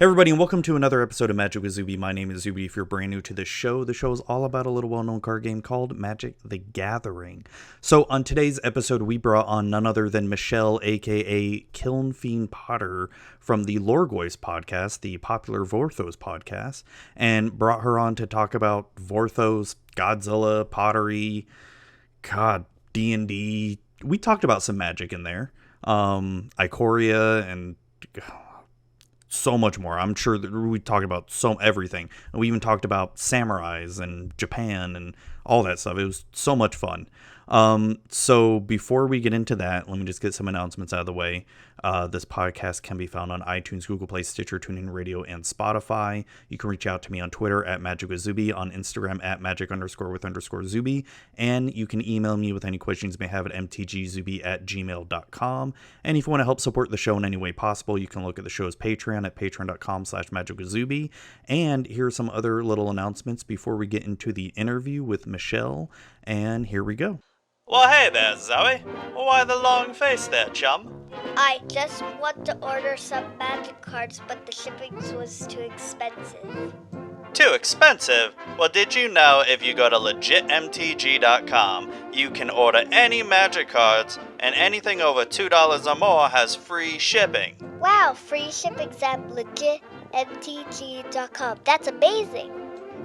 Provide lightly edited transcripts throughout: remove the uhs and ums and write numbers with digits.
Hey everybody, and welcome to another episode of Magic with Zuby. My name is Zuby. If you're brand new to the show is all about a little well-known card game called Magic the Gathering. So on today's episode, we brought on none other than Michelle, aka Kiln Fiend Potter, from the Loregoyfs podcast, the popular Vorthos podcast, and brought her on to talk about Vorthos, Godzilla, pottery, D&D. We talked about some magic in there, Ikoria, and so much more. I'm sure that we talked about everything. And we even talked about samurais and Japan and all that stuff. It was so much fun. So before we get into that, let me just get some announcements out of the way. This podcast can be found on iTunes, Google Play, Stitcher, TuneIn Radio, and Spotify. You can reach out to me on Twitter at @MagicWithZuby, on Instagram at @magic_with_Zuby, and you can email me with any questions you may have at mtgzuby@gmail.com. And if you want to help support the show in any way possible, you can look at the show's Patreon at patreon.com/magicwithzuby. And here are some other little announcements before we get into the interview with Michelle. And here we go. Well, hey there, Zoe. Why the long face there, chum? I just want to order some magic cards, but the shipping was too expensive. Too expensive? Well, did you know if you go to legitmtg.com, you can order any magic cards, and anything over $2 or more has free shipping? Wow, free shipping's at legitmtg.com. That's amazing.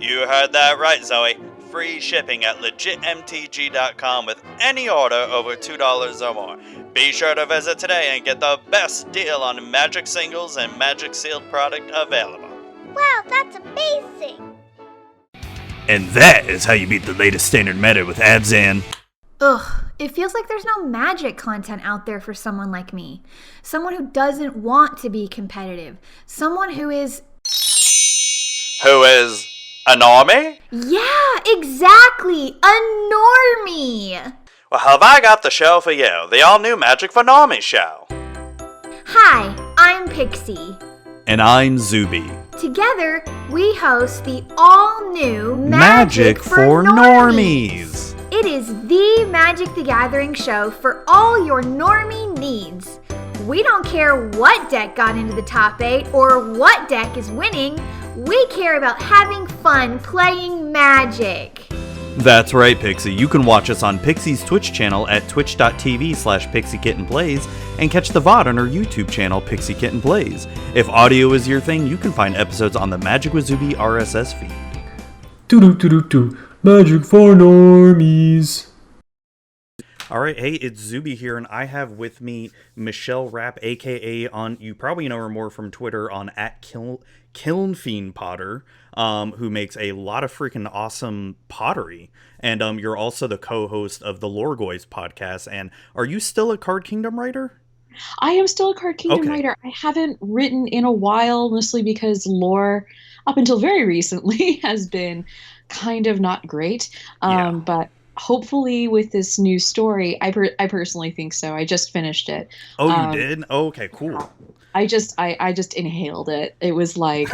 You heard that right, Zoe. Free shipping at legitmtg.com with any order over $2 or more. Be sure to visit today and get the best deal on Magic singles and Magic sealed product available. Wow, that's amazing. And that is how you beat the latest standard meta with Adzan. Ugh, it feels like there's no magic content out there for someone like me. Someone who doesn't want to be competitive. Someone who is... Who is... a normie? Yeah, exactly! A normie! Well, have I got the show for you, the all-new Magic for Normies show. Hi, I'm Pixie. And I'm Zuby. Together, we host the all-new Magic for Normies. It is the Magic the Gathering show for all your normie needs. We don't care what deck got into the top 8 or what deck is winning. We care about having fun playing Magic. That's right, Pixie. You can watch us on Pixie's Twitch channel at twitch.tv/PixieKittenPlays and catch the VOD on our YouTube channel, Pixie Kitten Plays. If audio is your thing, you can find episodes on the Magic with Zuby RSS feed. Magic for Normies. All right, hey, it's Zuby here, and I have with me Michelle Rapp, aka you probably know her more from Twitter on Kiln Fiend Potter, who makes a lot of freaking awesome pottery, and you're also the co-host of the Loregoyfs podcast. And are you still a Card Kingdom writer? I am still a Card Kingdom writer. I haven't written in a while, mostly because lore, up until very recently, has been kind of not great. But hopefully with this new story, I personally think so. I just finished it. Oh, you did? Oh, okay, cool. I just inhaled it. It was like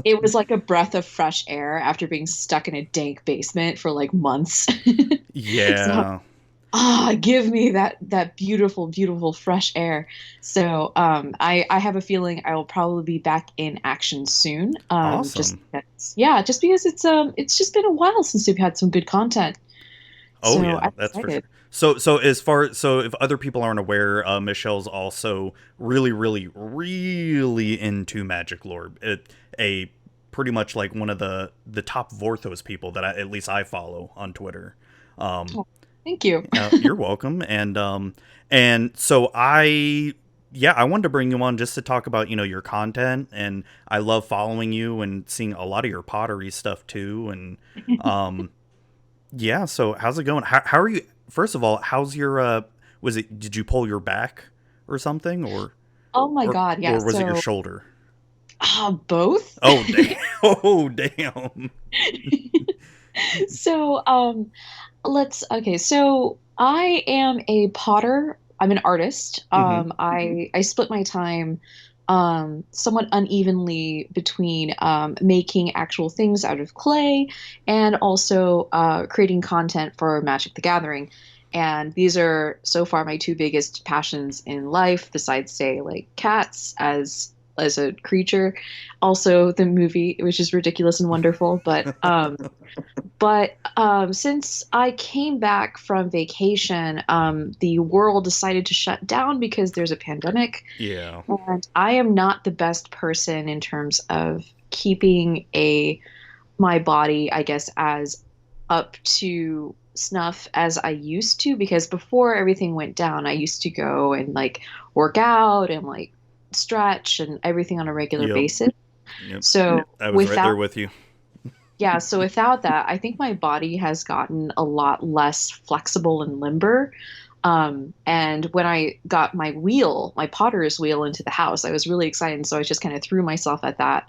it was like a breath of fresh air after being stuck in a dank basement for like months. Yeah. So, give me that beautiful, beautiful fresh air. So I have a feeling I will probably be back in action soon. Awesome. Just because it's just been a while since we've had some good content. Oh, so yeah, that's for sure. So if other people aren't aware, Michelle's also really, really, really into Magic lore. Pretty much like one of the top Vorthos people that at least I follow on Twitter. Thank you. You're welcome. And so I wanted to bring you on just to talk about, your content, and I love following you and seeing a lot of your pottery stuff too. And yeah, so how's it going? How are you? First of all, how's your did you pull your back or something, or oh my god, yeah, or was it your shoulder? Both. Oh damn. Oh damn. So so I am a potter. I'm an artist. I split my time somewhat unevenly between making actual things out of clay and also creating content for Magic the Gathering. And these are so far my two biggest passions in life, besides, say, like cats, as a creature. Also, the movie, which is ridiculous and wonderful, but since I came back from vacation, the world decided to shut down because there's a pandemic. Yeah. And I am not the best person in terms of keeping my body, I guess, as up to snuff as I used to, because before everything went down, I used to go and like work out and like stretch and everything on a regular Yep. basis. Yep. So I was right there without with you. yeah, so without that, I think my body has gotten a lot less flexible and limber. And when I got my potter's wheel into the house, I was really excited. And so I just kind of threw myself at that.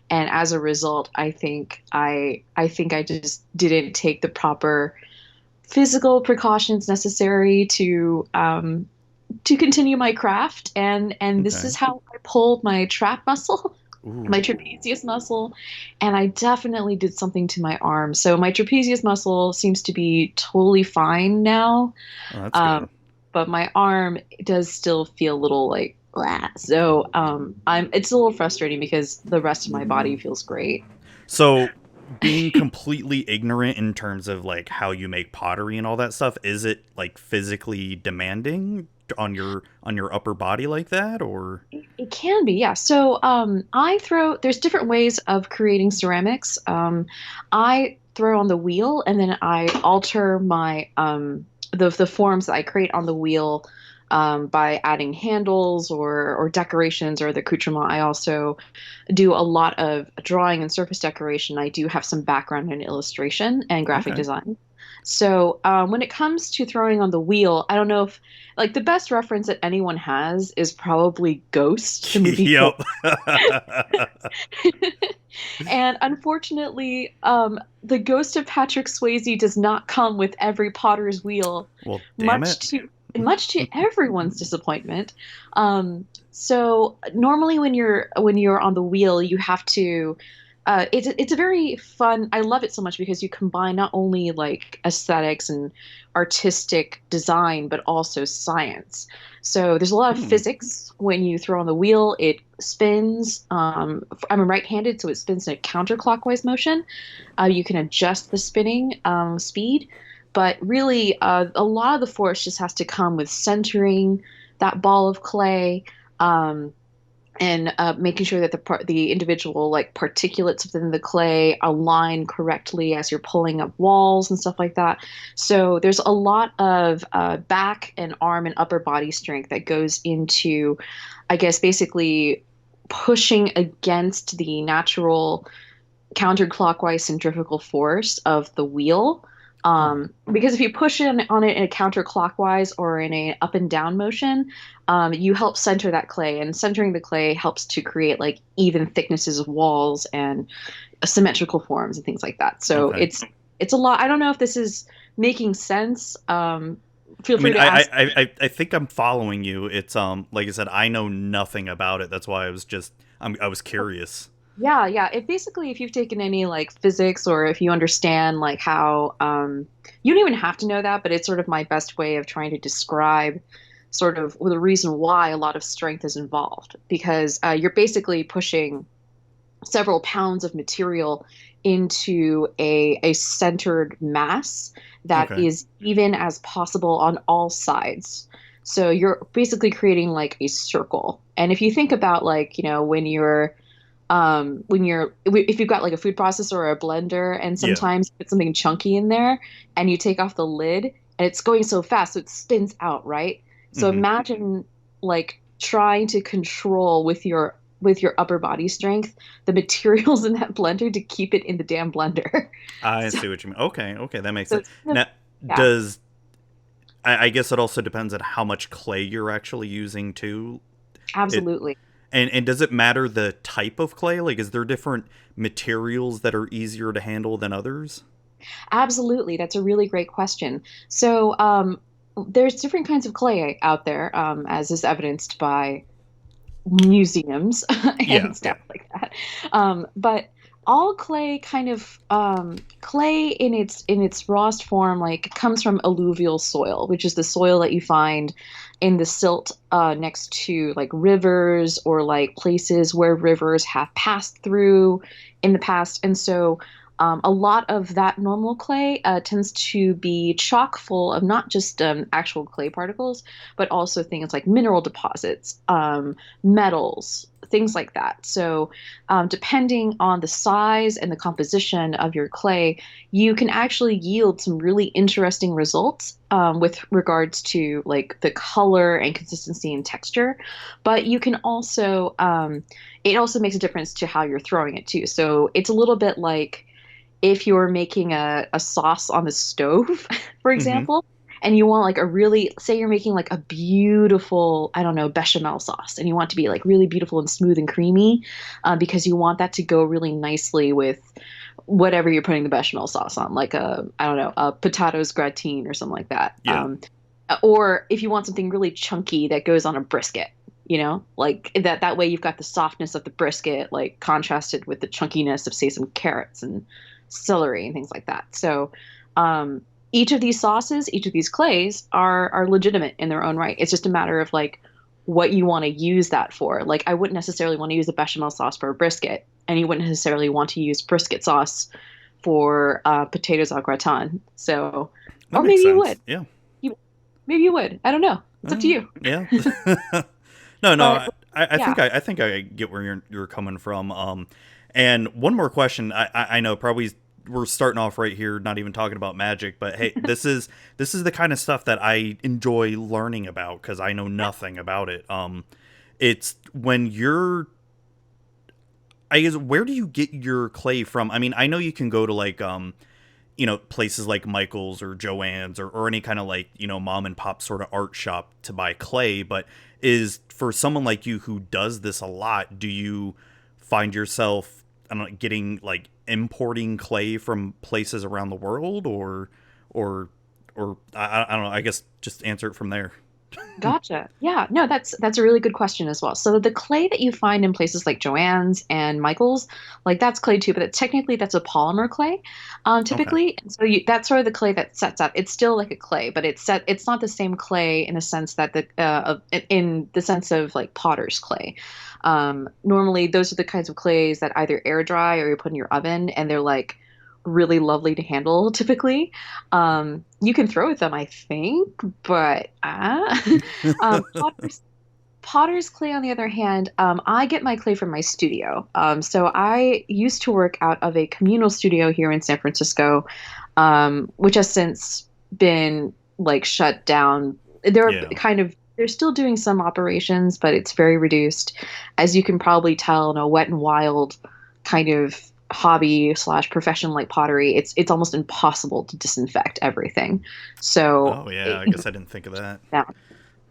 And as a result, I think I just didn't take the proper physical precautions necessary to continue my craft. And this Okay. is how I pulled my trap muscle. Ooh. My trapezius muscle, and I definitely did something to my arm. So my trapezius muscle seems to be totally fine now, Oh, that's good. but my arm does still feel a little like blah. So it's a little frustrating because the rest of my body feels great. So, being completely ignorant in terms of like how you make pottery and all that stuff, is it like physically demanding on your upper body like that, or? It can be, yeah. So there's different ways of creating ceramics. I throw on the wheel and then I alter my the forms that I create on the wheel by adding handles or decorations or the accoutrement. I also do a lot of drawing and surface decoration. I do have some background in illustration and graphic Okay. design. So when it comes to throwing on the wheel, I don't know if like the best reference that anyone has is probably Ghost, the movie. Yep. And unfortunately, the ghost of Patrick Swayze does not come with every potter's wheel, Well, damn much it. to everyone's disappointment. So normally when you're on the wheel, you have to. It's a very fun. I love it so much because you combine not only like aesthetics and artistic design, but also science. So there's a lot of physics when you throw on the wheel. It spins. I'm right-handed, so it spins in a counterclockwise motion. You can adjust the spinning speed, but really, a lot of the force just has to come with centering that ball of clay. And making sure that the individual like particulates within the clay align correctly as you're pulling up walls and stuff like that. So there's a lot of back and arm and upper body strength that goes into, I guess, basically pushing against the natural counterclockwise centrifugal force of the wheel. Because if you push on it in a counterclockwise or in a up and down motion, you help center that clay, and centering the clay helps to create like even thicknesses of walls and symmetrical forms and things like that. So Okay. it's a lot. I don't know if this is making sense. Feel I free mean, to ask. I think I'm following you. It's like I said, I know nothing about it. That's why I was curious. Yeah. If you've taken any like physics or if you understand like how you don't even have to know that, but it's sort of my best way of trying to describe sort of the reason why a lot of strength is involved, because you're basically pushing several pounds of material into a centered mass that Okay. is even as possible on all sides. So you're basically creating like a circle. And if you think about like, if you've got like a food processor or a blender and Yeah. sometimes you put something chunky in there and you take off the lid and it's going so fast so it spins out, right? So Mhm. imagine like trying to control with your upper body strength the materials in that blender to keep it in the damn blender. I So, see what you mean. Okay, that makes so sense. it's kind of, Now, yeah, does I guess it also depends on how much clay you're actually using too. It absolutely. and does it matter the type of clay? Like, is there different materials that are easier to handle than others? Absolutely. That's a really great question. So, there's different kinds of clay out there, as is evidenced by museums Yeah, and yeah. stuff like that. But all clay kind of clay in its rawest form like comes from alluvial soil, which is the soil that you find in the silt next to like rivers or like places where rivers have passed through in the past. And so a lot of that normal clay tends to be chock full of not just actual clay particles, but also things like mineral deposits, metals, things like that. So, depending on the size and the composition of your clay, you can actually yield some really interesting results with regards to like the color and consistency and texture. But you can also, it also makes a difference to how you're throwing it too. So, it's a little bit like if you're making a sauce on the stove, for Mm-hmm. example, and you want like a really, say you're making like a beautiful, I don't know, bechamel sauce, and you want it to be like really beautiful and smooth and creamy, because you want that to go really nicely with whatever you're putting the bechamel sauce on, like I don't know, a potatoes gratin or something like that. Yeah. Or if you want something really chunky that goes on a brisket, like that way you've got the softness of the brisket like contrasted with the chunkiness of say some carrots and celery and things like that. So each of these sauces, each of these clays are legitimate in their own right. It's just a matter of like what you want to use that for. Like I wouldn't necessarily want to use a bechamel sauce for a brisket, and you wouldn't necessarily want to use brisket sauce for potatoes au gratin. So, That or makes maybe you sense. would. Yeah. Maybe you would. I don't know. It's up to you. Yeah. No, no. But I yeah. think I think I get where you're coming from. And one more question. I know probably we're starting off right here, not even talking about magic, but hey, this is the kind of stuff that I enjoy learning about because I know nothing about it. It's when you're, I guess, where do you get your clay from? I mean, I know you can go to like places like Michael's or Joann's or any kind of like, mom and pop sort of art shop to buy clay. But is for someone like you who does this a lot, do you find yourself, I don't know, getting like importing clay from places around the world or, I don't know, I guess just answer it from there. Gotcha. Yeah, no, that's a really good question as well. So the clay that you find in places like Joann's and Michael's, like that's clay too, but technically that's a polymer clay, Okay. typically. And so that's sort of the clay that sets up. It's still like a clay, but it's not the same clay in the sense that in the sense of like potter's clay. Normally those are the kinds of clays that either air dry or you put in your oven, and they're like really lovely to handle typically. You can throw with them, I think, but potter's clay, on the other hand, I get my clay from my studio. So I used to work out of a communal studio here in San Francisco, which has since been like shut down. Yeah. They're still doing some operations, but it's very reduced. As you can probably tell, in a wet and wild kind of hobby slash profession like pottery, it's almost impossible to disinfect everything. So Oh yeah. I guess I didn't think of that. yeah,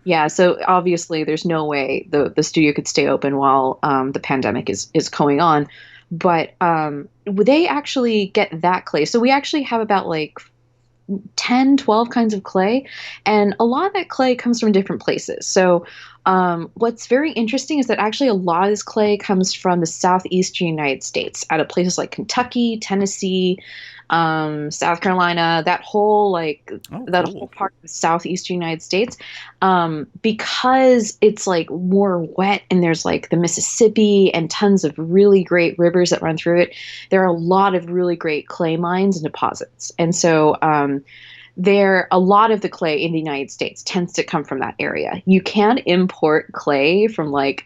yeah. So obviously, there's no way the studio could stay open while the pandemic is going on. But they actually get that clay. So we actually have about like 10, 12 kinds of clay, and a lot of that clay comes from different places. So what's very interesting is that actually a lot of this clay comes from the southeastern United States, out of places like Kentucky, Tennessee, South Carolina, Oh, that whole cool. part of the southeastern United States, because it's like more wet and there's like the Mississippi and tons of really great rivers that run through it. There are a lot of really great clay mines and deposits, and so a lot of the clay in the United States tends to come from that area. You can import clay from like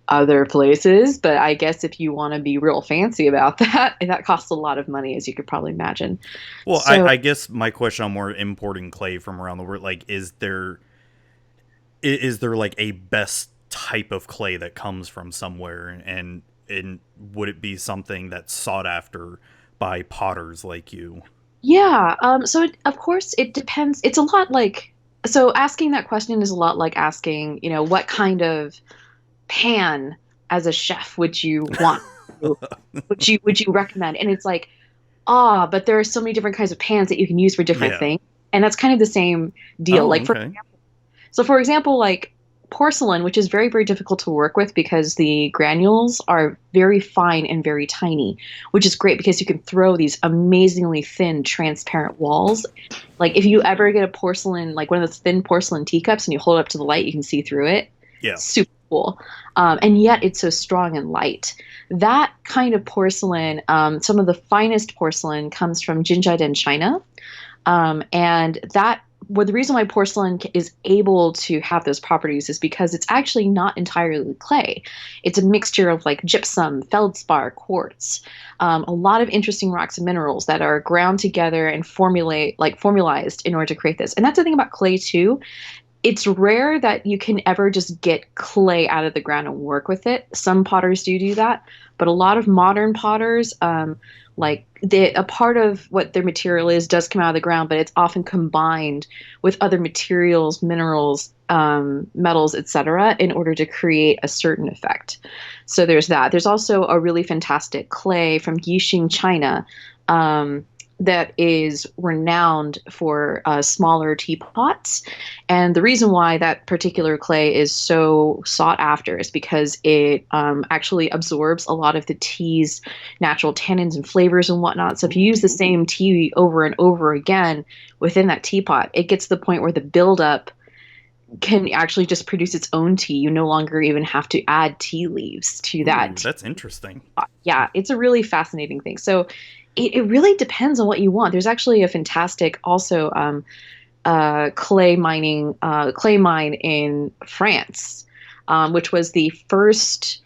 other places, but I guess if you want to be real fancy about that, that costs a lot of money, as you could probably imagine. Well, So I guess my question on more importing clay from around the world, like, is there like a best type of clay that comes from somewhere, and would it be something that's sought after by potters like you? yeah, of course it depends. It's a lot like, so asking that question is a lot like asking, what kind of pan as a chef would you want? Would you recommend? And it's like, but there are so many different kinds of pans that you can use for different Yeah. things. And that's kind of the same deal. Oh, Like okay. for example, like porcelain, which is very, very difficult to work with because the granules are very fine and very tiny, which is great because you can throw these amazingly thin, transparent walls. Like if you ever get a porcelain, like one of those thin porcelain teacups and you hold it up to the light, you can see through it. Yeah. Super cool. And yet it's so strong and light. That kind of porcelain, some of the finest porcelain comes from Jinjiadin, China. And that well, the reason why porcelain is able to have those properties is because it's actually not entirely clay. It's a mixture of like gypsum, feldspar, quartz, a lot of interesting rocks and minerals that are ground together and formalized in order to create this. And that's the thing about clay too. It's rare that you can ever just get clay out of the ground and work with it. Some potters do that, but a lot of modern potters, a part of what their material is does come out of the ground, but it's often combined with other materials, minerals, metals, etc., in order to create a certain effect. So there's that. There's also a really fantastic clay from Yixing, China, that is renowned for smaller teapots. And the reason why that particular clay is so sought after is because it actually absorbs a lot of the tea's natural tannins and flavors and whatnot. So if you use the same tea over and over again within that teapot, it gets to the point where the buildup can actually just produce its own tea. You no longer even have to add tea leaves to that. That's interesting. Yeah, it's a really fascinating thing. So it really depends on what you want. There's actually a fantastic also clay mine in France, which was the first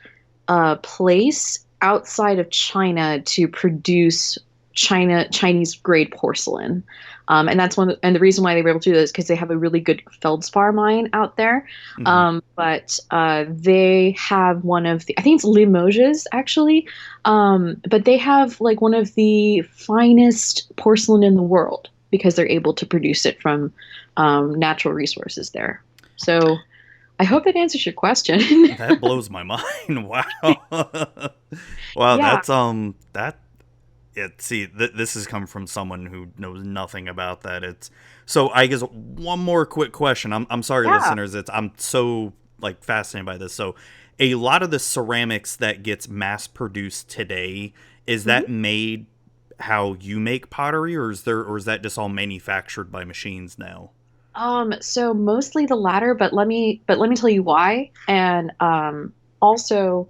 place outside of China to produce Chinese grade porcelain. And that's and the reason why they were able to do this is because they have a really good feldspar mine out there. Mm-hmm. But they have one of I think it's Limoges actually. But they have like one of the finest porcelain in the world because they're able to produce it from natural resources there. So I hope that answers your question. That blows my mind. Wow. Wow. Yeah. This has come from someone who knows nothing about that. So I guess one more quick question. I'm sorry, listeners. I'm so like fascinated by this. So a lot of the ceramics that gets mass produced today, is that made how you make pottery, or is that just all manufactured by machines now? So mostly the latter, but let me tell you why. And also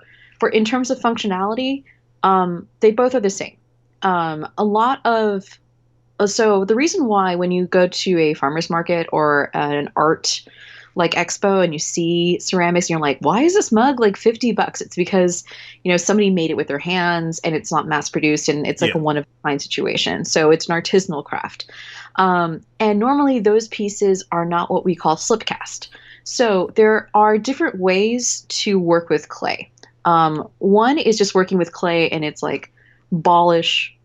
in terms of functionality, they both are the same. So the reason why when you go to a farmer's market or an art like expo and you see ceramics and you're like, why is this mug like $50? It's because, somebody made it with their hands and it's not mass produced and it's like a one of a kind situation. So it's an artisanal craft. And normally those pieces are not what we call slip cast. So there are different ways to work with clay. One is just working with clay and it's like ballish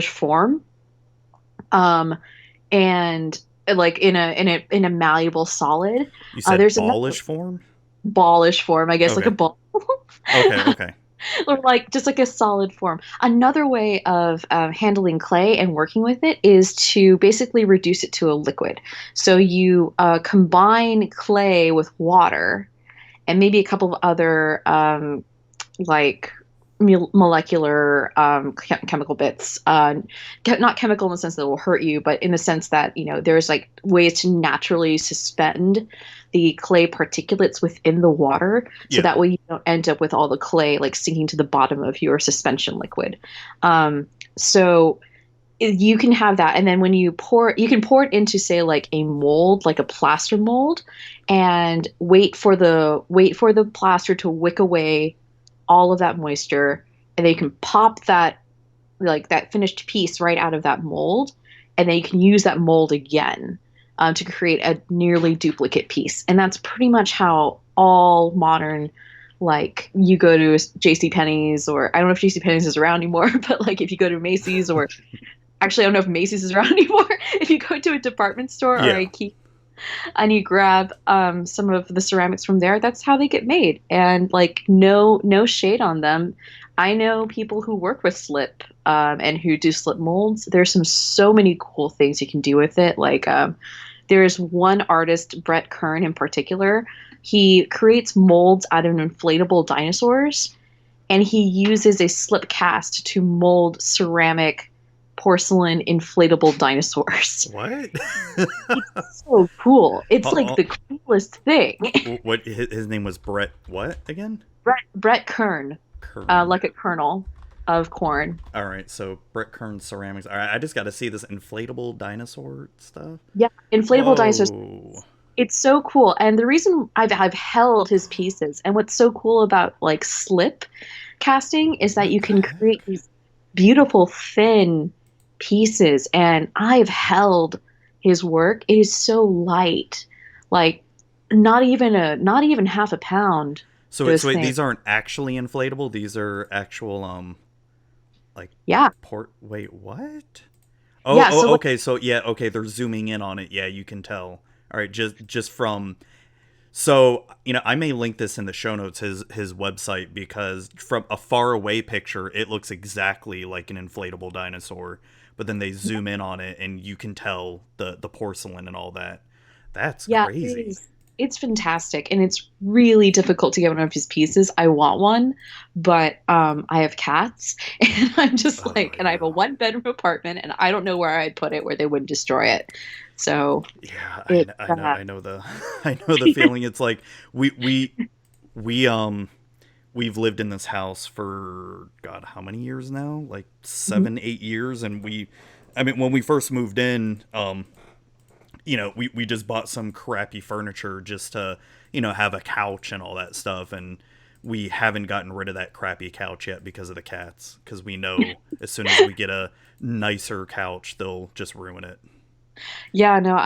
form, and like in a malleable solid. You said there's ballish form. Ballish form, I guess, okay. Like a ball. Okay. Or like just like a solid form. Another way of handling clay and working with it is to basically reduce it to a liquid. So you combine clay with water and maybe a couple of other molecular chemical bits, not chemical in the sense that it will hurt you, but in the sense that there's like ways to naturally suspend the clay particulates within the water, so that way you don't end up with all the clay like sinking to the bottom of your suspension liquid. So you can have that, and then when you can pour it into, say, like a mold, like a plaster mold, and wait for the plaster to wick away all of that moisture, and then you can pop that finished piece right out of that mold, and then you can use that mold again to create a nearly duplicate piece. And that's pretty much how all modern, like, you go to JCPenney's, or I don't know if JCPenney's is around anymore, but like if you go to Macy's, or actually I don't know if Macy's is around anymore, if you go to a department store or IKEA and you grab some of the ceramics from there, that's how they get made. And like no shade on them. I know people who work with slip and who do slip molds. There's so many cool things you can do with it. Like there's one artist, Brett Kern in particular, He creates molds out of inflatable dinosaurs, and he uses a slip cast to mold ceramic, porcelain, inflatable dinosaurs. What? It's so cool. It's like the coolest thing. What his name was Brett what again? Brett Kern. Like a kernel of corn. All right, so Brett Kern ceramics. All right, I just got to see this inflatable dinosaur stuff. Yeah, inflatable dinosaurs. It's so cool, and the reason I've held his pieces, and what's so cool about like slip casting is that you can create these beautiful thin pieces, and I've held his work. It is so light, like not even half a pound. So wait, these aren't actually inflatable. These are actual like wait, what? Oh, yeah, so okay. So yeah, okay. They're zooming in on it. Yeah, you can tell. All right, just from. So I may link this in the show notes, his website, because from a far away picture, it looks exactly like an inflatable dinosaur. But then they zoom in on it, and you can tell the porcelain and all that. That's crazy. It's fantastic, and it's really difficult to get one of his pieces. I want one, but I have cats, and I'm just and I have a 1-bedroom apartment, and I don't know where I'd put it where they wouldn't destroy it. So yeah, I know the feeling. It's like we've lived in this house for God, how many years now? Like 7-8 years, and when we first moved in, we just bought some crappy furniture just to, have a couch and all that stuff. And we haven't gotten rid of that crappy couch yet because of the cats. Because we know as soon as we get a nicer couch, they'll just ruin it. Yeah, no,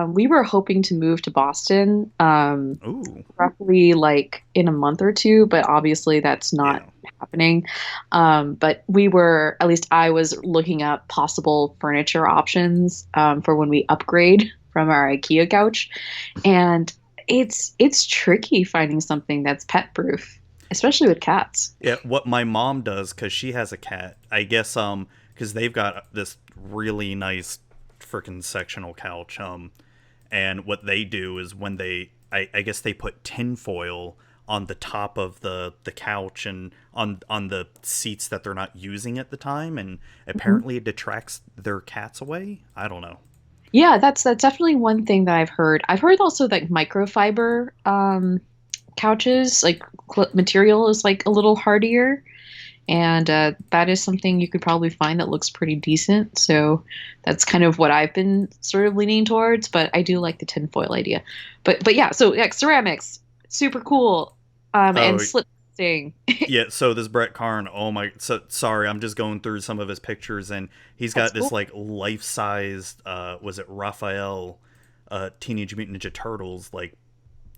we were hoping to move to Boston, roughly like in a month or two, but obviously that's not happening. But at least I was looking up possible furniture options, for when we upgrade from our IKEA couch. And it's tricky finding something that's pet proof, especially with cats. Yeah. What my mom does, cause she has a cat, I guess, cause they've got this really nice freaking sectional couch, and what they do is when I guess they put tinfoil on the top of the couch and on the seats that they're not using at the time, and apparently it detracts their cats away. I don't know. Yeah, that's definitely one thing that I've heard. I've heard also that microfiber couches, like material, is like a little hardier. And that is something you could probably find that looks pretty decent. So that's kind of what I've been sort of leaning towards. But I do like the tinfoil idea. But yeah, so ceramics, super cool. And slip casting. Yeah, so this Brett Karn, sorry, I'm just going through some of his pictures, and he's got this like life-sized, was it Raphael, Teenage Mutant Ninja Turtles like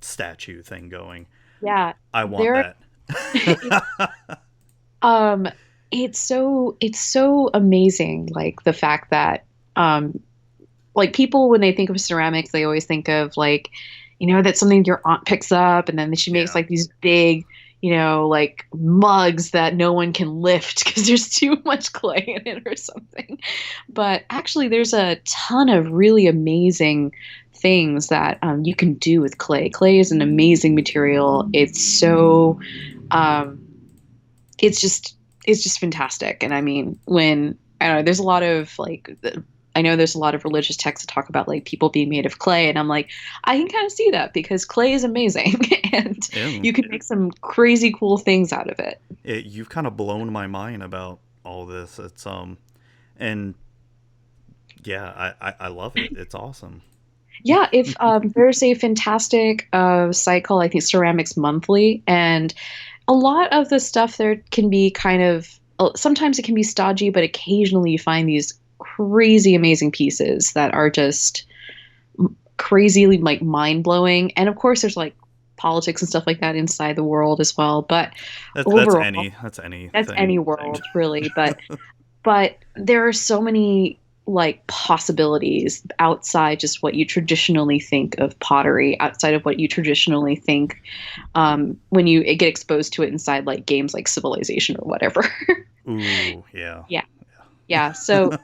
statue thing going. Yeah, I want that. It's so amazing, like the fact that like people, when they think of ceramics, they always think of like, that's something your aunt picks up and then she makes like these big, like mugs that no one can lift because there's too much clay in it or something. But actually there's a ton of really amazing things that you can do with clay. Clay is an amazing material. It's so it's just fantastic. And I mean, there's a lot of like, I know there's a lot of religious texts that talk about like people being made of clay, and I'm like, I can kind of see that because clay is amazing and you can make some crazy cool things out of it. You've kind of blown my mind about all this. It's and yeah, I love it. It's awesome. Yeah, if there's a fantastic site called, I think, Ceramics Monthly, and a lot of the stuff there can be kind of, sometimes it can be stodgy, but occasionally you find these crazy amazing pieces that are just crazily like mind-blowing. And of course there's like politics and stuff like that inside the world as well, but overall, that's any world really. But there are so many like possibilities outside just what you traditionally think of pottery, outside of what you traditionally think when you get exposed to it inside like games like Civilization or whatever. Ooh, yeah. Yeah, so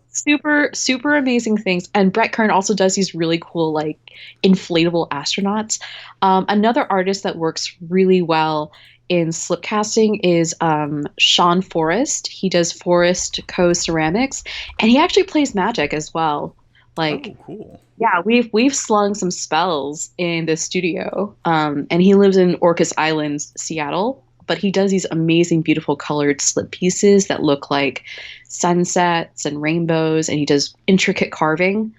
super, super amazing things. And Brett Kern also does these really cool, like, inflatable astronauts. Another artist that works really well in slip casting is Sean Forrest. He does Forest Co. Ceramics, and he actually plays Magic as well. Like, Oh, cool. yeah, we've slung some spells in the studio. And he lives in Orcas Island, Seattle. But he does these amazing, beautiful colored slip pieces that look like sunsets and rainbows, and he does intricate carving.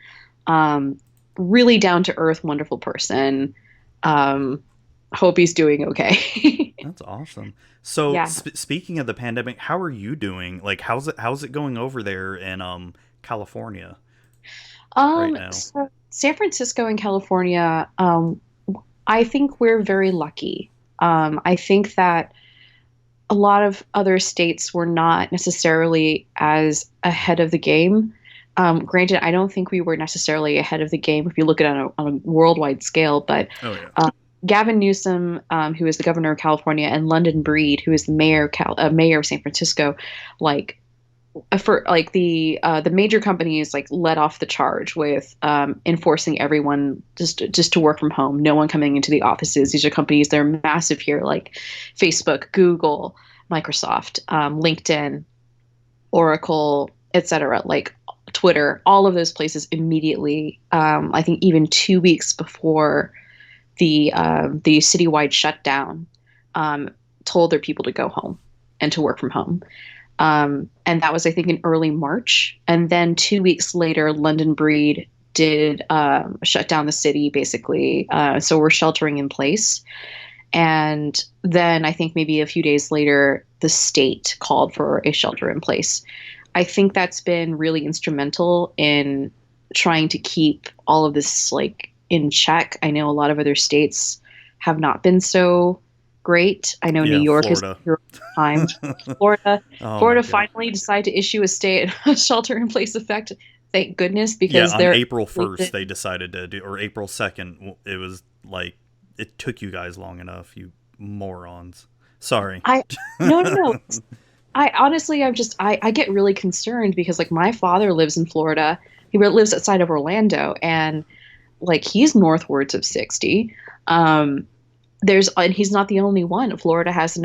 Really down to earth, wonderful person. Hope he's doing okay. That's awesome. So, Yeah. speaking of the pandemic, how are you doing? Like, how's it going over there in California right now? So San Francisco and California, I think we're very lucky. I think that a lot of other states were not necessarily as ahead of the game. Granted, I don't think we were necessarily ahead of the game if you look at it on a worldwide scale, but Oh yeah. Gavin Newsom, who is the governor of California, and London Breed, who is the mayor of San Francisco, like for like the major companies like let off the charge with enforcing everyone just to work from home, no one coming into the offices. These are companies that are massive here, like Facebook, Google, Microsoft, LinkedIn, Oracle, etc., like Twitter. All of those places immediately, I think even 2 weeks before the citywide shutdown, told their people to go home and to work from home. And that was, I think, in early March. And then 2 weeks later, London Breed did shut down the city, basically. So we're sheltering in place. And then I think maybe a few days later, the state called for a shelter in place. I think that's been really instrumental in trying to keep all of this like in check. I know a lot of other states have not been so great. I know New York Florida. has time. Florida, Oh, Florida my God. finally decided to issue a shelter in place effect. Thank goodness, because on they're April 1st they decided to do, or April 2nd. It was like it took you guys long enough, you morons. Sorry. No. I honestly, I get really concerned because like my father lives in Florida. He lives outside of Orlando, and like he's northwards of 60. And he's not the only one. Florida has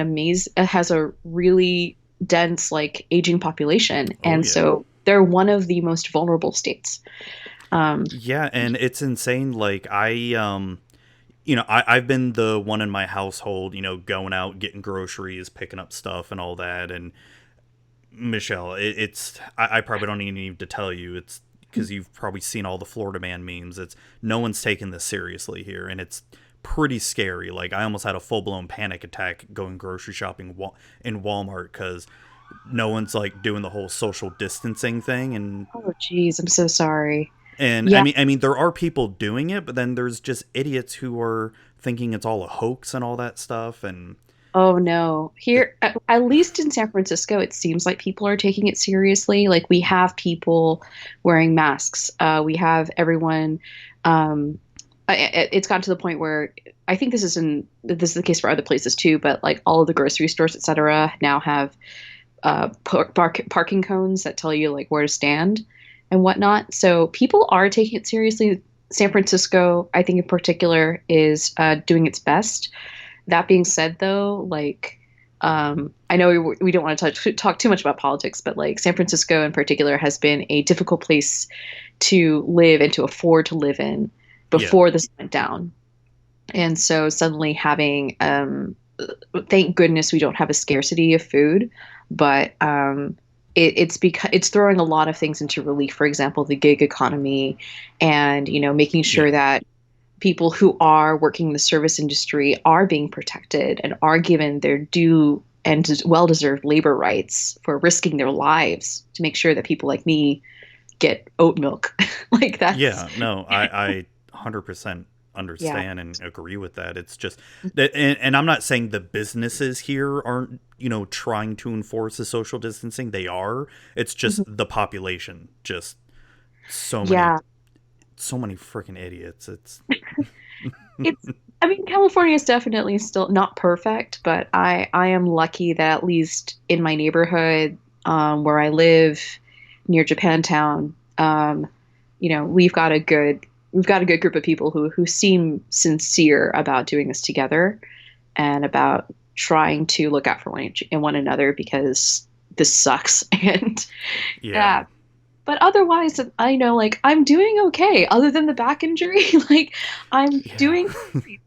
has a really dense like aging population, and yeah. so they're one of the most vulnerable states. Yeah, and it's insane. Like I've been the one in my household, going out, getting groceries, picking up stuff and all that. And Michelle, I probably don't even need to tell you. It's because you've probably seen all the Florida Man memes. It's no one's taking this seriously here, and it's pretty scary. Like I almost had a full-blown panic attack going grocery shopping in Walmart because no one's like doing the whole social distancing thing. And Oh, geez, I'm so sorry. and Yeah. I mean there are people doing it, but then there's just idiots who are thinking it's all a hoax and all that stuff. And Oh no. Here, at least in San Francisco, it seems like people are taking it seriously. Like we have people wearing masks. We have everyone. It's gotten to the point where I think this is the case for other places too. But like all of the grocery stores, etc., now have parking cones that tell you like where to stand and whatnot. So people are taking it seriously. San Francisco, I think in particular, is doing its best. That being said, though, like I know we don't want to talk too much about politics, but like San Francisco in particular has been a difficult place to live and to afford to live in before this went down. And so suddenly having, thank goodness we don't have a scarcity of food, but it's throwing a lot of things into relief. For example, the gig economy, and making sure that people who are working in the service industry are being protected and are given their due and well-deserved labor rights for risking their lives to make sure that people like me get oat milk. Like that. yeah, no, I 100% understand and agree with that. It's just that, and I'm not saying the businesses here aren't, trying to enforce the social distancing. They are. It's just the population, just so many freaking idiots. I mean, California is definitely still not perfect, but I am lucky that at least in my neighborhood, where I live, near Japantown. We've got a good group of people who seem sincere about doing this together and about trying to look out for one another, because this sucks. And Yeah. but otherwise, I know, like, I'm doing okay other than the back injury. Like, I'm doing great.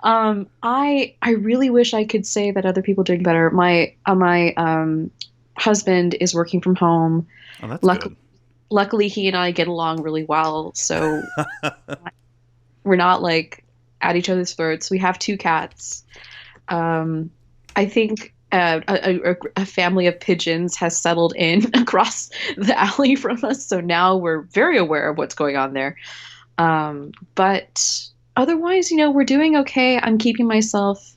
I really wish I could say that other people are doing better. My husband is working from home. Oh, that's good. Luckily, he and I get along really well, so we're not like at each other's throats. We have 2 cats. I think a family of pigeons has settled in across the alley from us, so now we're very aware of what's going on there. But otherwise, we're doing okay. I'm keeping myself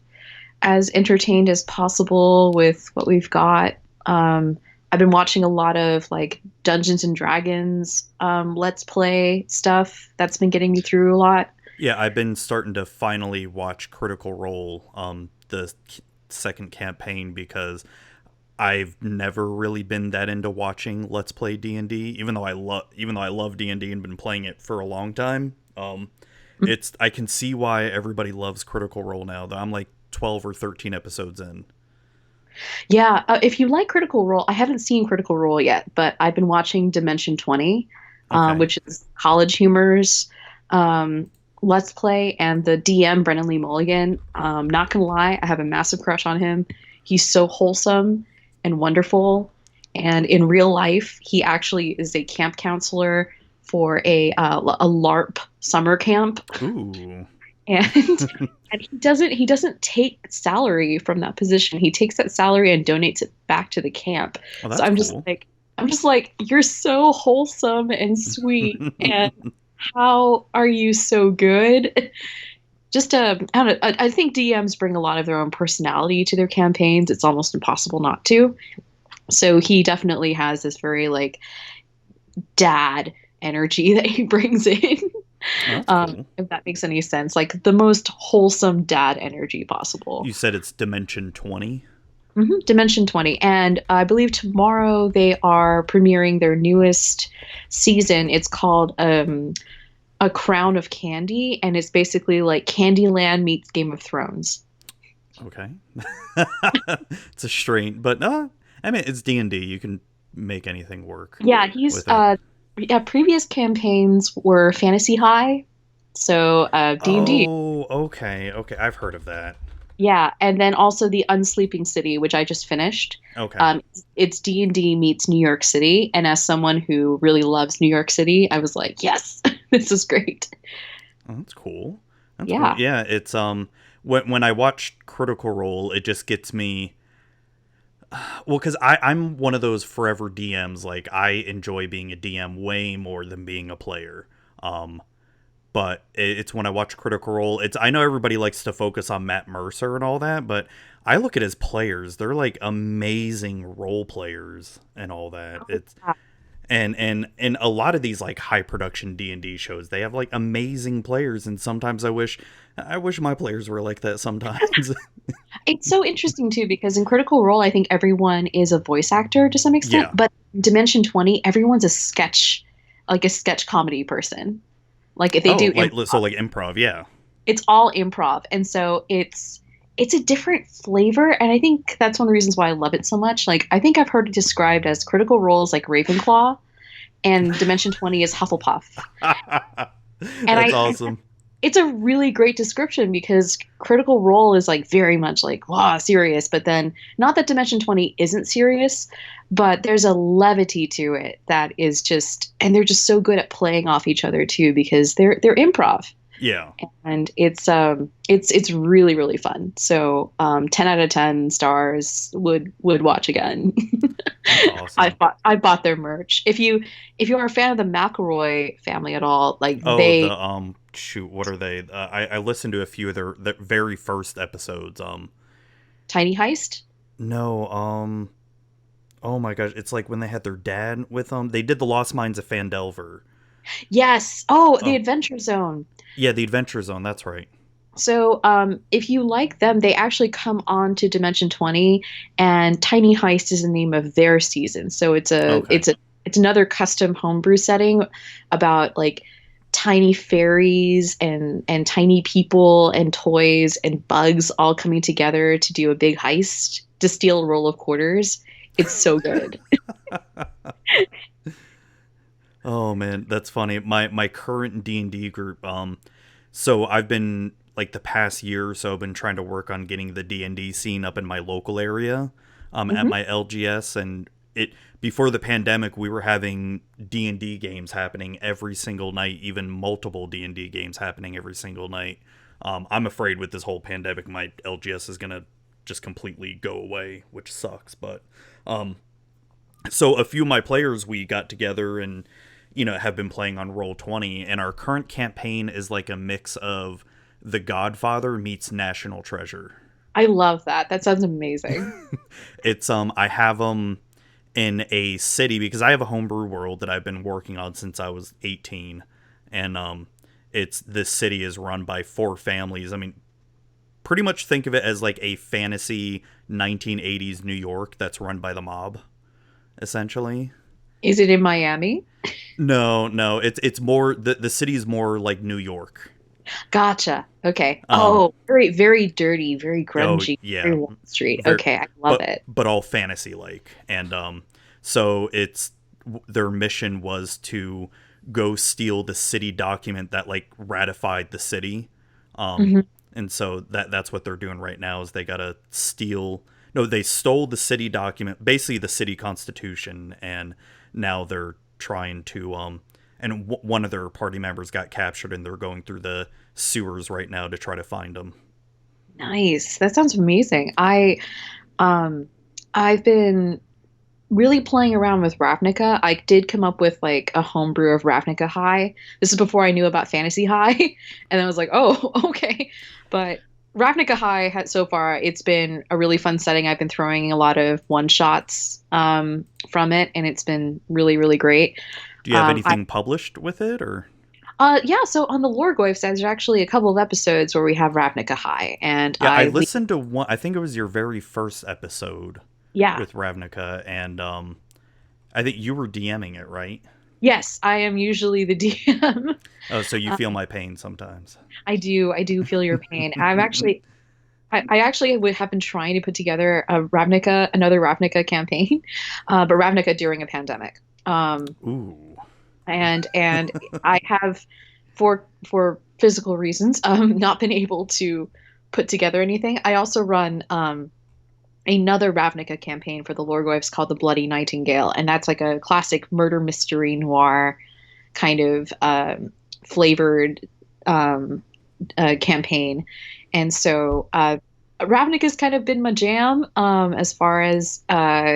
as entertained as possible with what we've got. I've been watching a lot of like Dungeons and Dragons Let's Play stuff. That's been getting me through a lot. Yeah, I've been starting to finally watch Critical Role, the second campaign, because I've never really been that into watching Let's Play D&D, even though I love D&D and been playing it for a long time. I can see why everybody loves Critical Role now, though I'm like 12 or 13 episodes in. Yeah, if you like Critical Role, I haven't seen Critical Role yet, but I've been watching Dimension 20, which is College Humor's Let's Play, and the DM, Brennan Lee Mulligan. Not gonna lie, I have a massive crush on him. He's so wholesome and wonderful, and in real life, he actually is a camp counselor for a LARP summer camp. Ooh. And he doesn't take salary from that position. He takes that salary and donates it back to the camp. Oh, that's so I'm cool. just like, you're so wholesome and sweet, and how are you so good? Just I don't know, I think DMs bring a lot of their own personality to their campaigns. It's almost impossible not to. So he definitely has this very like dad energy that he brings in. Cool. If that makes any sense, like the most wholesome dad energy possible. You said it's Dimension 20? Mm-hmm. Dimension 20. And I believe tomorrow they are premiering their newest season. It's called A Crown of Candy, and it's basically like Candyland meets Game of Thrones. Okay. It's a strange, but I mean, it's D&D. You can make anything work. Yeah, previous campaigns were Fantasy High, so D&D. Oh, okay. I've heard of that. Yeah, and then also the Unsleeping City, which I just finished. Okay. It's D&D meets New York City, and as someone who really loves New York City, I was like, yes, this is great. Oh, that's cool. Yeah. Cool. Yeah, it's when I watch Critical Role, it just gets me. Well, because I'm one of those forever DMs. Like, I enjoy being a DM way more than being a player. But it's when I watch Critical Role. I know everybody likes to focus on Matt Mercer and all that, but I look at it as players. They're like amazing role players and all that. And a lot of these like high production D&D shows, they have like amazing players, and sometimes I wish my players were like that sometimes. It's so interesting too, because in Critical Role, I think everyone is a voice actor to some extent, but Dimension 20, everyone's a sketch comedy person. Like if they do improv. So like improv, yeah. It's all improv, and so it's a different flavor, and I think that's one of the reasons why I love it so much. Like, I think I've heard it described as Critical Role is like Ravenclaw, and Dimension 20 is Hufflepuff. That's awesome. It's a really great description, because Critical Role is like very much like, wow, serious, but then not that Dimension 20 isn't serious, but there's a levity to it that is just, and they're just so good at playing off each other too, because they're improv. Yeah. And it's really, really fun. So 10 out of 10 stars, would watch again. That's awesome. I bought their merch. If you are a fan of the McElroy family at all, like what are they? I listened to a few of their very first episodes. Tiny Heist? No, oh my gosh, it's like when they had their dad with them. They did The Lost Mines of Phandelver. Yes. Oh, The Adventure Zone. Yeah, The Adventure Zone, that's right. So if you like them, they actually come on to Dimension 20, and Tiny Heist is the name of their season. So it's a it's another custom homebrew setting about like tiny fairies and tiny people and toys and bugs all coming together to do a big heist to steal a roll of quarters. It's so good. Oh man, that's funny. My current D&D group, so I've been like the past year or so been trying to work on getting the D&D scene up in my local area, at my LGS, and it before the pandemic we were having D&D games happening every single night, even multiple D&D games happening every single night. I'm afraid with this whole pandemic my LGS is going to just completely go away, which sucks, but so a few of my players, we got together and have been playing on Roll20, and our current campaign is like a mix of The Godfather meets National Treasure. I love that. That sounds amazing. It's I have them in a city because I have a homebrew world that I've been working on since I was 18, and this city is run by 4 families. I mean, pretty much think of it as like a fantasy 1980s New York that's run by the mob, essentially. Is it in Miami? No, it's more the city is more like New York. Gotcha. Okay. Very, very dirty, very grungy, yeah, very Wall Street. Okay, I love it. But all fantasy like, and so their mission was to go steal the city document that like ratified the city, and so that's what they're doing right now is they gotta steal. No, they stole the city document, basically the city constitution, and now they're trying to and one of their party members got captured, and they're going through the sewers right now to try to find him. Nice. That sounds amazing. I've been really playing around with Ravnica. I did come up with like a homebrew of Ravnica High. This is before I knew about Fantasy High, and I was like, oh, okay. But Ravnica High had so far, it's been a really fun setting. I've been throwing a lot of one shots from it, and it's been really, really great. Do you have anything published with it, or? Yeah, so on the Loregoyfs, there's actually a couple of episodes where we have Ravnica High, and yeah, I listened to one. I think it was your very first episode. Yeah. With Ravnica, and I think you were DMing it, right? Yes, I am usually the DM. Oh, so you feel my pain sometimes. I do feel your pain. I actually would have been trying to put together another Ravnica campaign, but Ravnica during a pandemic. Ooh. And I have, for physical reasons, not been able to put together anything. I also run another Ravnica campaign for the Loregoyfs called The Bloody Nightingale, and that's like a classic murder mystery noir kind of flavored campaign. And so Ravnica's kind of been my jam as far as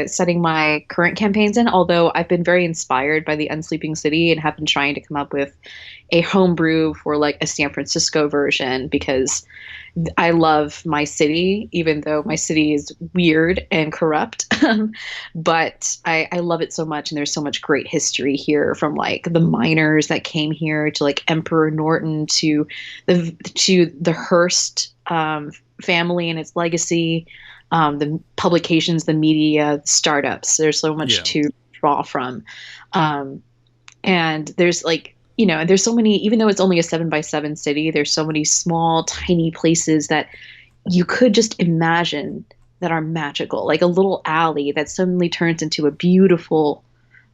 setting my current campaigns in, although I've been very inspired by the Unsleeping City and have been trying to come up with a homebrew for like a San Francisco version, because I love my city, even though my city is weird and corrupt. But I love it so much, and there's so much great history here, from like the miners that came here to like Emperor Norton to the Hearst family and its legacy, the publications, the media, the startups. There's so much to draw from, and there's like, there's so many, even though it's only a 7x7 city, there's so many small, tiny places that you could just imagine that are magical, like a little alley that suddenly turns into a beautiful,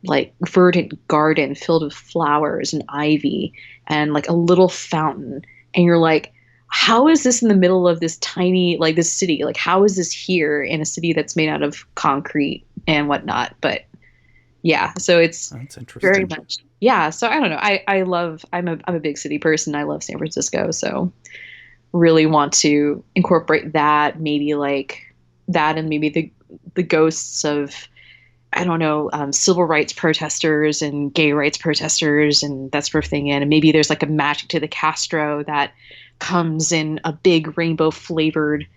like verdant garden filled with flowers and ivy, and like a little fountain. And you're like, how is this in the middle of this tiny, like this city? Like, how is this here in a city that's made out of concrete and whatnot? But yeah, so it's that's interesting. Very much. Yeah, so I don't know. I'm a big city person. I love San Francisco, so really want to incorporate that, maybe like that, and maybe the ghosts of, I don't know, civil rights protesters and gay rights protesters and that sort of thing in. And maybe there's like a magic to the Castro that comes in a big rainbow flavored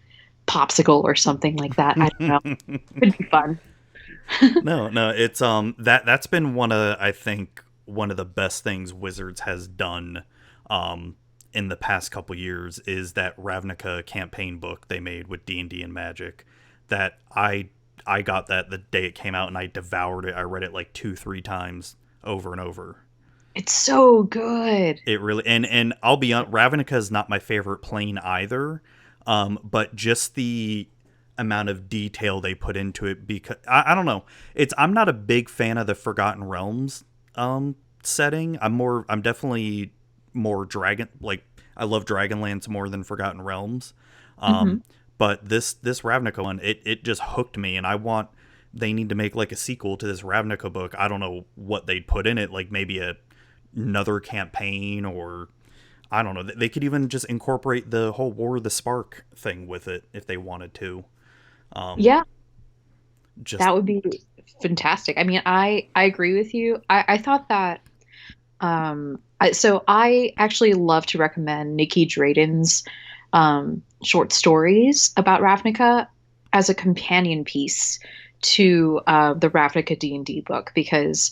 popsicle or something like that. I don't know. Could be fun. No, it's that's been I think one of the best things Wizards has done in the past couple years is that Ravnica campaign book they made with D&D and Magic that I I got that the day it came out, and I devoured it. I read it like 2-3 times over and over. It's so good. It really, and I'll be honest, Ravnica is not my favorite plane either, but just the amount of detail they put into it, because I don't know, I'm not a big fan of the Forgotten Realms setting. I'm definitely more dragon, like I love Dragonlance more than Forgotten Realms. But this Ravnica one, it just hooked me, and they need to make like a sequel to this Ravnica book. I don't know what they'd put in it, like maybe another campaign, or I don't know. They could even just incorporate the whole War of the Spark thing with it if they wanted to. Yeah, Just that would be fantastic. I mean, I agree with you. I thought that so I actually love to recommend Nikki Drayden's short stories about Ravnica as a companion piece to the Ravnica D&D book, because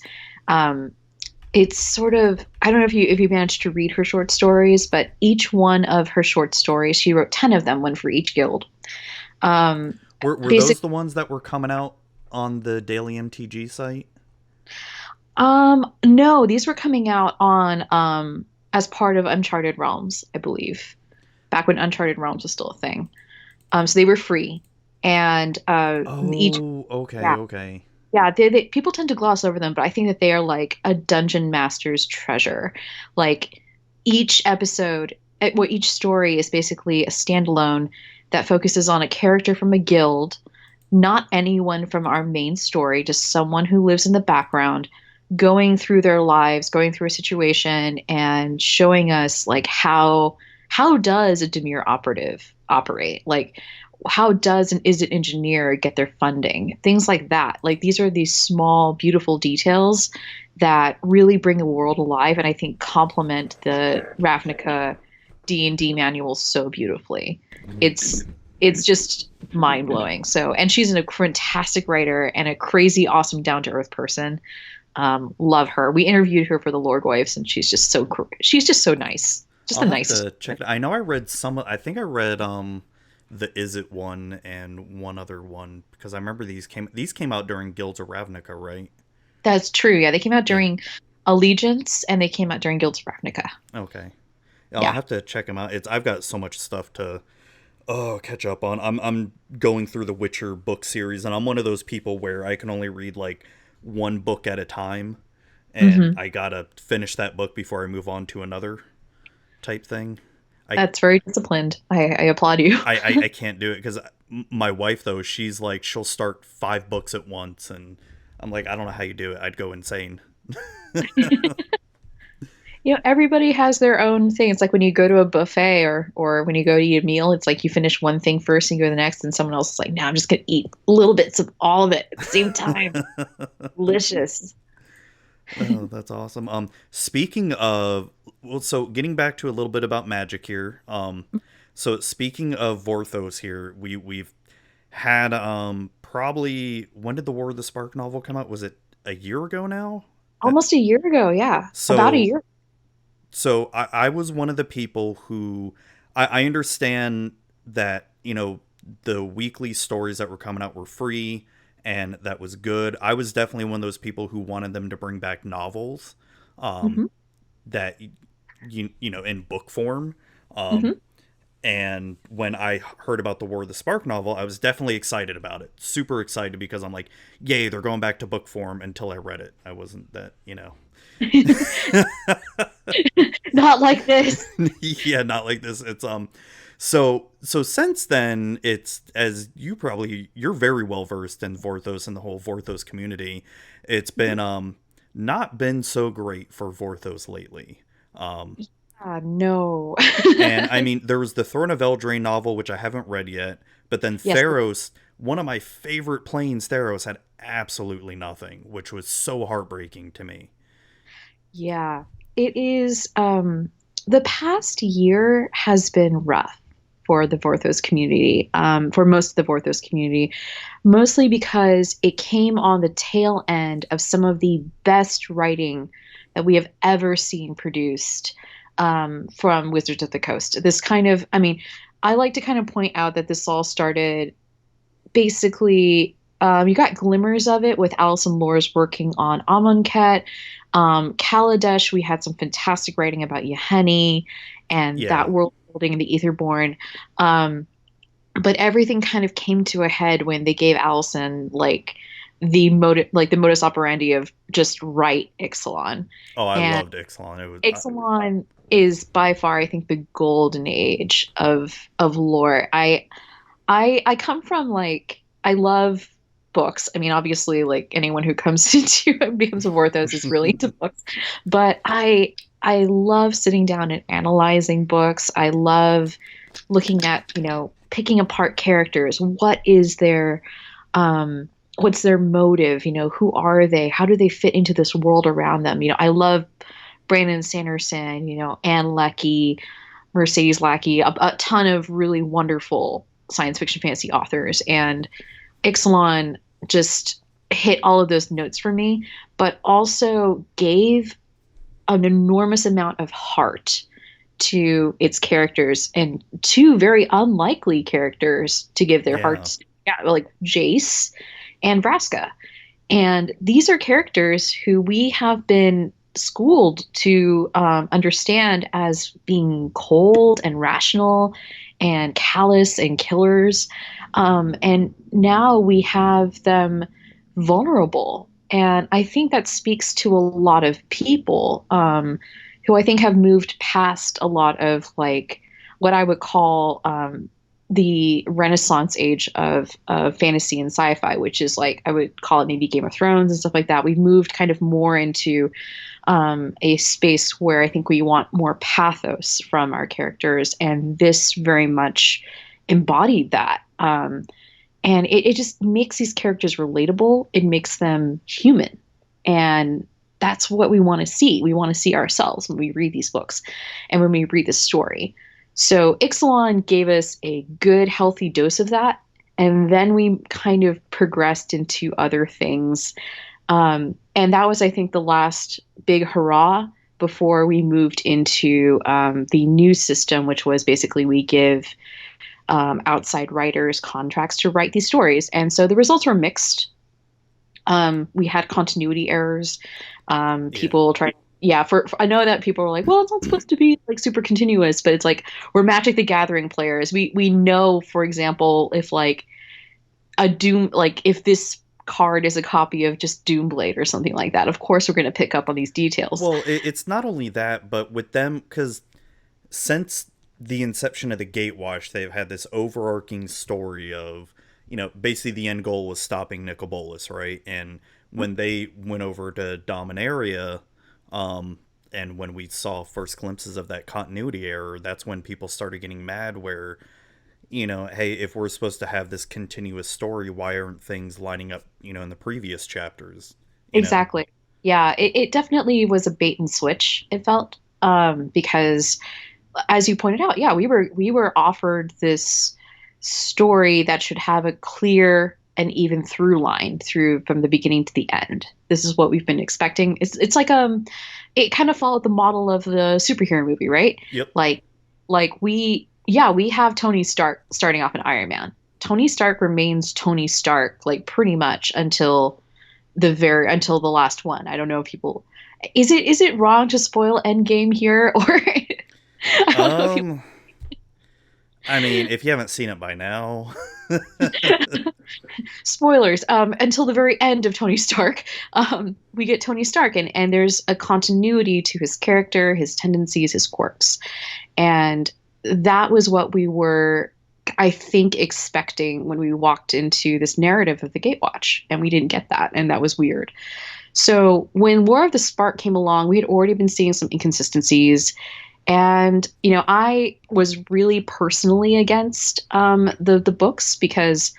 it's sort of, I don't know if you managed to read her short stories, but each one of her short stories, she wrote 10 of them, one for each guild. were those the ones that were coming out on the Daily MTG site? No, these were coming out on as part of Uncharted Realms, I believe, back when Uncharted Realms was still a thing. So they were free, and each Okay, yeah, okay. yeah, they people tend to gloss over them, but I think that they are like a dungeon master's treasure. Like each episode, well, each story is basically a standalone that focuses on a character from a guild, not anyone from our main story, just someone who lives in the background, going through their lives, going through a situation, and showing us like how does a Demir operative operate? Like how does an is it engineer get their funding? Things like that. Like these are these small, beautiful details that really bring the world alive, and I think complement the Ravnica D&D manual so beautifully. It's just mind blowing. So, and she's a fantastic writer and a crazy, awesome, down to earth person. Love her. We interviewed her for the Loregoyfs, and she's just so nice. Just I'll the have nicest. to check it. I know I read I think I read the Is It one and one other one, because I remember these came out during Guilds of Ravnica, right? That's true. Yeah, they came out Yeah. during Allegiance, and they came out during Guilds of Ravnica. Okay. I'll Yeah. have to check them out. I've got so much stuff to catch up on. I'm going through the Witcher book series, and I'm one of those people where I can only read like one book at a time, and I gotta finish that book before I move on to another type thing. That's very disciplined. I applaud you. I can't do it, because my wife, though, she's like, she'll start 5 books at once, and I'm like, I don't know how you do it. I'd go insane. Everybody has their own thing. It's like when you go to a buffet or when you go to eat a meal, it's like you finish one thing first and you go to the next, and someone else is like, no, I'm just gonna eat little bits of all of it at the same time. Delicious. Oh, that's awesome. Speaking of, well, so getting back to a little bit about magic here. So speaking of Vorthos here, we've had probably, when did the War of the Spark novel come out? Was it a year ago now? Almost a year ago, yeah. So, about a year. So I was one of the people who I understand that, the weekly stories that were coming out were free, and that was good. I was definitely one of those people who wanted them to bring back novels that, in book form. And when I heard about the War of the Spark novel, I was definitely excited about it. Super excited, because I'm like, yay, they're going back to book form, until I read it. I wasn't that, Not like this. Yeah, not like this. It's so since then, it's, as you're very well versed in Vorthos and the whole Vorthos community. It's been not been so great for Vorthos lately. No. And I mean, there was the Throne of Eldraine novel, which I haven't read yet, but then Yes. Theros, one of my favorite planes, Theros, had absolutely nothing, which was so heartbreaking to me. Yeah, it is. The past year has been rough for the Vorthos community, for most of the Vorthos community, mostly because it came on the tail end of some of the best writing that we have ever seen produced from Wizards of the Coast. This kind of, I mean, I like to kind of point out that this all started basically you got glimmers of it with Alice and Lore's working on Amonkhet. Kaladesh, we had some fantastic writing about Yahenni and Yeah. that world building in the Aetherborn. But everything kind of came to a head when they gave Allison like the modus operandi of just write Ixalan. Oh, I And loved Ixalan. It was Ixalan is by far, I think, the golden age of lore. I come from like I love books. I mean, obviously, like anyone who comes into becomes a Vorthos is really into books. But I love sitting down and analyzing books. I love looking at, picking apart characters. What's their motive? Who are they? How do they fit into this world around them? I love Brandon Sanderson, Anne Leckie, Mercedes Lackey, a ton of really wonderful science fiction fantasy authors. And Ixalan just hit all of those notes for me, but also gave an enormous amount of heart to its characters and two very unlikely characters to give their yeah. hearts. Yeah, like Jace and Vraska. And these are characters who we have been schooled to understand as being cold and rational and callous and killers. And now we have them vulnerable. And I think that speaks to a lot of people who I think have moved past a lot of like what I would call the Renaissance age of fantasy and sci-fi, which is like I would call it maybe Game of Thrones and stuff like that. We've moved kind of more into a space where I think we want more pathos from our characters, and this very much embodied that. And it just makes these characters relatable. It makes them human, and that's what we want to see. We want to see ourselves when we read these books and when we read this story. So Ixalan gave us a good, healthy dose of that. And then we kind of progressed into other things. And that was, I think, the last big hurrah before we moved into the new system, which was basically we give outside writers contracts to write these stories. And so the results were mixed. We had continuity errors. People tried. Yeah, for I know that people were like, well, it's not supposed to be like super continuous, but it's like we're Magic the Gathering players. We know, for example, if like a Doom, like if this card is a copy of just Doomblade or something like that, of course we're going to pick up on these details. Well, it's not only that, but with them, because since the inception of the Gatewatch, they've had this overarching story of, basically the end goal was stopping Nicobolus, right? And when they went over to Dominaria, and when we saw first glimpses of that continuity error, that's when people started getting mad where, hey, if we're supposed to have this continuous story, why aren't things lining up, in the previous chapters? Exactly. Yeah, it definitely was a bait and switch, it felt, because as you pointed out, yeah, we were offered this story that should have a clear and even through line through from the beginning to the end. This is what we've been expecting. It's like it kind of followed the model of the superhero movie, right? Yep. Like we have Tony Stark starting off in Iron Man. Tony Stark remains Tony Stark like pretty much until the last one. I don't know if people is it wrong to spoil Endgame here or I don't know if you I mean, if you haven't seen it by now. Spoilers. Until the very end of Tony Stark, we get Tony Stark, and there's a continuity to his character, his tendencies, his quirks. And that was what we were, I think, expecting when we walked into this narrative of the Gatewatch. And we didn't get that, and that was weird. So when War of the Spark came along, we had already been seeing some inconsistencies. And, I was really personally against the books because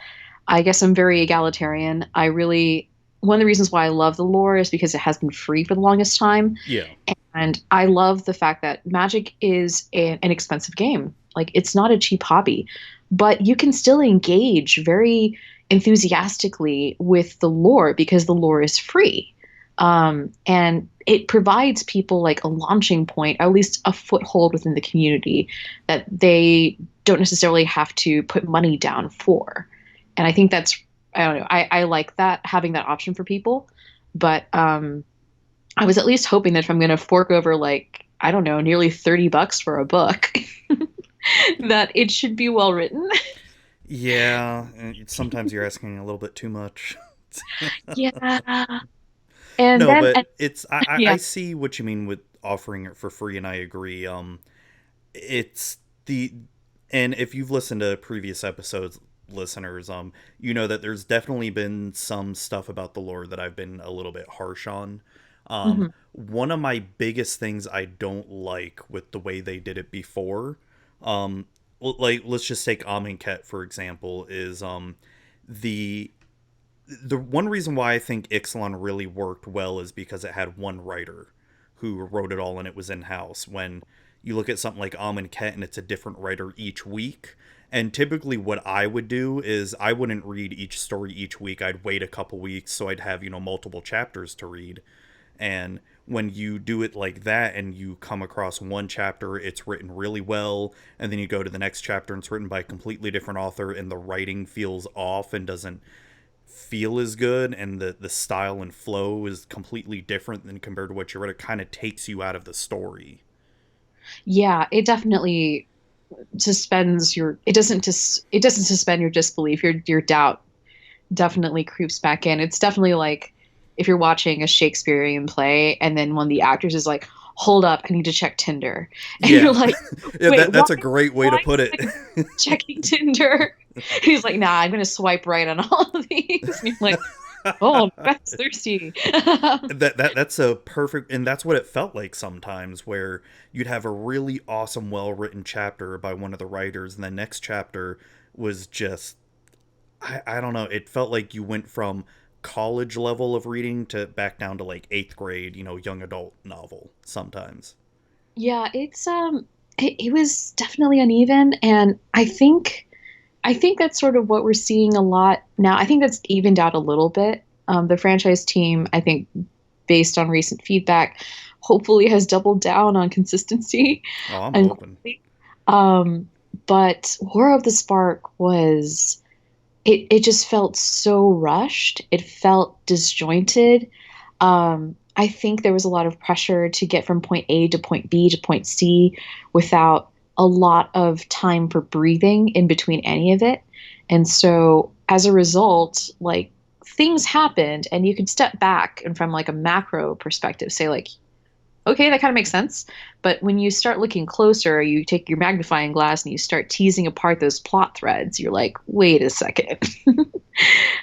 I guess I'm very egalitarian. One of the reasons why I love the lore is because it has been free for the longest time. Yeah. And I love the fact that Magic is an expensive game. Like, it's not a cheap hobby, but you can still engage very enthusiastically with the lore because the lore is free. And it provides people like a launching point, at least a foothold within the community that they don't necessarily have to put money down for. And I think that's I don't know. I like that, having that option for people. But I was at least hoping that if I'm going to fork over like, I don't know, nearly $30 for a book, that it should be well written. Yeah, and sometimes you're asking a little bit too much. Yeah. And No, then, but and, it's I yeah. see what you mean with offering it for free, and I agree. It's the and if you've listened to previous episodes, listeners, you know that there's definitely been some stuff about the lore that I've been a little bit harsh on. Mhm. One of my biggest things I don't like with the way they did it before, like let's just take Amonkhet for example, is the the one reason why I think Ixalan really worked well is because it had one writer who wrote it all and it was in house. When you look at something like Amonkhet and it's a different writer each week, and typically what I would do is I wouldn't read each story each week. I'd wait a couple weeks so I'd have, multiple chapters to read. And when you do it like that and you come across one chapter, it's written really well, and then you go to the next chapter and it's written by a completely different author and the writing feels off and doesn't feel as good, and the style and flow is completely different than compared to what you read, it kind of takes you out of the story. Yeah, it definitely it doesn't suspend your disbelief. Your doubt definitely creeps back in. It's definitely like if you're watching a Shakespearean play and then one of the actors is like, "Hold up, I need to check Tinder." And you're Yeah. like, Yeah, "Wait, that's why a great way to why put is it. he checking Tinder?" He's like, "Nah, I'm gonna swipe right on all of these." And you're like, "Oh, that's thirsty." That's a perfect, and that's what it felt like sometimes, where you'd have a really awesome well written chapter by one of the writers and the next chapter was just, I don't know, it felt like you went from college level of reading to back down to like eighth grade, young adult novel sometimes. Yeah, it was definitely uneven, and I think that's sort of what we're seeing a lot now. I think that's evened out a little bit. The franchise team, I think, based on recent feedback, hopefully has doubled down on consistency Oh, I'm and hoping. quality. Um, but War of the Spark was it just felt so rushed. It felt disjointed. I think there was a lot of pressure to get from point A to point B to point C without a lot of time for breathing in between any of it. And so as a result, like things happened and you could step back and from like a macro perspective say like, okay, that kind of makes sense. But when you start looking closer, you take your magnifying glass and you start teasing apart those plot threads. You're like, wait a second.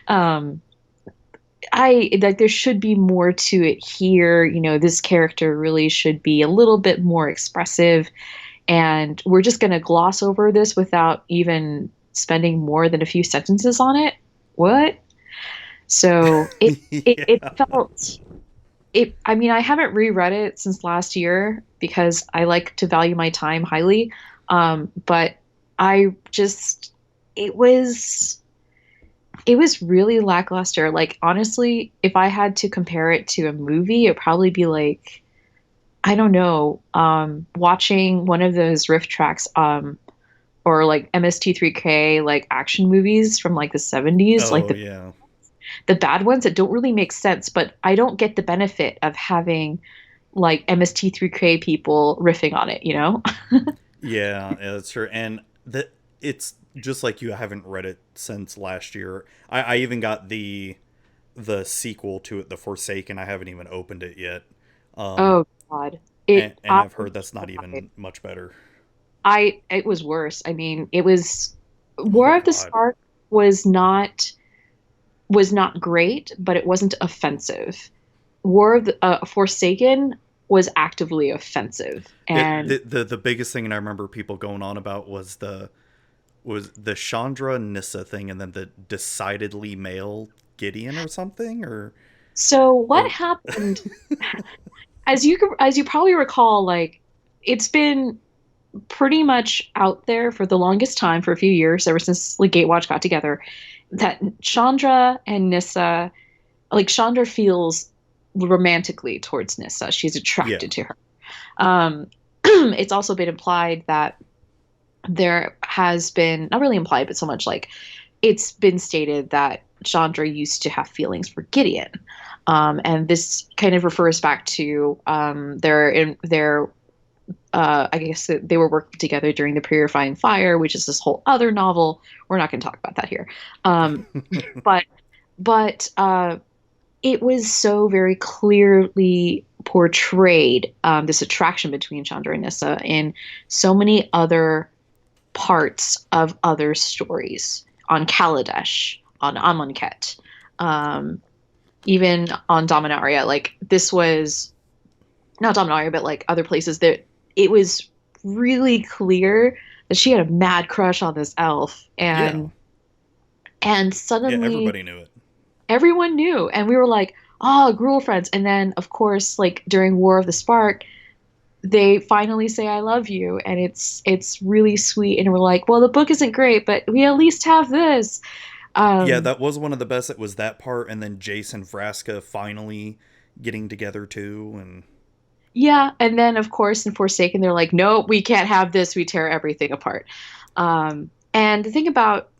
um, I like there should be more to it here. This character really should be a little bit more expressive, and we're just going to gloss over this without even spending more than a few sentences on it. What? So it Yeah. felt it. I mean, I haven't reread it since last year because I like to value my time highly. But I just it was it was really lackluster. Like honestly, if I had to compare it to a movie, it'd probably be like I don't know, watching one of those riff tracks, or like MST3K like action movies from like the 70s, like Oh yeah. the bad ones that don't really make sense, but I don't get the benefit of having like MST3K people riffing on it? Yeah, that's true. And that it's just like you, I haven't read it since last year. I even got the sequel to it, The Forsaken. I haven't even opened it yet. Um, Oh God. and I've heard that's not even much better. It was worse. I mean, it was Oh War of the God. Spark was not great, but it wasn't offensive. War of the Forsaken was actively offensive, and The biggest thing, and I remember people going on about was the Chandra Nissa thing, and then the decidedly male Gideon or something, so what or happened? As you probably recall, like it's been pretty much out there for the longest time, for a few years, ever since like Gatewatch got together, that Chandra and Nissa, like Chandra feels romantically towards Nissa. She's yeah, attracted to her. It's also been implied that there has been, not really implied, but so much like it's been stated that Chandra used to have feelings for Gideon. And this kind of refers back to I guess they were working together during the Purifying Fire, which is this whole other novel. We're not going to talk about that here. But it was so very clearly portrayed, this attraction between Chandra and Nissa in so many other parts of other stories on Kaladesh, on Amonkhet, even on Dominaria. Like, this was not Dominaria, but like other places that it was really clear that she had a mad crush on this elf, and suddenly everybody knew it. Everyone knew, and we were like, oh, Gruul friends. And then, of course, like during War of the Spark, they finally say I love you, and it's really sweet, and we're like, well, the book isn't great, but we at least have this. That was one of the best. It was that part, and then Jace and Vraska finally getting together too, and and then of course in Forsaken they're like, no, we can't have this, we tear everything apart. And the thing about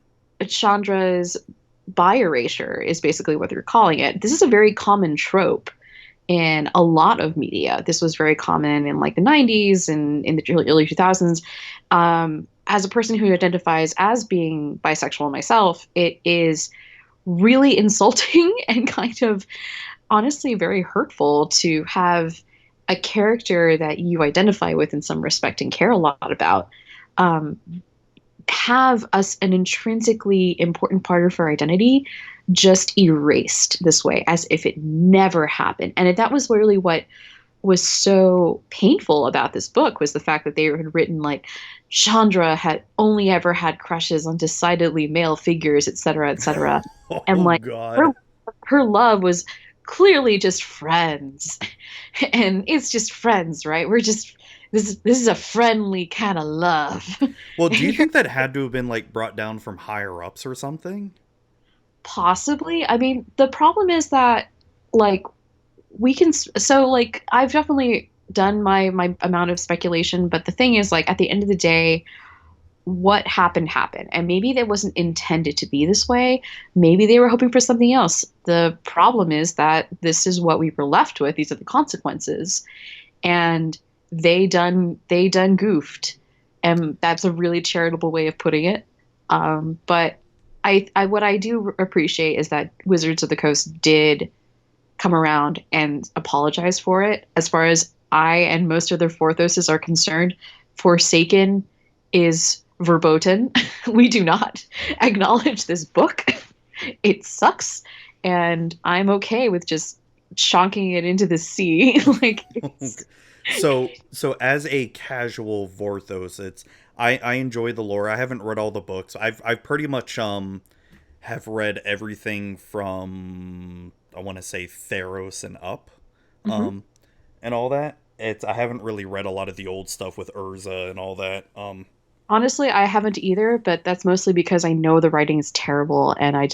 Chandra's bi erasure is basically what they're calling it. This is a very common trope in a lot of media. This was very common in like the 90s and in the early 2000s. As a person who identifies as being bisexual myself, it is really insulting and kind of honestly very hurtful to have a character that you identify with in some respect and care a lot about have an intrinsically important part of her identity just erased this way, as if it never happened. And that was really what was so painful about this book, was the fact that they had written like Chandra had only ever had crushes on decidedly male figures, etc., etc. And like her love was clearly just friends. And it's just friends, right? We're just this is a friendly kind of love. Well, do you think that had to have been like brought down from higher ups or something? Possibly. I mean, the problem is that like I've definitely done my amount of speculation, but the thing is, like, at the end of the day, what happened, and maybe that wasn't intended to be this way. Maybe they were hoping for something else. The problem is that this is what we were left with. These are the consequences, and they done goofed, and that's a really charitable way of putting it. But I what I do appreciate is that Wizards of the Coast did come around and apologize for it. As far as I and most other Forthoses are concerned, Forsaken is verboten. We do not acknowledge this book. It sucks, and I'm okay with just chonking it into the sea. Like, so as a casual Vorthos, I enjoy the lore. I haven't read all the books. I've pretty much have read everything from, I want to say, Theros and up, and all that. I haven't really read a lot of the old stuff with Urza and all that. Honestly, I haven't either, but that's mostly because I know the writing is terrible, and I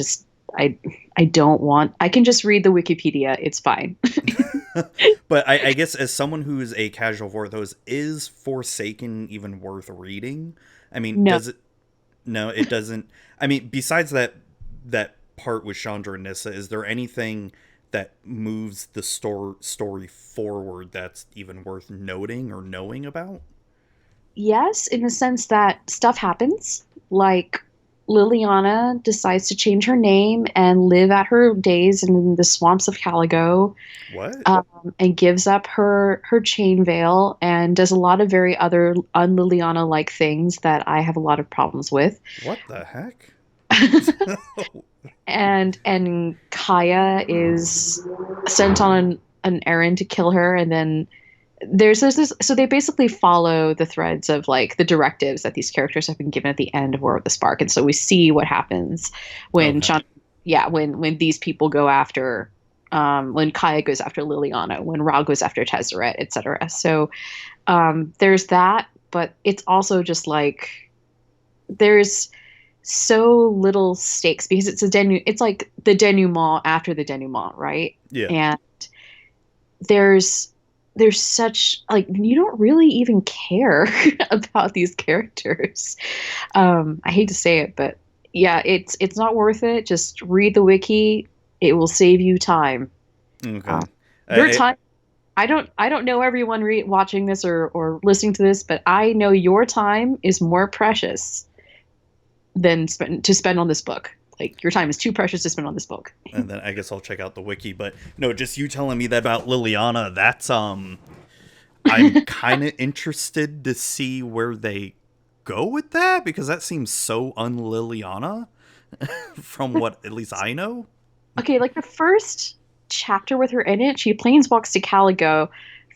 don't want. I can just read the Wikipedia. It's fine. But I guess as someone who's a casual Vorthos, is Forsaken even worth reading? I mean, no. Does it? No, it doesn't. I mean, besides that part with Chandra and Nissa, is there anything that moves the story forward that's even worth noting or knowing about? Yes, in the sense that stuff happens. Like, Liliana decides to change her name and live out her days in the swamps of Caligo. What? And gives up her chain veil and does a lot of very other un-Liliana-like things that I have a lot of problems with. What the heck? And Kaya is sent on an errand to kill her, and then there's this. So they basically follow the threads of like the directives that these characters have been given at the end of War of the Spark, and so we see what happens when when these people go after, when Kaya goes after Liliana, when Ra goes after Tezzeret, etc. So there's that, but it's also just like there's so little stakes because it's it's like the denouement after the denouement, right? Yeah. And there's such, like, you don't really even care about these characters. I hate to say it, but Yeah, it's not worth it. Just read the wiki. It will save you time. Okay. Uh, your I, time. I don't know everyone watching this or listening to this, but I know your time is more precious than spend on this book. Like your time is too precious to spend on this book. and then I guess I'll check out the wiki. But no, just you telling me that about Liliana. That's I'm kind of interested to see where they go with that because that seems so un-Liliana from what at least I know. Okay, like the first chapter with her in it, she planeswalks to Caligo,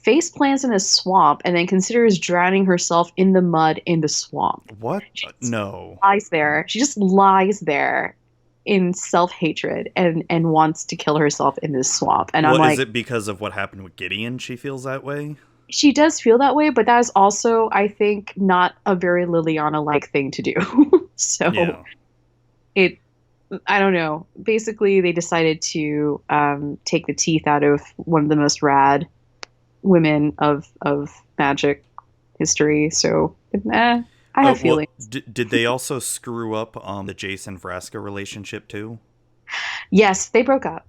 face plants in a swamp, and then considers drowning herself in the mud in the swamp. What? She just No. lies there. She just lies there in self-hatred and wants to kill herself in this swamp. And I'm What like, is it because of what happened with Gideon? She feels that way. she does feel that way, but that is also, I think, not a very Liliana-like thing to do. So Yeah. it I don't know. Basically, they decided to take the teeth out of one of the most rad women of magic history. So, I have Well, feelings. did they also screw up the Jason Vraska relationship too? Yes, they broke up.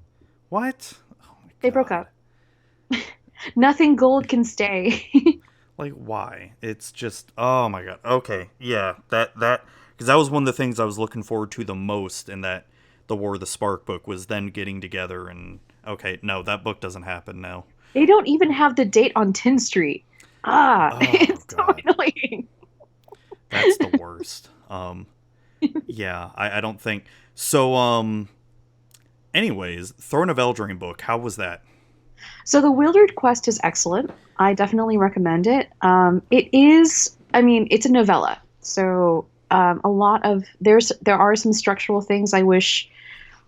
What? Oh my They broke God. up. Nothing gold can stay. Like why? It's just oh my God. Okay, yeah, that because that was one of the things I was looking forward to the most in that the War of the Spark book was then getting together and okay, no, that book doesn't happen now. They don't even have the date on 10th Street. Oh It's so God, annoying. that's the worst. Yeah, I don't think so. Anyways, Throne of Eldraine book, how was that? So the Wildered Quest is excellent. I definitely recommend it. It is, I mean, it's a novella, so a lot of there are some structural things I wish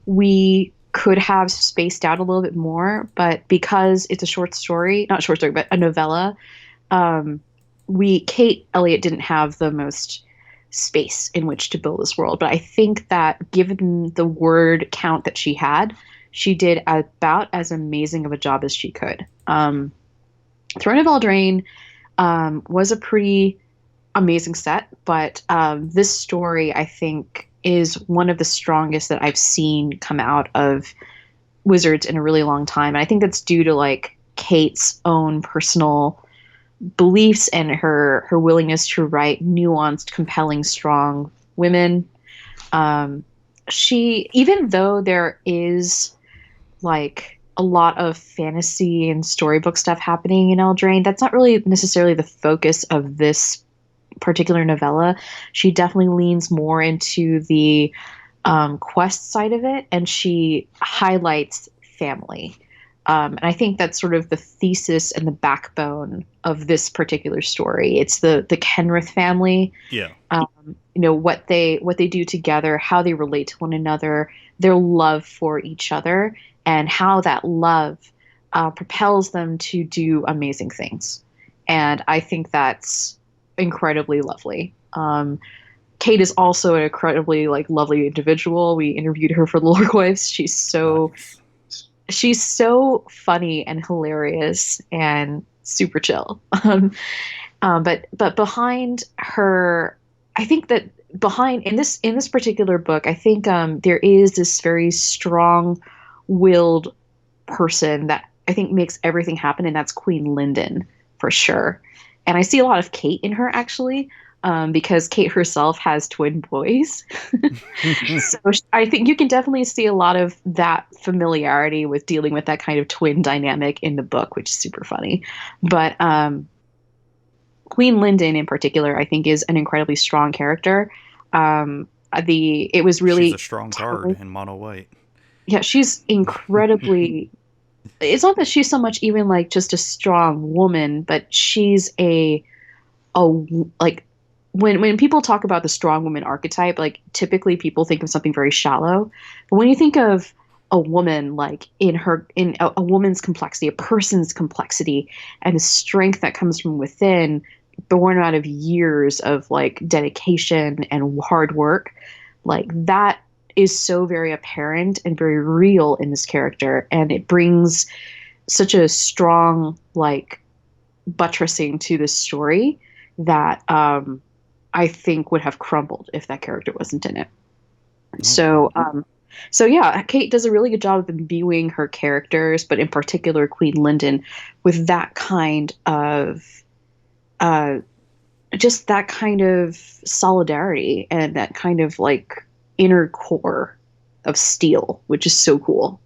we could have spaced out a little bit more, but because it's a short story, not short story, but a novella, we Kate Elliott didn't have the most space in which to build this world. But I think that given the word count that she had, she did about as amazing of a job as she could. Throne of Eldraine was a pretty amazing set, but this story I think is one of the strongest that I've seen come out of Wizards in a really long time. And I think that's due to like Kate's own personal beliefs and her willingness to write nuanced, compelling, strong women. She, even though there is like a lot of fantasy and storybook stuff happening in Eldraine, that's not really necessarily the focus of this particular novella. She definitely leans more into the quest side of it, and she highlights family. And I think that's sort of the thesis and the backbone of this particular story. It's the Kenrith family. Yeah. What they do together, how they relate to one another, their love for each other, and how that love propels them to do amazing things. And I think that's incredibly lovely. Kate is also an incredibly like lovely individual. We interviewed her for the Loregoyfs. Nice. She's so funny and hilarious and super chill. But behind her, I think that behind in this particular book, I think there is this very strong-willed person that I think makes everything happen, and that's Queen Linden for sure. And I see a lot of Kate in her actually. Because Kate herself has twin boys. So I think you can definitely see a lot of that familiarity with dealing with that kind of twin dynamic in the book, which is super funny. But Queen Linden in particular, I think, is an incredibly strong character. It was really she's a strong card in mono white. Yeah, she's incredibly. It's not that she's so much even like just a strong woman, but she's a like. When people talk about the strong woman archetype, like typically people think of something very shallow. But when you think of a woman, like in a woman's complexity, a person's complexity, and the strength that comes from within, born out of years of like dedication and hard work, like that is so very apparent and very real in this character, and it brings such a strong like buttressing to this story that I think would have crumbled if that character wasn't in it. So, so yeah, Kate does a really good job of imbuing her characters, but in particular Queen Linden, with that kind of, uh, just that kind of solidarity and that kind of like inner core of steel, which is so cool.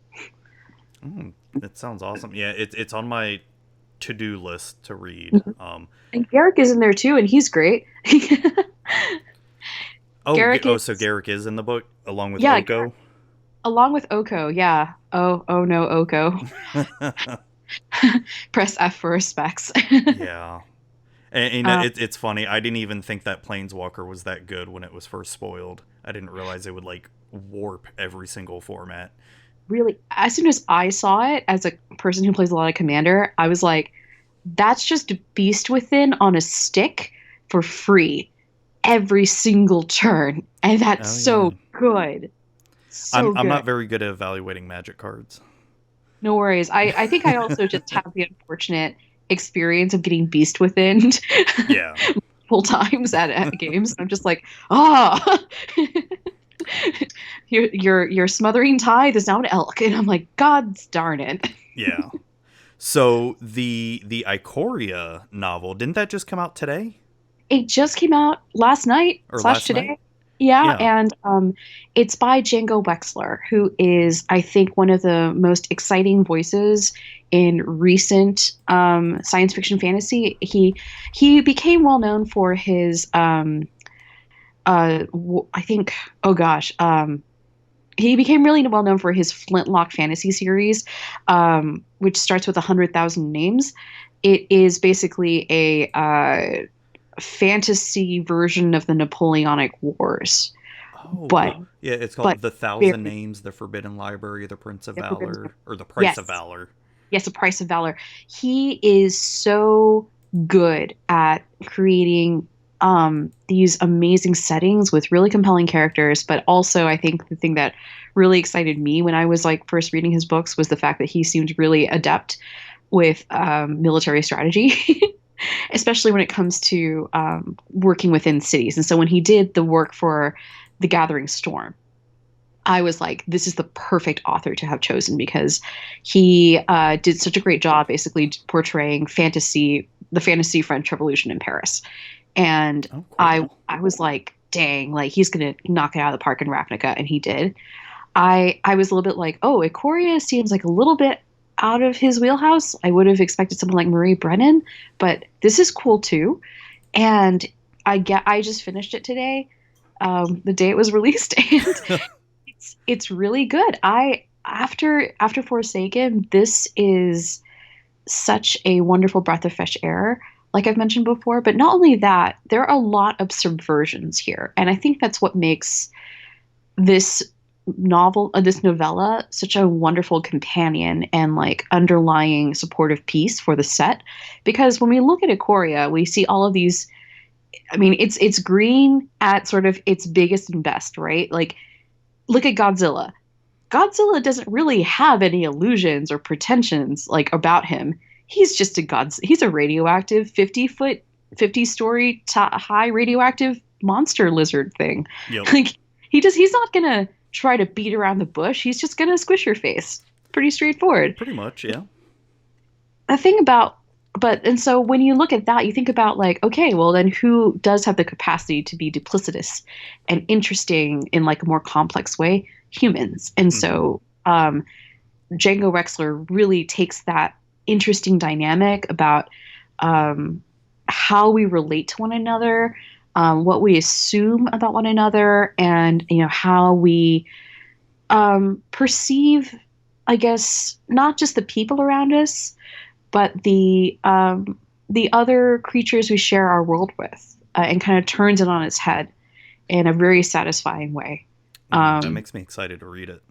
That sounds awesome. Yeah, it's on my to-do list to read. And Garrick is in there too, and he's great. Garrick So Garrick is in the book along with yeah, Oko. along with Oko, yeah. Oh no, Oko. Press F for respects. Yeah. And it's funny. I didn't even think that Planeswalker was that good when it was first spoiled. I didn't realize it would like warp every single format. Really, as soon as I saw it, as a person who plays a lot of Commander, I was like, that's just Beast Within on a stick for free every single turn. And that's so good. So I'm not very good at evaluating Magic cards. No worries. I think I also just have the unfortunate experience of getting Beast Within Yeah. multiple times at games. I'm just like, ah, your smothering tithe is now an elk, and I'm like, God darn it. Yeah. So the Ikoria novel, didn't that just come out today? It just came out last night Or / last today. night? Yeah, and it's by Django Wexler, who is, I think, one of the most exciting voices in recent science fiction fantasy. He became well known for his, I think, he became really well known for his Flintlock fantasy series, which starts with 100,000 names. It is basically a fantasy version of the Napoleonic Wars. Yeah, it's called The Thousand Names, The Forbidden Library, The Prince of Valor, or The Price of Valor. Yes, The Price of Valor. He is so good at creating these amazing settings with really compelling characters, but also I think the thing that really excited me when I was like first reading his books was the fact that he seemed really adept with military strategy. Especially when it comes to working within cities. And so when he did the work for The Gathering Storm, I was like, this is the perfect author to have chosen, because he did such a great job basically portraying the fantasy French Revolution in Paris. And cool. I was like, dang, like he's going to knock it out of the park in Ravnica. And he did. I was a little bit like, oh, Ikoria seems like a little bit out of his wheelhouse. I would have expected someone like Marie Brennan, but this is cool too. And I just finished it today, the day it was released, and it's really good. After Forsaken, this is such a wonderful breath of fresh air, like I've mentioned before. But not only that, there are a lot of subversions here, and I think that's what makes this novella such a wonderful companion and like underlying supportive piece for the set. Because when we look at Ikoria, we see all of these, I mean, it's green at sort of its biggest and best, right? Like, look at Godzilla. Godzilla doesn't really have any illusions or pretensions like about him. He's just he's a radioactive 50-story high radioactive monster lizard thing. Yep. Like he's not gonna try to beat around the bush. He's just gonna squish your face. Pretty straightforward. Pretty much, yeah. The thing about, and so when you look at that, you think about like, okay, well then who does have the capacity to be duplicitous and interesting in like a more complex way? Humans. And so Django Wexler really takes that interesting dynamic about how we relate to one another, what we assume about one another, and how we perceive, I guess, not just the people around us, but the other creatures we share our world with, and kind of turns it on its head in a very satisfying way. That makes me excited to read it.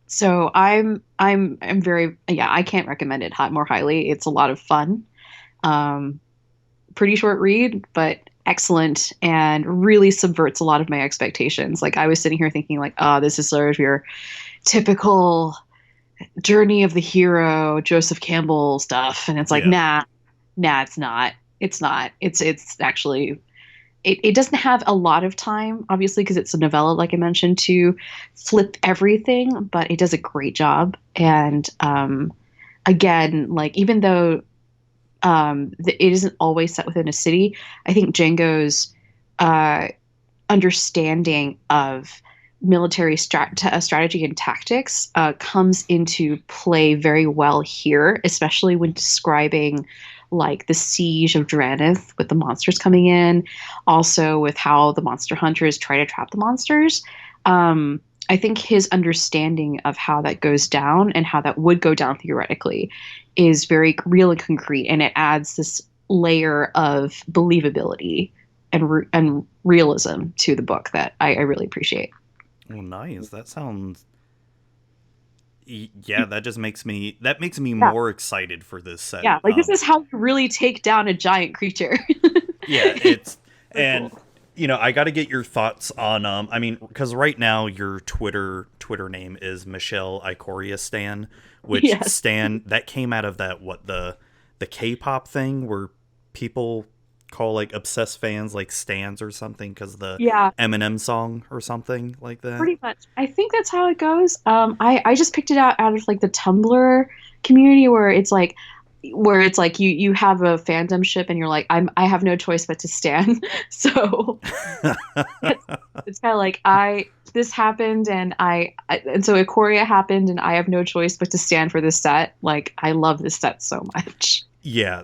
So I'm very, I can't recommend it more highly. It's a lot of fun. Pretty short read, but excellent, and really subverts a lot of my expectations. Like I was sitting here thinking like, oh, this is sort of your typical journey of the hero, Joseph Campbell stuff. And it's like, nah, it's not. It's not. It's actually, it doesn't have a lot of time, obviously, because it's a novella, like I mentioned, to flip everything, but it does a great job. And again, like even though it isn't always set within a city, I think Django's understanding of military strategy and tactics comes into play very well here, especially when describing like the siege of Drannith with the monsters coming in, also with how the monster hunters try to trap the monsters. I think his understanding of how that goes down and how that would go down theoretically is very real and concrete, and it adds this layer of believability and realism to the book that I really appreciate. Well, nice. That sounds. Yeah, that just makes me more excited for this set. Yeah, like this is how you really take down a giant creature. Yeah, it's Cool. you know, I got to get your thoughts on I mean, because right now your Twitter name is Michelle Ikoria Stan, which Yes. Stan that came out of that the K-pop thing where people call like obsessed fans like stans or something because the Yeah, Eminem song or something like that. pretty much. I think that's how it goes. I just picked it out of like the Tumblr community where it's like you have a fandom ship and you're like I have no choice but to stan. So it's kind of like this happened and and so Ikoria happened and I have no choice but to stand for this set. Like I love this set so much. Yeah,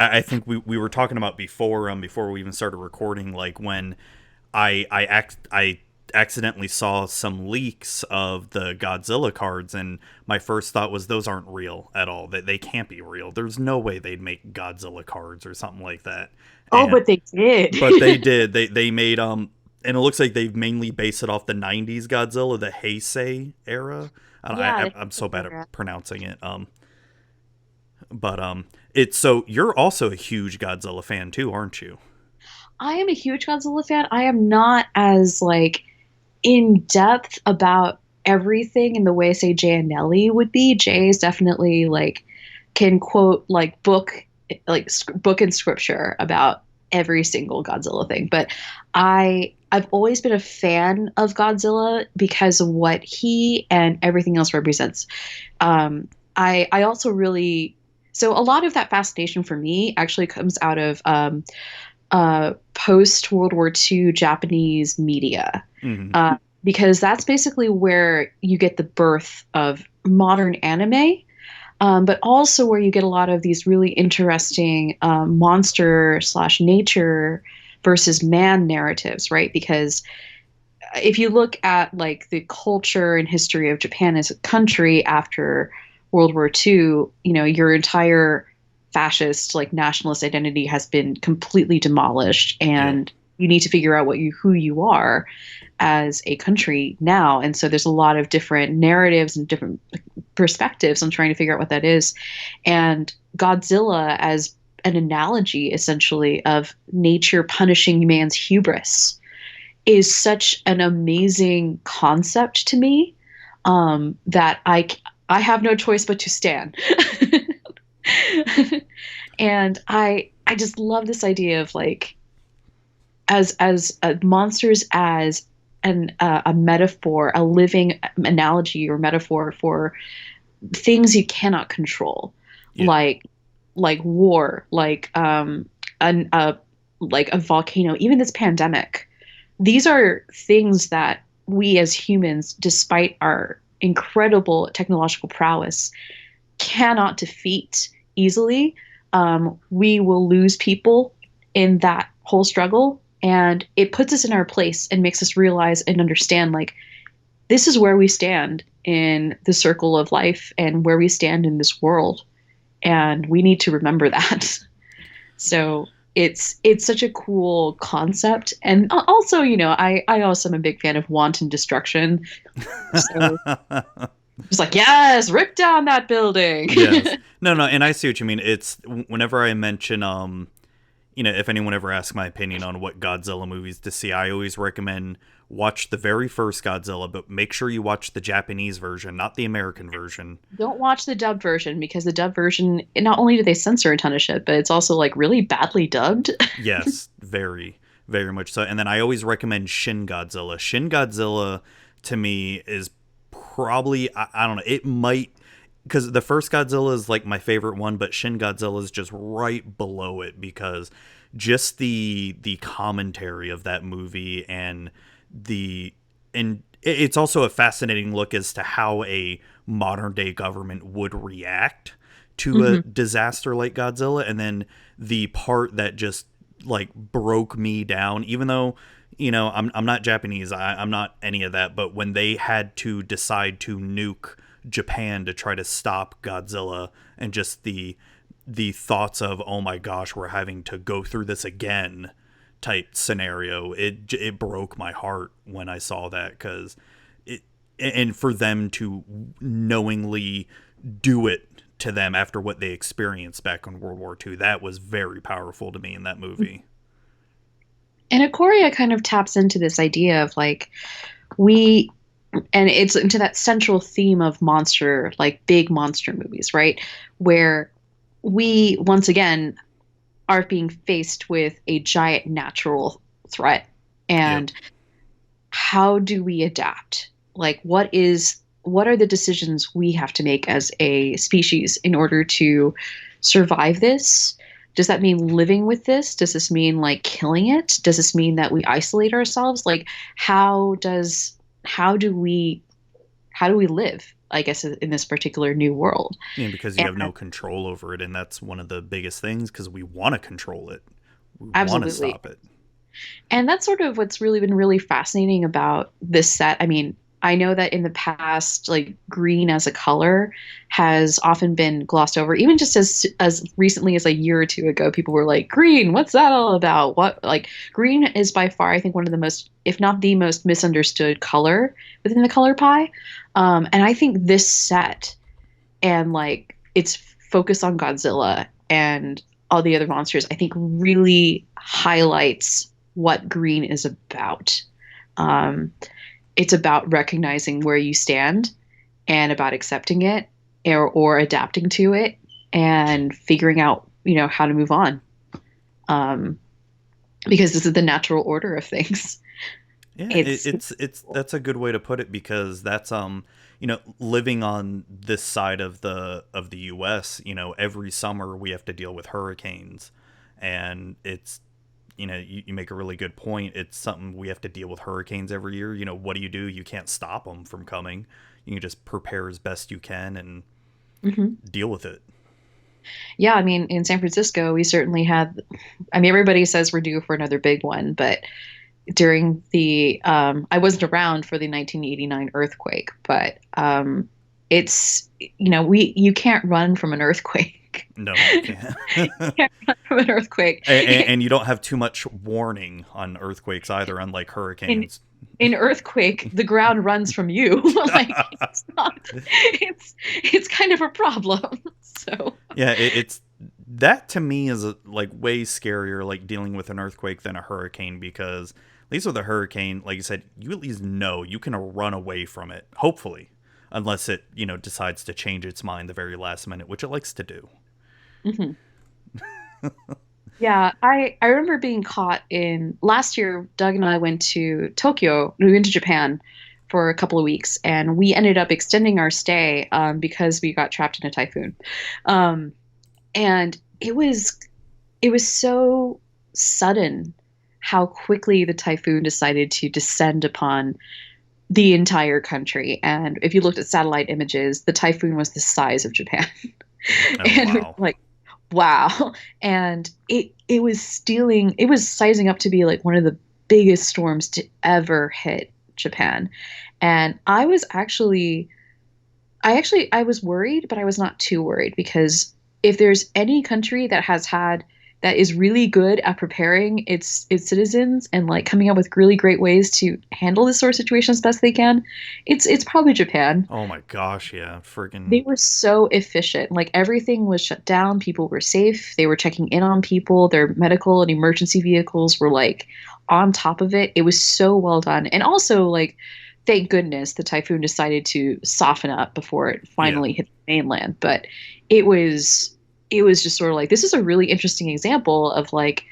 I think we were talking about before we even started recording, like when I accidentally saw some leaks of the Godzilla cards, and my first thought was those aren't real at all. That they can't be real. There's no way they'd make Godzilla cards or something like that. But they did. But they did. They made and it looks like they've mainly based it off the '90s Godzilla, the Heisei era. I'm so bad at pronouncing it. But it's so you're also a huge Godzilla fan too, aren't you? I am a huge Godzilla fan. I am not as like in depth about everything in the way say Jay and Nelly would be. Jay is definitely like can quote like book and scripture about every single Godzilla thing. But I've always been a fan of Godzilla because of what he and everything else represents. I also really so a lot of that fascination for me actually comes out of post World War II Japanese media, because that's basically where you get the birth of modern anime, but also where you get a lot of these really interesting monster/nature versus man narratives, right? Because if you look at like the culture and history of Japan as a country after World War II, you know, your entire fascist like nationalist identity has been completely demolished, and you need to figure out who you are as a country now. And so there's a lot of different narratives and different perspectives on trying to figure out what that is. And Godzilla as an analogy essentially of nature punishing man's hubris is such an amazing concept to me, that I have no choice but to stand. And I just love this idea of like as monsters as a metaphor, a living analogy or metaphor for things you cannot control, like war, like a volcano, even this pandemic. These are things that we as humans, despite our incredible technological prowess, cannot defeat easily. We will lose people in that whole struggle, and it puts us in our place and makes us realize and understand like this is where we stand in the circle of life and where we stand in this world, and we need to remember that. So it's such a cool concept. And also, you know, I also am a big fan of wanton destruction. So it's like, yes, rip down that building. Yes. No, and I see what you mean. It's whenever I mention, you know, if anyone ever asks my opinion on what Godzilla movies to see, I always recommend watch the very first Godzilla, but make sure you watch the Japanese version, not the American version. Don't watch the dubbed version, because the dubbed version, not only do they censor a ton of shit, but it's also like really badly dubbed. Yes, very, very much so. And then I always recommend Shin Godzilla. Shin Godzilla to me is probably, I don't know, it might, because the first Godzilla is like my favorite one, but Shin Godzilla is just right below it, because just the commentary of that movie and it's also a fascinating look as to how a modern day government would react to a disaster like Godzilla. And then the part that just like broke me down, even though, you know, I'm not Japanese, I'm not any of that, but when they had to decide to nuke Japan to try to stop Godzilla, and just the thoughts of, oh my gosh, we're having to go through this again type scenario, it broke my heart when I saw that, because and for them to knowingly do it to them after what they experienced back in World War II, that was very powerful to me in that movie. And Ikoria kind of taps into this idea of like, and it's into that central theme of monster, like big monster movies, right? Where we, once again, are being faced with a giant natural threat. And how do we adapt? Like, what are the decisions we have to make as a species in order to survive this? Does that mean living with this? Does this mean like killing it? Does this mean that we isolate ourselves? Like, how do we live, I guess, in this particular new world? Yeah, because you have no control over it, and that's one of the biggest things, because we want to control it. We want to stop it. And that's sort of what's really been really fascinating about this set. I mean, I know that in the past, like, green as a color has often been glossed over. Even just as recently as a year or two ago, people were like, green, what's that all about? What, like, green is by far, I think, one of the most, if not the most misunderstood color within the color pie. And I think this set and like its focus on Godzilla and all the other monsters, I think really highlights what green is about. It's about recognizing where you stand and about accepting it or adapting to it and figuring out, you know, how to move on. Because this is the natural order of things. Yeah, it's that's a good way to put it, because that's you know, living on this side of the US, you know, every summer we have to deal with hurricanes, and it's, you know, you make a really good point. It's something we have to deal with hurricanes every year. You know, what do? You can't stop them from coming. You can just prepare as best you can and deal with it. Yeah, I mean, in San Francisco, we certainly had, I mean, everybody says we're due for another big one, but during the, I wasn't around for the 1989 earthquake, but it's, you know, you can't run from an earthquake. No, you can't. You can't run from an earthquake. And you don't have too much warning on earthquakes either, unlike hurricanes. In earthquake, the ground runs from you. Like, it's not, it's kind of a problem. So yeah, it's that to me is like way scarier, like dealing with an earthquake, than a hurricane, because at least with a hurricane, like you said, you at least know you can run away from it, hopefully, unless it, you know, decides to change its mind the very last minute, which it likes to do. Yeah, I remember being caught in last year. Doug and I went to Tokyo. We went to Japan for a couple of weeks, and we ended up extending our stay because we got trapped in a typhoon. And it was so sudden how quickly the typhoon decided to descend upon the entire country. And if you looked at satellite images, the typhoon was the size of Japan. And wow. like, wow. And it was sizing up to be like one of the biggest storms to ever hit Japan. And I was worried, but I was not too worried, because if there's any country that is really good at preparing its citizens and like coming up with really great ways to handle this sort of situation as best they can, it's probably Japan. Oh my gosh, yeah, friggin'. They were so efficient. Like, everything was shut down. People were safe. They were checking in on people. Their medical and emergency vehicles were like on top of it, it was so well done. And also, like, thank goodness the typhoon decided to soften up before it finally hit the mainland. But it was just sort of like, this is a really interesting example of like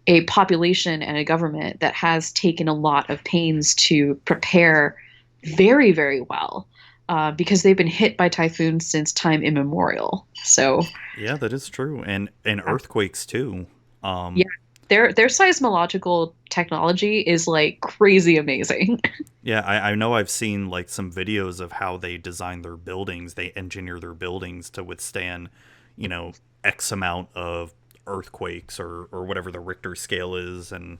a population and a government that has taken a lot of pains to prepare very, very well, because they've been hit by typhoons since time immemorial. So Yeah, that is true. And earthquakes too. yeah, their seismological technology is like crazy amazing. Yeah, I know I've seen like some videos of how they design their buildings. They engineer their buildings to withstand, X amount of earthquakes or whatever the Richter scale is. And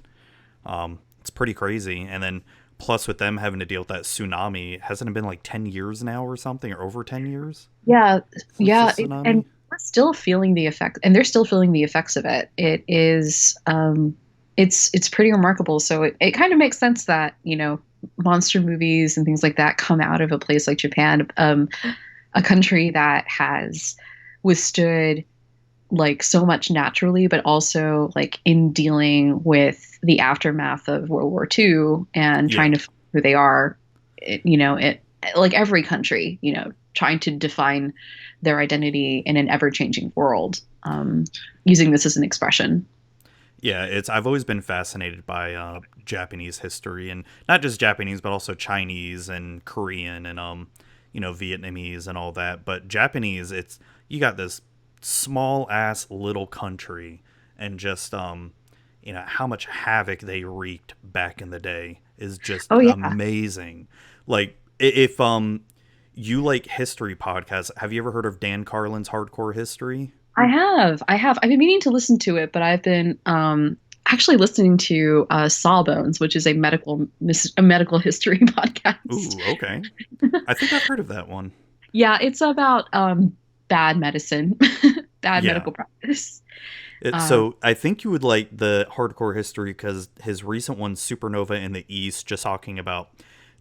it's pretty crazy. And then plus with them having to deal with that tsunami, hasn't it been like 10 years now or something, or over 10 years? Yeah, yeah, The tsunami? and we're still feeling the effect, and they're still feeling the effects of it. It is, it's pretty remarkable. So it kind of makes sense that monster movies and things like that come out of a place like Japan, a country that has withstood like so much naturally, but also like in dealing with the aftermath of World War II and trying to find who they are. Like every country, trying to define their identity in an ever-changing world, using this as an expression. Yeah, I've always been fascinated by Japanese history, and not just Japanese, but also Chinese and Korean and Vietnamese and all that. But Japanese, you got this small ass little country, and just how much havoc they wreaked back in the day is just amazing. Like if you like history podcasts, have you ever heard of Dan Carlin's Hardcore History? I have. I've been meaning to listen to it, but I've been actually listening to Sawbones, which is a medical history podcast. Ooh, okay. I think I've heard of that one. Yeah, it's about bad medicine, bad medical practice. So I think you would like the Hardcore History because his recent one, Supernova in the East, just talking about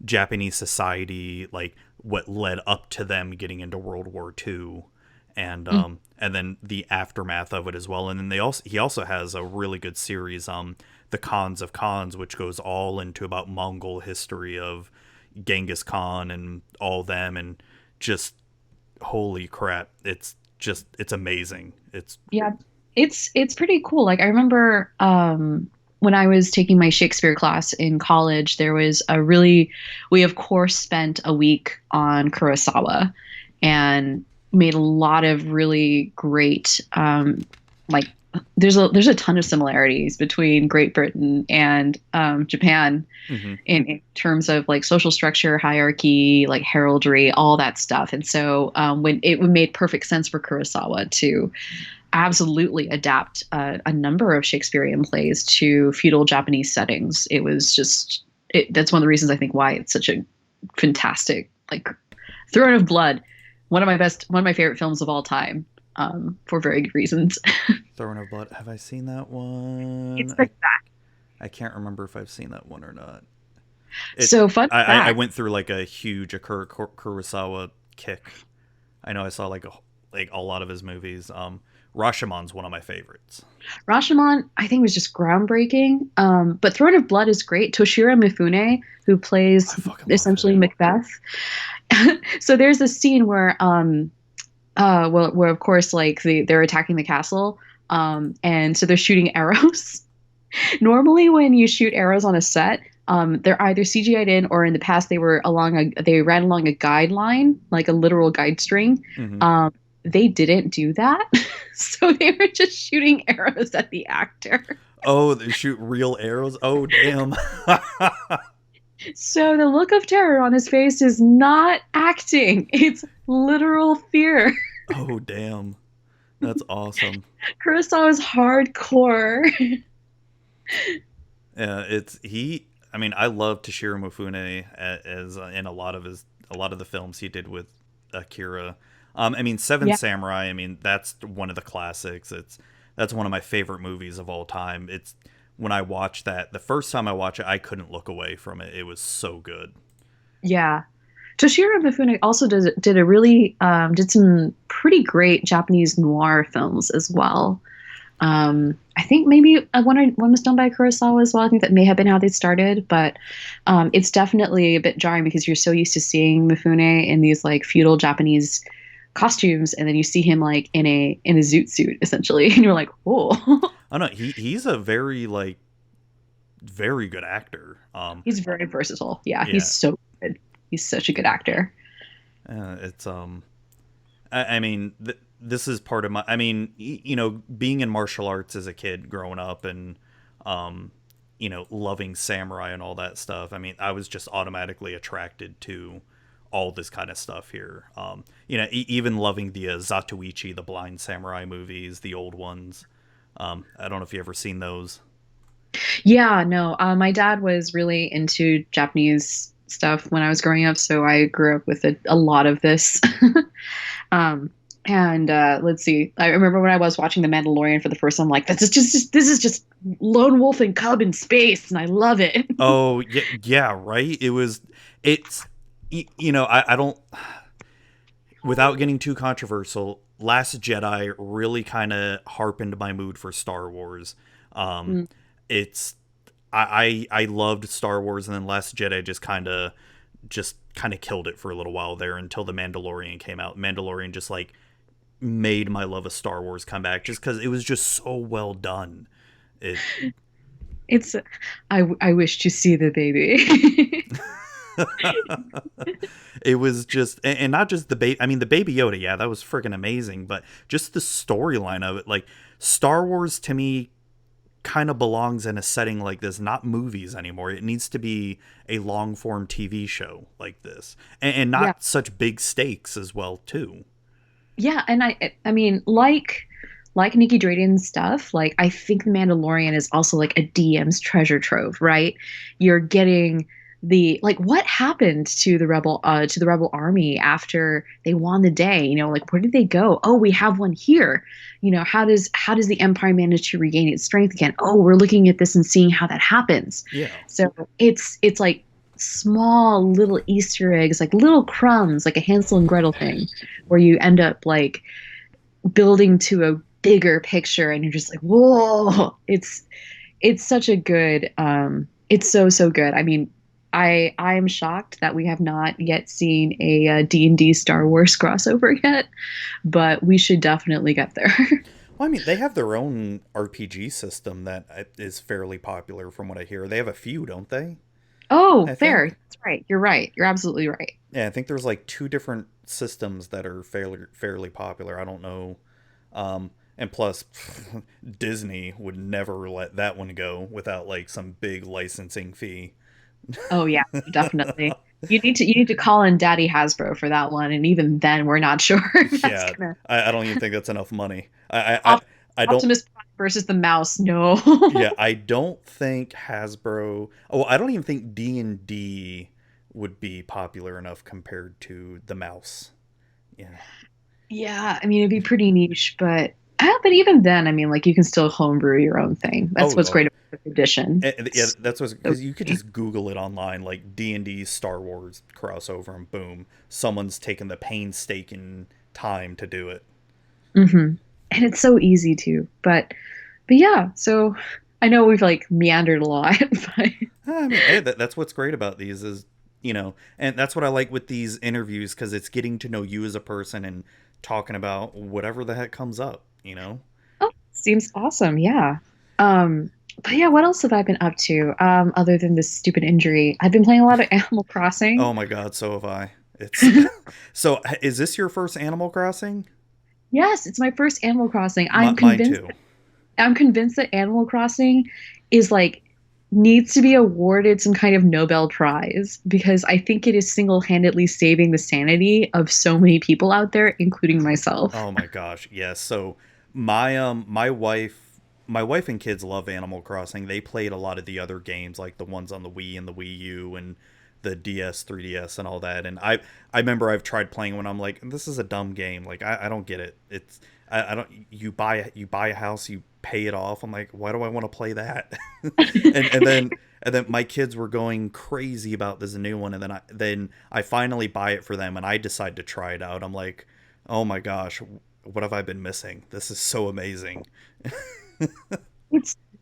Japanese society, like what led up to them getting into World War II. And then the aftermath of it as well. And then he also has a really good series, The Khans of Khans, which goes all into about Mongol history of Genghis Khan and all them, and just holy crap, it's amazing. It's pretty cool. Like I remember when I was taking my Shakespeare class in college, we of course spent a week on Kurosawa and made a lot of really great, there's a ton of similarities between Great Britain and Japan in terms of like social structure, hierarchy, like heraldry, all that stuff. And so when it made perfect sense for Kurosawa to absolutely adapt a number of Shakespearean plays to feudal Japanese settings, it was just that's one of the reasons I think why it's such a fantastic, like, Throne of Blood. One of my favorite films of all time, for very good reasons. Throne of Blood. Have I seen that one? It's like that. I can't remember if I've seen that one or not. So fun fact. I went through like a huge Akira Kurosawa kick. I know I saw like a lot of his movies. Rashomon's one of my favorites. Rashomon, I think, was just groundbreaking. But Throne of Blood is great. Toshiro Mifune, who plays essentially Macbeth. So there's a scene where where of course like they're attacking the castle, and so they're shooting arrows. Normally when you shoot arrows on a set, they're either CGI'd in, or in the past they ran along a guideline, like a literal guide string. They didn't do that. So they were just shooting arrows at the actor. Oh, they shoot real arrows? Oh, damn. So the look of terror on his face is not acting. It's literal fear. Oh, damn. That's awesome. Kurosawa's hardcore. Yeah, I love Toshiro Mifune as in a lot of the films he did with Akira. Seven Samurai, that's one of the classics. That's one of my favorite movies of all time. When I watched that, the first time I watched it, I couldn't look away from it. It was so good. Yeah. Toshiro Mifune also did some pretty great Japanese noir films as well. I think maybe one was done by Kurosawa as well. I think that may have been how they started, but it's definitely a bit jarring because you're so used to seeing Mifune in these like feudal Japanese costumes, and then you see him like in a zoot suit essentially, and you're like, oh. Oh no, he's a very like very good actor. He's very versatile. Yeah, Yeah. he's so good. He's such a good actor. It's I mean, this is part of my. I mean, you know, being in martial arts as a kid, growing up, and you know, loving samurai and all that stuff. I mean, I was just automatically attracted to all this kind of stuff here. You know, even loving the Zatoichi, the Blind Samurai movies, the old ones. I don't know if you ever seen those. Yeah, no. My dad was really into Japanese stuff when I was growing up, so I grew up with a lot of this. um, and let's see. I remember when I was watching The Mandalorian for the first time, like this is just lone wolf and cub in space, and I love it. Oh yeah, yeah, right. It's you know, I don't, without getting too controversial, Last Jedi really kind of harpened my mood for Star Wars. Mm. It's I loved Star Wars, and then Last Jedi just kind of killed it for a little while there until The Mandalorian came out. Mandalorian just like made my love of Star Wars come back just because it was just so well done. It It's I wish to see the baby. it was just, and not just the baby. I mean, the Baby Yoda, yeah, that was freaking amazing. But just the storyline of it, like Star Wars to me, kind of belongs in a setting like this, not movies anymore. It needs to be a long form TV show like this, and not Yeah. such big stakes as well too. Yeah, and I mean, like Nikki Drayden's stuff, like I think The Mandalorian is also like a DM's treasure trove, right? You're getting the like what happened to the rebel army after they won the day, you know, like where did they go? Oh, we have one here. You know, how does the empire manage to regain its strength again? Oh, we're looking at this and seeing how that happens. Yeah, So it's like small little Easter eggs, like little crumbs, like a Hansel and Gretel thing, where you end up like building to a bigger picture, and you're just like, whoa! It's such a good, it's so good. I mean, I am shocked that we have not yet seen a D&D Star Wars crossover yet, but we should definitely get there. well, I mean, they have their own RPG system that is fairly popular, from what I hear. They have a few, don't they? Oh, I fair. think. That's right. You're right. You're absolutely right. Yeah, I think there's like two different systems that are fairly popular. I don't know. And plus, Disney would never let that one go without like some big licensing fee. Oh yeah, definitely. You need to call in Daddy Hasbro for that one, and even then, we're not sure if that's Yeah, gonna. I don't even think that's enough money. I don't. Optimus Prime versus the mouse. No. Yeah, I don't think Hasbro. Oh, I don't even think D&D would be popular enough compared to the mouse. Yeah. Yeah, I mean it'd be pretty niche, but even then, I mean, like you can still homebrew your own thing. That's Oh, what's oh. great about the edition. Yeah, that's what, because you could just Google it online, like D&D Star Wars crossover, and boom, someone's taken the painstaking time to do it. Hmm. And it's so easy too. But yeah. So I know we've like meandered a lot, but I mean, hey, that's what's great about these is, you know, and that's what I like with these interviews, because it's getting to know you as a person and talking about whatever the heck comes up, you know? oh, seems awesome. Yeah. But yeah, what else have I been up to? Other than this stupid injury, I've been playing a lot of Animal Crossing. Oh my God, so have I. It's so. Is this your first Animal Crossing? Yes, it's my first Animal Crossing. Mine too. I'm convinced that Animal Crossing is like needs to be awarded some kind of Nobel Prize because I think it is single-handedly saving the sanity of so many people out there, including myself. Oh my gosh, yes. So my wife and kids love Animal Crossing. They played a lot of the other games, like the ones on the Wii and the Wii U and the DS, 3DS, and all that. And I remember I've tried playing when I'm like, this is a dumb game. Like I don't get it. It's I don't. You buy a house, you pay it off. I'm like, why do I want to play that? and then my kids were going crazy about this new one, and then I finally buy it for them, and I decide to try it out. I'm like, oh my gosh, what have I been missing? This is so amazing.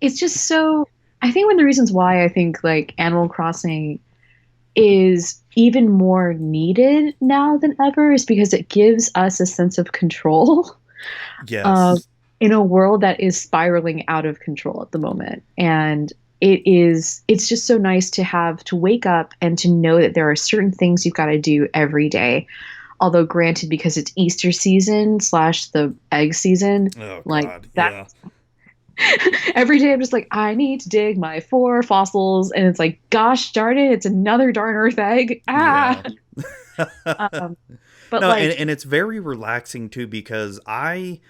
It's just so, I think one of the reasons why I think like Animal Crossing is even more needed now than ever is because it gives us a sense of control um, Yes. in a world that is spiraling out of control at the moment. And it's just so nice to have to wake up and to know that there are certain things you've got to do every day. Although granted, because it's Easter season slash the egg season, Oh like God. that Yeah. every day I'm just like, I need to dig my 4 fossils, and it's like, gosh darn it, it's another darn earth egg. Ah. Yeah. Um, but No, like, and it's very relaxing too because I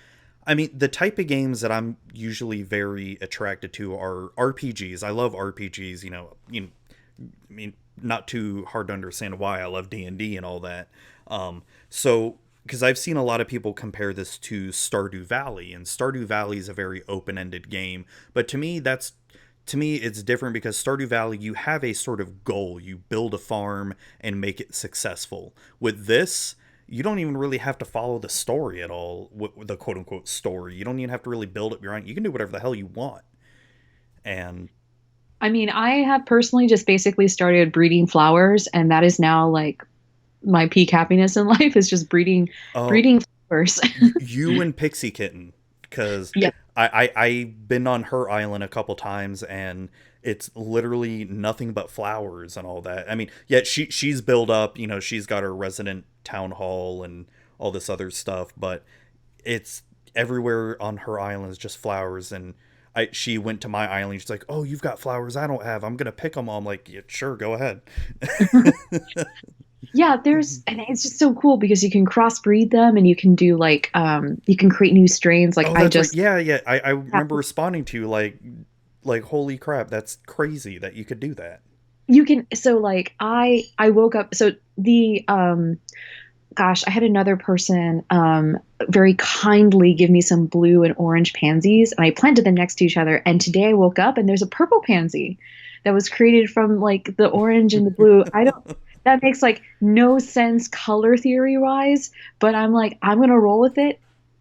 mean the type of games that I'm usually very attracted to are RPGs. I love RPGs, I mean not too hard to understand why I love D&D and all that. So because I've seen a lot of people compare this to Stardew Valley, and Stardew Valley is a very open-ended game, but to me it's different because Stardew Valley you have a sort of goal. You build a farm and make it successful. With this, you don't even really have to follow the story at all, the quote unquote story. You don't even have to really build up your own. You can do whatever the hell you want. And I mean, I have personally just basically started breeding flowers, and that is now like my peak happiness in life is just oh, breeding flowers. you and Pixie Kitten, because Yeah. I've been on her island a couple times, and it's literally nothing but flowers and all that. I mean, yet she's built up. She's got her resident town hall and all this other stuff, but it's everywhere on her island is just flowers. And she went to my island. She's like, "Oh, you've got flowers I don't have. I'm gonna pick them all." I'm like, "Yeah, sure, go ahead." Yeah, and it's just so cool because you can crossbreed them and you can do like you can create new strains. Like Oh, I that's right. just Yeah, yeah. I remember responding to you like holy crap, that's crazy that you could do that. you can so like I woke up so the gosh, I had another person very kindly give me some blue and orange pansies, and I planted them next to each other. And today I woke up and there's a purple pansy that was created from like the orange and the blue. I don't. That makes like no sense color theory wise, but I'm like, I'm gonna roll with it.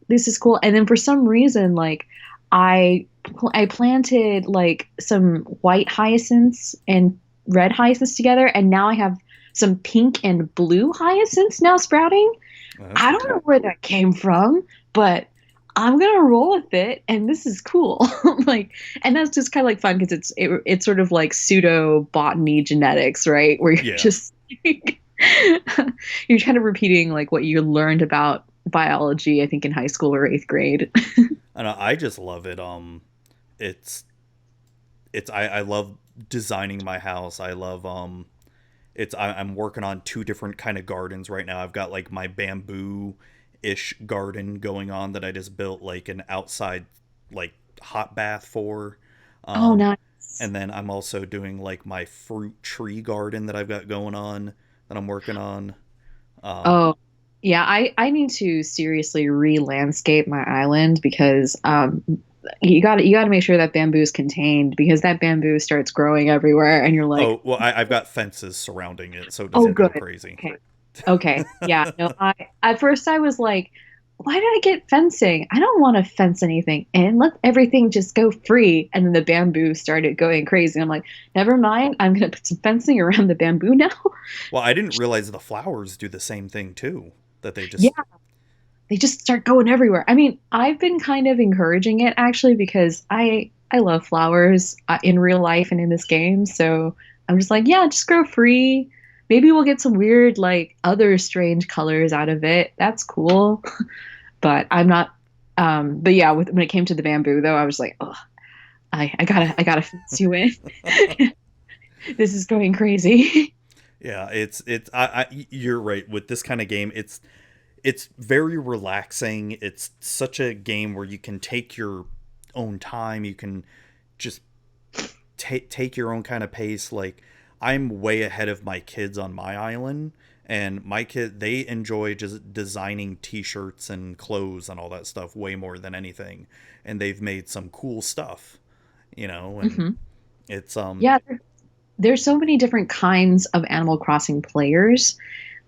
This is cool. And then for some reason, like I I planted like some white hyacinths and red hyacinths together, and now I have some pink and blue hyacinths now sprouting. Oh, that's I don't cool. know where that came from, but I'm gonna roll with it, and this is cool. Like, and that's just kind of like fun because it's sort of like pseudo botany genetics, right? Where you're Yeah. just you're kind of repeating like what you learned about biology, I think, in high school or eighth grade. And I just love it. It's I love designing my house. I love I'm working on two different kind of gardens right now. I've got like my bamboo ish garden going on that I just built like an outside like hot bath for. Oh, Um, nice. and then I'm also doing like my fruit tree garden that I've got going on that I'm working on. Um, Oh, yeah. I need to seriously re-landscape my island because you got to make sure that bamboo is contained because that bamboo starts growing everywhere, and you're like, oh well, I've got fences surrounding it so it oh, doesn't go good. crazy. Okay. Okay. Yeah. No, I at first I was like, why did I get fencing? I don't want to fence anything in. Let everything just go free. And then the bamboo started going crazy. I'm like, never mind. I'm gonna put some fencing around the bamboo now. Well, I didn't realize the flowers do the same thing too. That they Yeah, just they just start going everywhere. I mean, I've been kind of encouraging it actually because I love flowers in real life and in this game. So I'm just like, yeah, just grow free. Maybe we'll get some weird like other strange colors out of it. That's cool. But I'm not. But yeah, when it came to the bamboo though, I was like, oh, I gotta fence you in. This is going crazy. yeah, you're right with this kind of game. It's very relaxing. It's such a game where you can take your own time. You can just take your own kind of pace. Like I'm way ahead of my kids on my island, and my kid they enjoy just designing T-shirts and clothes and all that stuff way more than anything. And they've made some cool stuff, and Hmm. it's Yeah, there's so many different kinds of Animal Crossing players.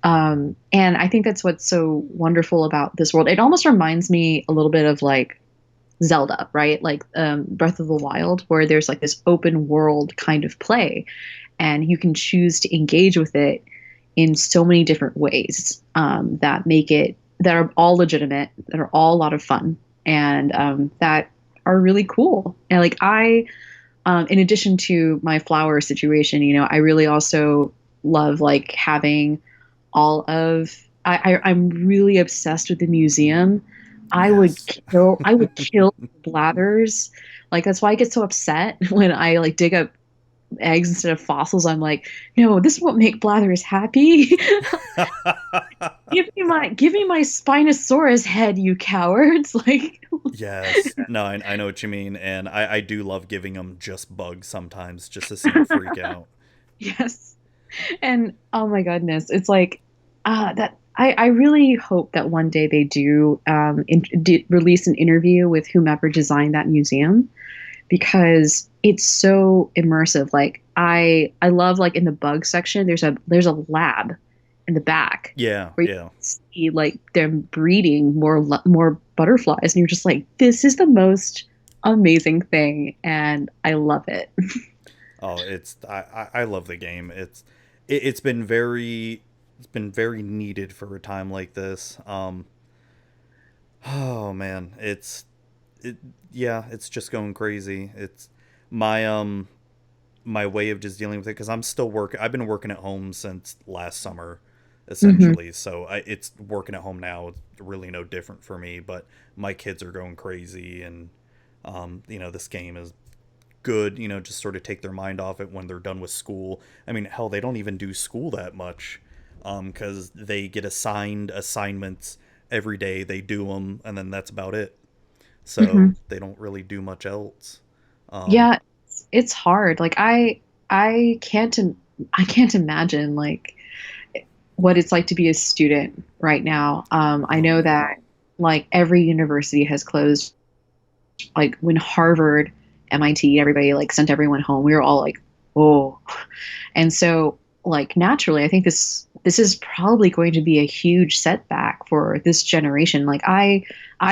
And I think that's what's so wonderful about this world. It almost reminds me a little bit of like Zelda, right? Like Breath of the Wild, where there's like this open world kind of play, and you can choose to engage with it in so many different ways that are all legitimate, that are all a lot of fun, and that are really cool. And like in addition to my flower situation, I really also love like having all of. I'm really obsessed with the museum. Yes. I would kill blathers. Like that's why I get so upset when I like dig up eggs instead of fossils. I'm like, no, this won't make blathers happy. Give me my Spinosaurus head, you cowards! Like, Yes. No, I know what you mean. And I do love giving them just bugs sometimes just to see them freak out. yes. And oh my goodness, it's like that. I really hope that one day they do release an interview with whomever designed that museum, because it's so immersive. Like I love, like, in the bug section, there's a lab in the back. Yeah, where you yeah. see like them breeding more butterflies, and you're just like, this is the most amazing thing, and I love it. Oh, I love the game. It's been very needed for a time like this. Oh man, it's just going crazy. It's my my way of just dealing with it, because I'm still working. I've been working at home since last summer, essentially. So it's working at home now. It's really no different for me. But my kids are going crazy, and this game is good. Just sort of take their mind off it when they're done with school. I mean, hell, they don't even do school that much, because they get assigned assignments every day. They do them, and then that's about it. So they don't really do much else. Yeah, it's hard. Like I can't imagine like what it's like to be a student right now. I know that like every university has closed. Like when Harvard, MIT, everybody like sent everyone home, we were all like, oh. And so like naturally, I think this is probably going to be a huge setback for this generation. Like I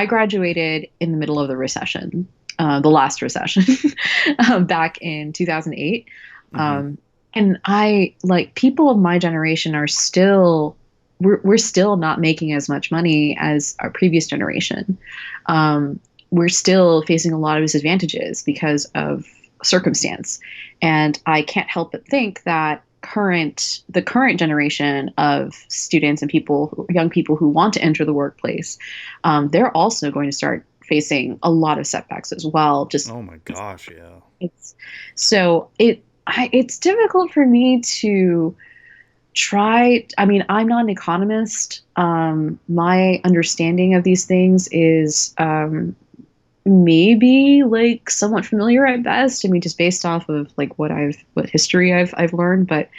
graduated in the middle of the recession, the last recession, back in 2008. And I like people of my generation are still we're still not making as much money as our previous generation. We're still facing a lot of disadvantages because of circumstance. And I can't help but think that the current generation of students and young people who want to enter the workplace, they're also going to start facing a lot of setbacks as well. Just oh my gosh, yeah. It's difficult for me to try. I mean, I'm not an economist. My understanding of these things is maybe like somewhat familiar at best. I mean, just based off of like what history I've learned, but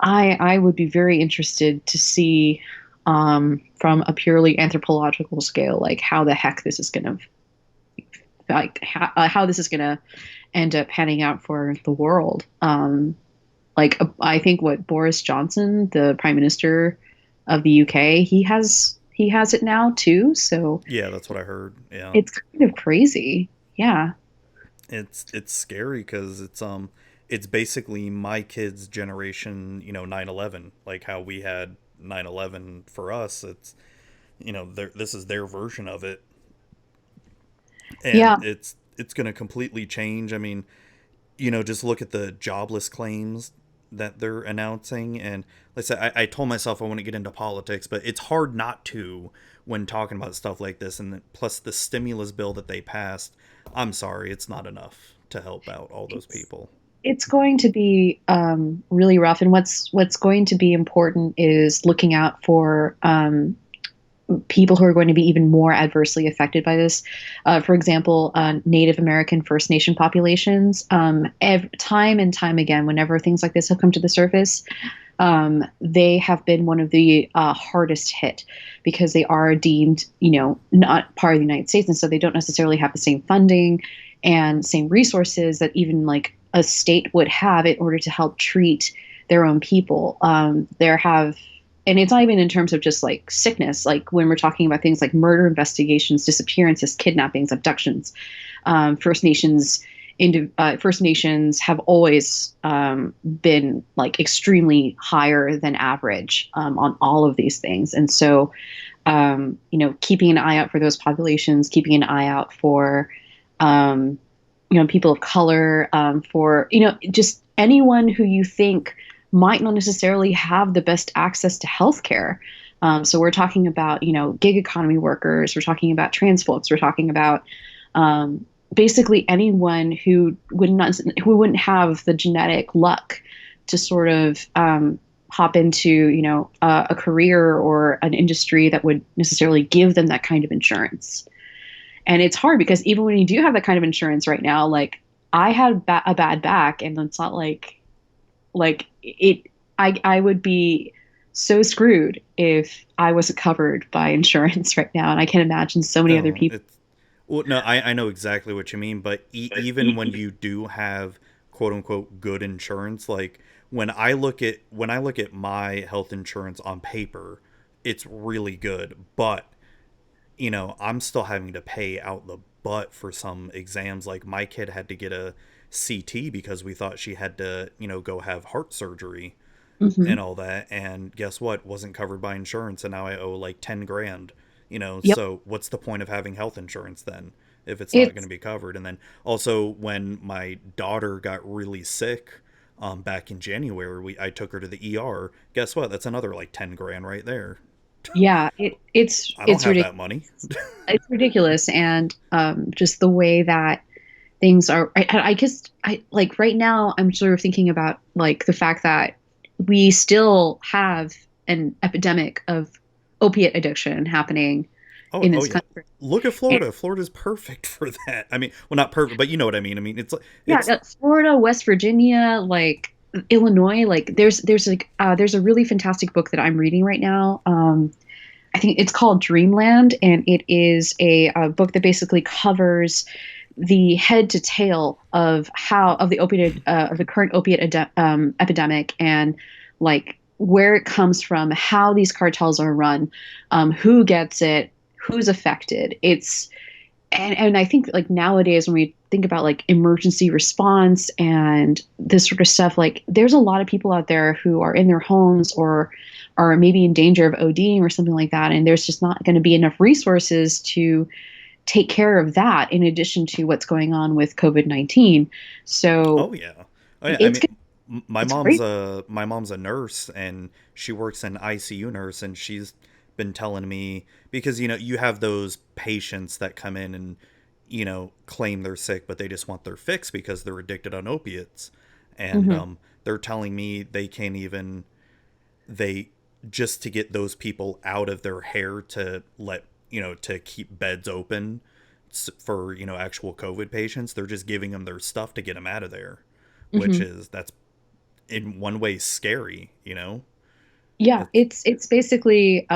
I would be very interested to see from a purely anthropological scale, like how the heck this is gonna how this is gonna end up panning out for the world. I think what Boris Johnson, the Prime Minister of the UK, he has it now too. So yeah, that's what I heard. Yeah, it's kind of crazy. Yeah, it's scary because it's basically my kids' generation. 9/11, like how we had 9/11 for us. It's this is their version of it, and yeah, it's going to completely change. I mean, just look at the jobless claims that they're announcing. And like I said, I told myself I want to get into politics, but it's hard not to when talking about stuff like this. And plus the stimulus bill that they passed, I'm sorry, it's not enough to help out all those people. It's going to be really rough. And what's going to be important is looking out for people who are going to be even more adversely affected by this. For example, Native American First Nation populations. Time and time again, whenever things like this have come to the surface, they have been one of the hardest hit because they are deemed, not part of the United States. And so they don't necessarily have the same funding and same resources that even like a state would have in order to help treat their own people. and it's not even in terms of just like sickness, like when we're talking about things like murder investigations, disappearances, kidnappings, abductions. First Nations First Nations have always been like extremely higher than average on all of these things. And so, keeping an eye out for those populations, keeping an eye out for, people of color, for, just anyone who you think might not necessarily have the best access to healthcare. So we're talking about, gig economy workers, we're talking about trans folks, we're talking about basically anyone who wouldn't have the genetic luck to sort of hop into, a career or an industry that would necessarily give them that kind of insurance. And it's hard because even when you do have that kind of insurance right now, like I had a bad back, and it's not I would be so screwed if I wasn't covered by insurance right now. And I can imagine so many other people. Well, no, I know exactly what you mean, but even when you do have quote unquote good insurance, like when I look at my health insurance on paper, it's really good, but I'm still having to pay out the butt for some exams. Like my kid had to get a CT because we thought she had to, go have heart surgery and all that. And guess what? Wasn't covered by insurance. And now I owe like 10 grand, Yep. So what's the point of having health insurance then if it's not going to be covered? And then also when my daughter got really sick, back in January, I took her to the ER. Guess what? That's another like 10 grand right there. Yeah, it's I don't have that money. It's ridiculous. And just the way that things are, I like right now, I'm sort of thinking about like the fact that we still have an epidemic of opiate addiction happening in this country. Look at Florida. Florida's perfect for that. I mean, well, not perfect, but you know what I mean. I mean, it's Florida, West Virginia, like Illinois, like there's a really fantastic book that I'm reading right now. I think it's called Dreamland, and it is a book that basically covers the head to tail of the current opiate epidemic, and like where it comes from, how these cartels are run, who gets it, who's affected. And I think like nowadays when we think about like emergency response and this sort of stuff, like there's a lot of people out there who are in their homes or are maybe in danger of ODing or something like that. And there's just not going to be enough resources to take care of that in addition to what's going on with COVID-19. So, my mom's a nurse, and she works in ICU nurse, and she's been telling me, because you have those patients that come in and claim they're sick, but they just want their fix because they're addicted on opiates, and they're telling me they just to get those people out of their hair to let to keep beds open for actual COVID patients, they're just giving them their stuff to get them out of there, which that's in one way scary. Yeah, it's basically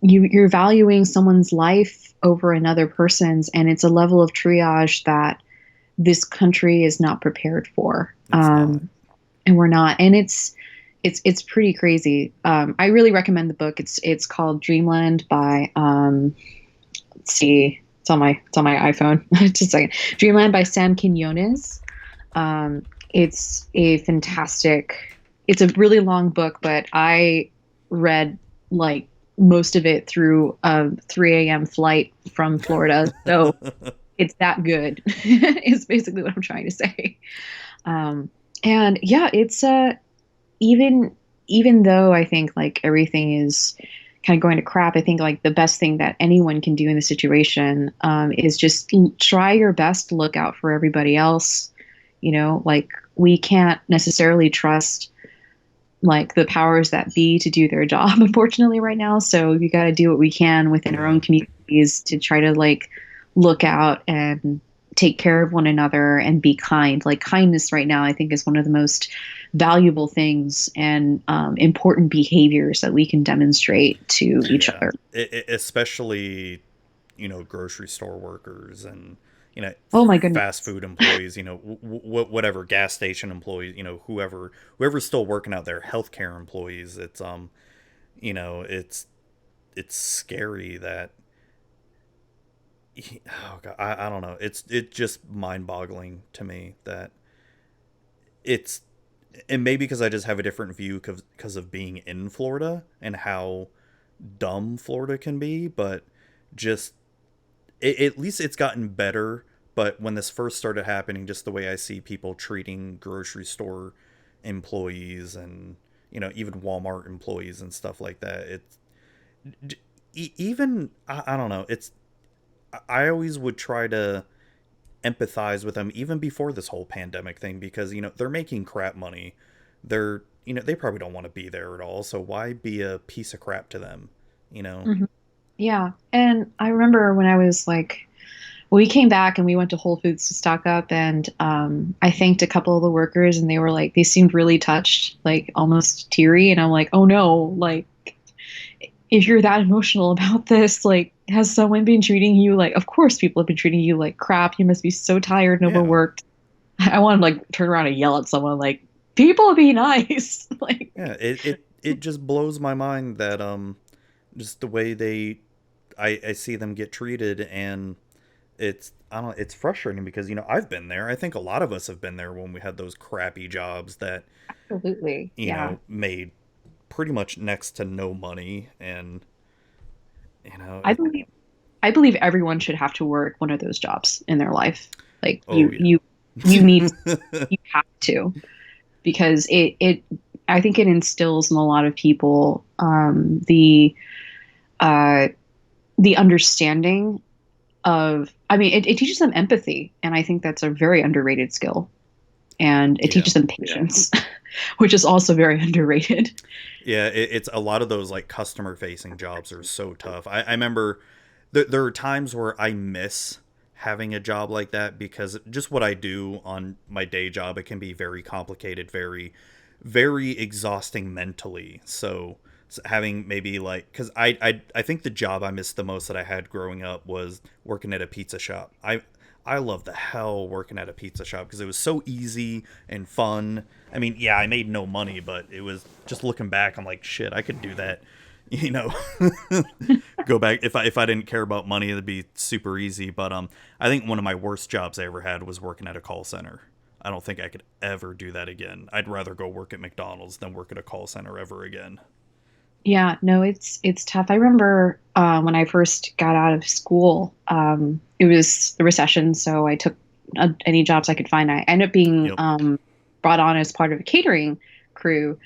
you're valuing someone's life over another person's, and it's a level of triage that this country is not prepared for. And we're not, and it's pretty crazy. I really recommend the book. It's called Dreamland by let's see, it's on my iPhone. Just a second. Dreamland by Sam Quinones. It's a fantastic. It's a really long book, but I read like most of it through a 3 a.m. flight from Florida. So it's that good. Is basically what I'm trying to say. And yeah, it's even though I think like everything is kind of going to crap, I think like the best thing that anyone can do in this situation is just try your best to look out for everybody else. Like we can't necessarily trust like the powers that be to do their job, unfortunately, right now. So you got to do what we can within our own communities to try to like look out and take care of one another and be kind. Like kindness right now, I think, is one of the most valuable things and important behaviors that we can demonstrate to each other. Especially, grocery store workers and, you know, Oh my fast goodness. food employees, you know, whatever gas station employees, you know, whoever's still working out there, healthcare employees. It's you know, it's scary that oh god, I don't know. It's just mind boggling to me that it's and maybe because I just have a different view because of being in Florida and how dumb Florida can be, but just at least it's gotten better. But when this first started happening, just the way I see people treating grocery store employees and you know even Walmart employees and stuff like that, it's even I don't know. It's I always would try to empathize with them even before this whole pandemic thing because you know they're making crap money. They're you know they probably don't want to be there at all. So why be a piece of crap to them? You know. Mhm. Yeah. And I remember when I was like, we came back and we went to Whole Foods to stock up, and I thanked a couple of the workers, and they were like, they seemed really touched, like almost teary. And I'm like, oh no, like if you're that emotional about this, like, has someone been treating you like, of course people have been treating you like crap. You must be so tired and Yeah. overworked. I want to like turn around and yell at someone like, people be nice. Like, Yeah. It just blows my mind that just the way I see them get treated and it's I don't it's frustrating because you know I've been there. I think a lot of us have been there when we had those crappy jobs that absolutely. you Yeah. know made pretty much next to no money and you know I believe I believe everyone should have to work one of those jobs in their life. Like oh you need yeah. you have to, because it I think it instills in a lot of people uh the understanding of, I mean, it teaches them empathy, and I think that's a very underrated skill. And it Yeah. teaches them patience, which is also very underrated. Yeah, it's a lot of those like customer facing jobs are so tough. I remember there are times where I miss having a job like that because just what I do on my day job, it can be very complicated, very exhausting mentally. So having maybe like because I think the job I missed the most that I had growing up was working at a pizza shop. I love the hell working at a pizza shop because it was so easy and fun. I mean, yeah, I made no money, but it was just looking back. I'm like, shit, I could do that. You know, go back if I didn't care about money, it'd be super easy. But I think one of my worst jobs I ever had was working at a call center. I don't think I could ever do that again. I'd rather go work at McDonald's than work at a call center ever again. Yeah, no, it's tough. I remember when I first got out of school, it was the recession, so I took any jobs I could find. I ended up being Yep. brought on as part of a catering crew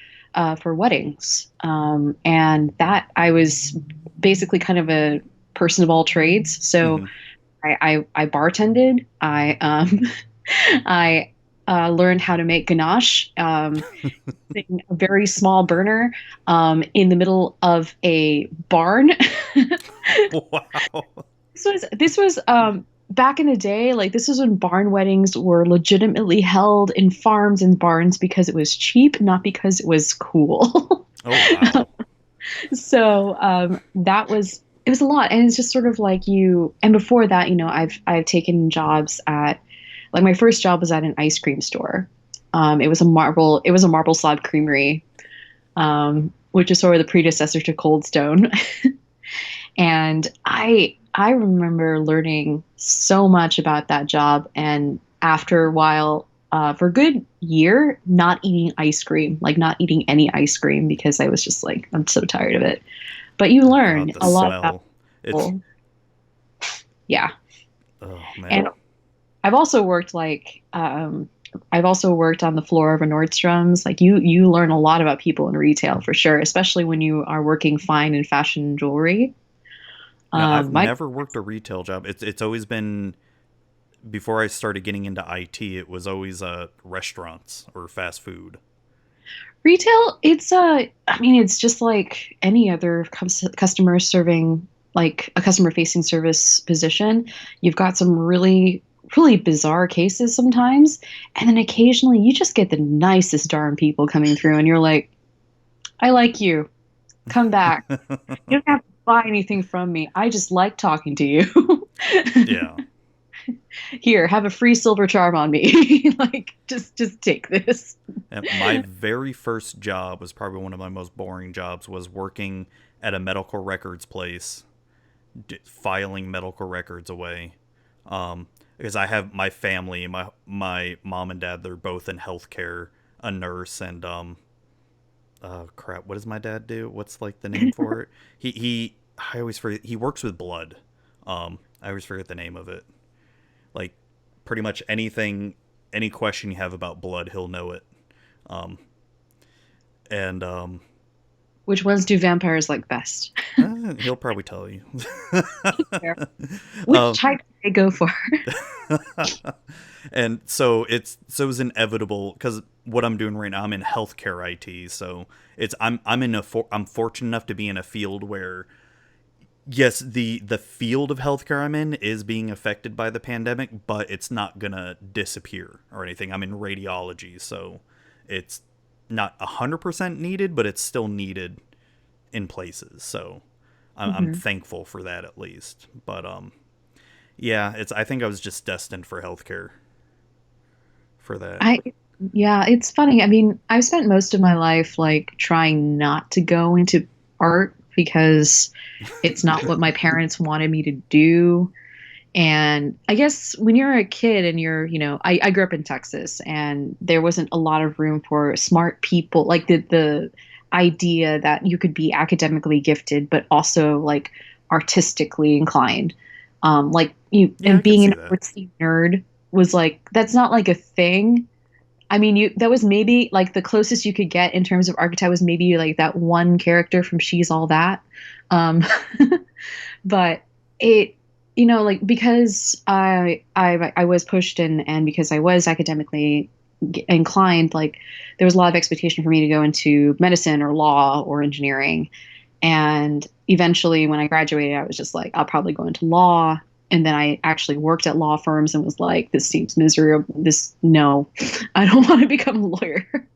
for weddings, and that I was basically kind of a person of all trades. So Hmm. I bartended. I I learned how to make ganache in a very small burner in the middle of a barn. Wow. This was back in the day. Like, this was when barn weddings were legitimately held in farms and barns because it was cheap, not because it was cool. Oh wow. So that was it was a lot, and it's just sort of like you. And before that, you know, I've taken jobs at, like, my first job was at an ice cream store. It was a marble slab creamery, which is sort of the predecessor to Cold Stone. And I remember learning so much about that job, and after a while, for a good year, not eating ice cream, like not eating any ice cream, because I was just like, I'm so tired of it. But you Oh learn god, the a lot about smell. It's people. Yeah. oh And man. I've also worked like I've also worked on the floor of a Nordstrom's. Like, you learn a lot about people in retail for sure, especially when you are working fine and fashion jewelry. No, I've My never worked a retail job. It's always been before I started getting into IT. It was always restaurants or fast food. retail, I mean, it's just like any other customer serving, like a customer facing service position. You've got some really really bizarre cases sometimes, and then occasionally you just get the nicest darn people coming through, and you're like, I like you. Come back. You don't have to buy anything from me. I just like talking to you. Yeah. here, have a free silver charm on me. Like, just take this. And my very first job was probably one of my most boring jobs, was working at a medical records place, filing medical records away. Because I have my family, my mom and dad, they're both in healthcare, a nurse, and crap, what does my dad do? What's like the name for it? I always forget. He works with blood. I always forget the name of it. Like, pretty much anything, any question you have about blood, he'll know it. Which ones do vampires like best? He'll probably tell you. Which type do they go for? And so it was inevitable, because what I'm doing right now, I'm in healthcare IT. So I'm fortunate enough to be in a field where, yes, the field of healthcare I'm in is being affected by the pandemic, but it's not gonna disappear or anything. I'm in radiology, so it's not 100% needed, but it's still needed in places. So I'm thankful for that, at least. But yeah, I think I was just destined for healthcare for that. Yeah, it's funny. I mean, I've spent most of my life like trying not to go into art because it's not what my parents wanted me to do. And I guess when you're a kid and I grew up in Texas, and there wasn't a lot of room for smart people, like the idea that you could be academically gifted, but also like artistically inclined. And being an artsy nerd was like, that's not like a thing. I mean, that was maybe like the closest you could get in terms of archetype was maybe like that one character from She's All That. But it, like, because I was pushed and because I was academically inclined, like there was a lot of expectation for me to go into medicine or law or engineering. And eventually when I graduated, I was just like, I'll probably go into law. And then I actually worked at law firms and was like, this seems miserable. No, I don't want to become a lawyer.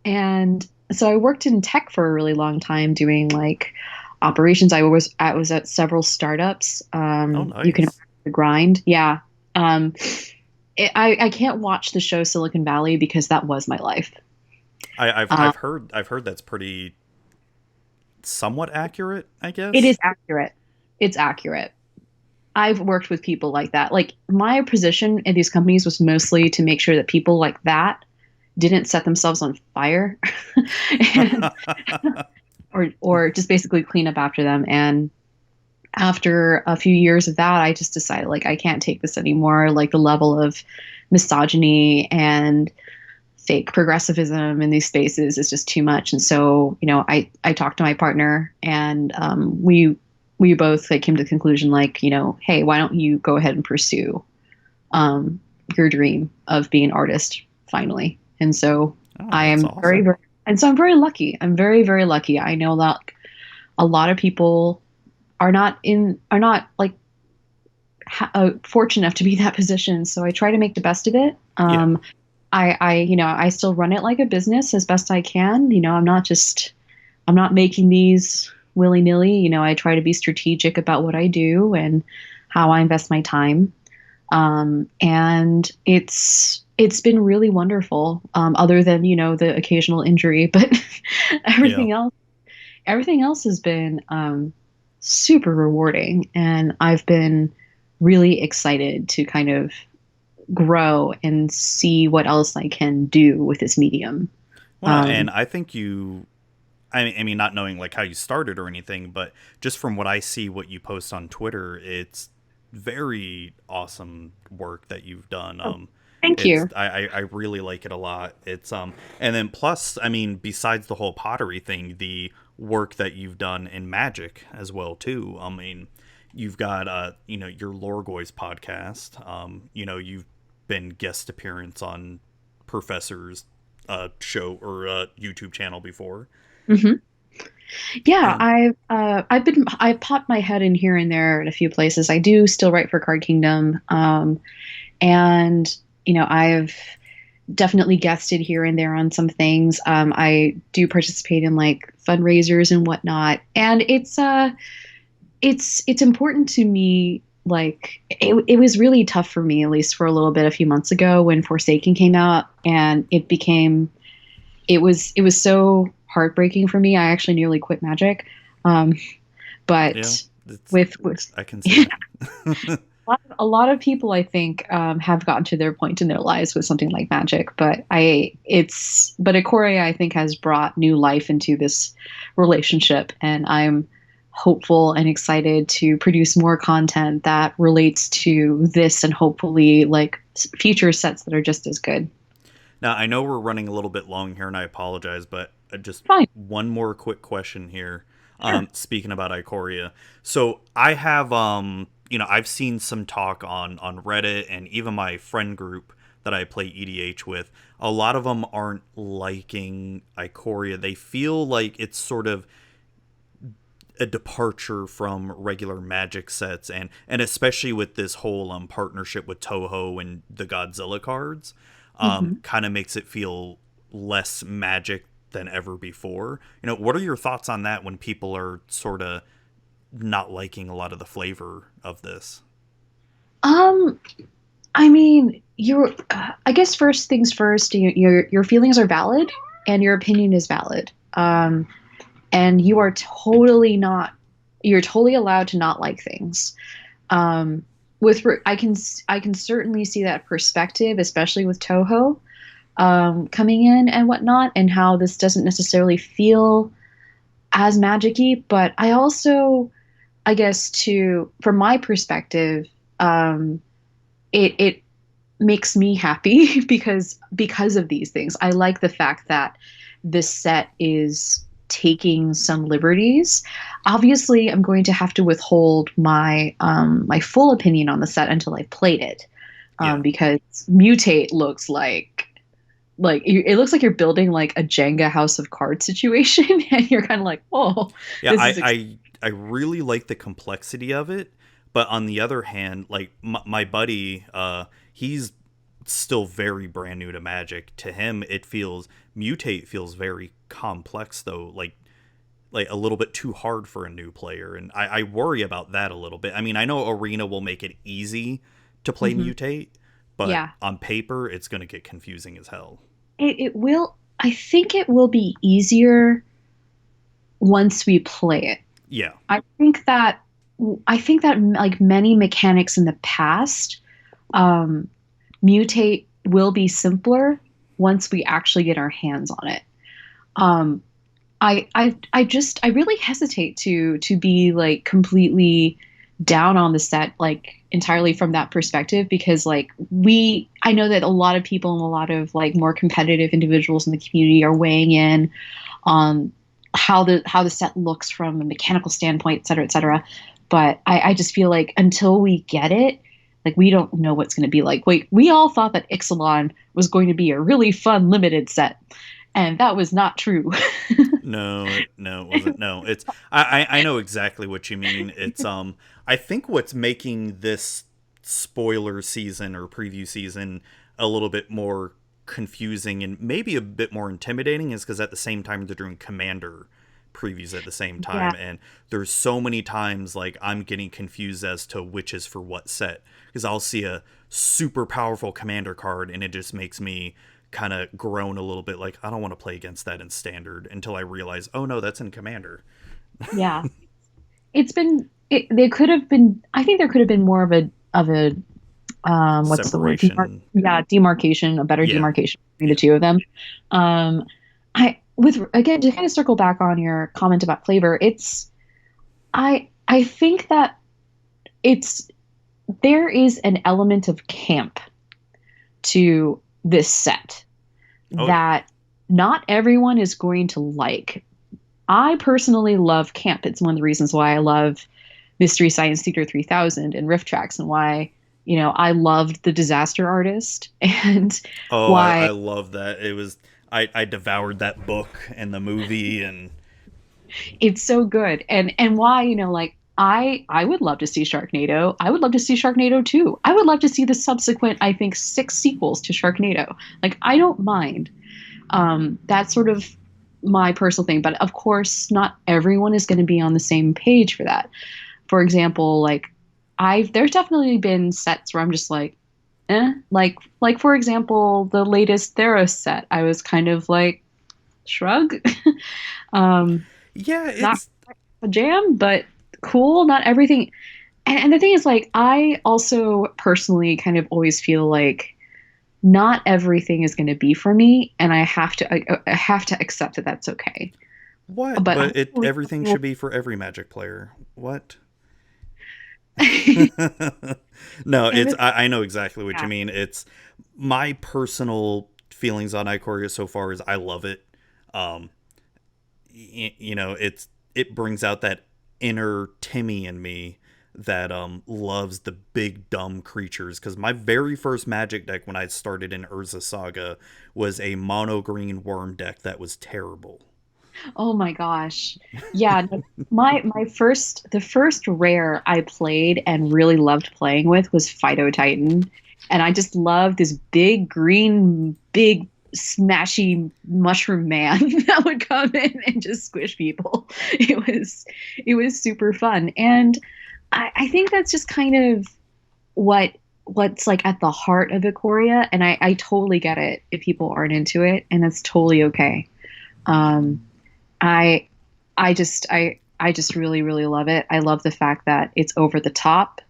And so I worked in tech for a really long time doing like operations. I was at several startups. Nice. You can grind. Yeah. I can't watch the show Silicon Valley because that was my life. I've heard that's pretty somewhat accurate, I guess. It is accurate. It's accurate. I've worked with people like that. Like, my position in these companies was mostly to make sure that people like that didn't set themselves on fire or just basically clean up after them. And after a few years of that, I just decided, like, I can't take this anymore. Like, the level of misogyny and fake progressivism in these spaces is just too much. And so, I talked to my partner, and we both came to the conclusion, like, hey, why don't you go ahead and pursue your dream of being an artist finally? And so I am awesome. I'm very lucky. I'm very, very lucky. I know that a lot of people are not fortunate enough to be in that position. So I try to make the best of it. Yeah. I still run it like a business as best I can. I'm not making these willy-nilly. I try to be strategic about what I do and how I invest my time. And it's been really wonderful, other than, the occasional injury, but everything else has been super rewarding. And I've been really excited to kind of grow and see what else I can do with this medium. Well, and I think I mean, not knowing like how you started or anything, but just from what I see, what you post on Twitter, it's very awesome work that you've done. Thank you. I really like it a lot. It's and then plus, I mean, besides the whole pottery thing, the work that you've done in magic as well too. I mean, you've got your Loregoyfs podcast. You've been guest appearance on Professor's show or YouTube channel before. Mm-hmm. Yeah, I've popped my head in here and there in a few places. I do still write for Card Kingdom, and I've definitely guested here and there on some things. I do participate in like fundraisers and whatnot, and it's important to me like it was really tough for me, at least for a little bit a few months ago when Forsaken came out, and it was so heartbreaking for me. I actually nearly quit Magic. But Yeah, with I can see that. a lot of people, I think, have gotten to their point in their lives with something like Magic. But Ikoria, I think, has brought new life into this relationship, and I'm hopeful and excited to produce more content that relates to this and hopefully like future sets that are just as good. Now, I know we're running a little bit long here, and I apologize, but just Fine. one more quick question here. Sure. Speaking about Ikoria, so I have, I've seen some talk on Reddit and even my friend group that I play EDH with. A lot of them aren't liking Ikoria. They feel like it's sort of a departure from regular Magic sets, and especially with this whole partnership with Toho and the Godzilla cards. Kind of makes it feel less Magic than ever before. What are your thoughts on that when people are sort of not liking a lot of the flavor of this? I mean, I guess first things first, your feelings are valid and your opinion is valid. And you're totally allowed to not like things. I can certainly see that perspective, especially with Toho coming in and whatnot, and how this doesn't necessarily feel as magic-y. But I also, I guess, from my perspective, it makes me happy because of these things. I like the fact that this set is taking some liberties. Obviously, I'm going to have to withhold my my full opinion on the set until I've played it, because Mutate looks like it looks like you're building like a Jenga house of cards situation, and you're kind of like, oh, yeah. I really like the complexity of it, but on the other hand, like my buddy, he's still very brand new to Magic. To him, Mutate feels very complex, though, like a little bit too hard for a new player, and I worry about that a little bit. I mean, I know Arena will make it easy to play Mutate, but on paper, it's going to get confusing as hell. It will. I think it will be easier once we play it. Yeah, I think that like many mechanics in the past, Mutate will be simpler once we actually get our hands on it. I really hesitate to be like completely down on the set, like entirely from that perspective, because like I know that a lot of people and a lot of like more competitive individuals in the community are weighing in on how the set looks from a mechanical standpoint, et cetera, et cetera. But I just feel like until we get it, like we don't know what's going to be like. Wait, we all thought that Ixalan was going to be a really fun limited set, and that was not true. No, it wasn't. No, it's I know exactly what you mean. It's I think what's making this spoiler season or preview season a little bit more confusing and maybe a bit more intimidating is because at the same time they're doing Commander previews at the same time, and there's so many times like I'm getting confused as to which is for what set, because I'll see a super powerful Commander card and it just makes me kind of groan a little bit, like I don't want to play against that in Standard, until I realize, oh no, that's in Commander. Yeah, there could have been, I think there could have been more of a what's separation. The word? Demarcation, a better demarcation between the two of them. Again, to kind of circle back on your comment about flavor, I think that there is an element of camp to this set that not everyone is going to like. I personally love camp. It's one of the reasons why I love Mystery Science Theater 3000 and Rift Tracks, and why, I loved The Disaster Artist, and I love that. It was, I devoured that book and the movie, and it's so good. And why, like, I would love to see Sharknado. I would love to see Sharknado 2. I would love to see the subsequent, I think, 6 sequels to Sharknado. Like, I don't mind. That's sort of my personal thing. But of course, not everyone is going to be on the same page for that. For example, like, there's definitely been sets where I'm just like, like for example, the latest Theros set, I was kind of like, shrug. um, Yeah, Not it's a jam, but cool. Not everything. And the thing is, like, I also personally kind of always feel like not everything is going to be for me, and I have to accept that that's okay. what? But But it hopefully, everything we'll- should be for every Magic player. What? and No, it's the, I know exactly what you yeah. mean. It's my personal feelings on Ikoria so far is I love it. Um, it brings out that inner Timmy in me that loves the big dumb creatures. Because my very first Magic deck when I started in Urza Saga was a mono green worm deck that was terrible. Oh my gosh. Yeah, no, my first the first rare I played and really loved playing with was Fido Titan. And I just loved this big green, big smashy mushroom man that would come in and just squish people. It was super fun. And I think that's just kind of what what's like at the heart of Ikoria. And I totally get it if people aren't into it, and that's totally okay. Um, I I just really really love it. I love the fact that it's over the top.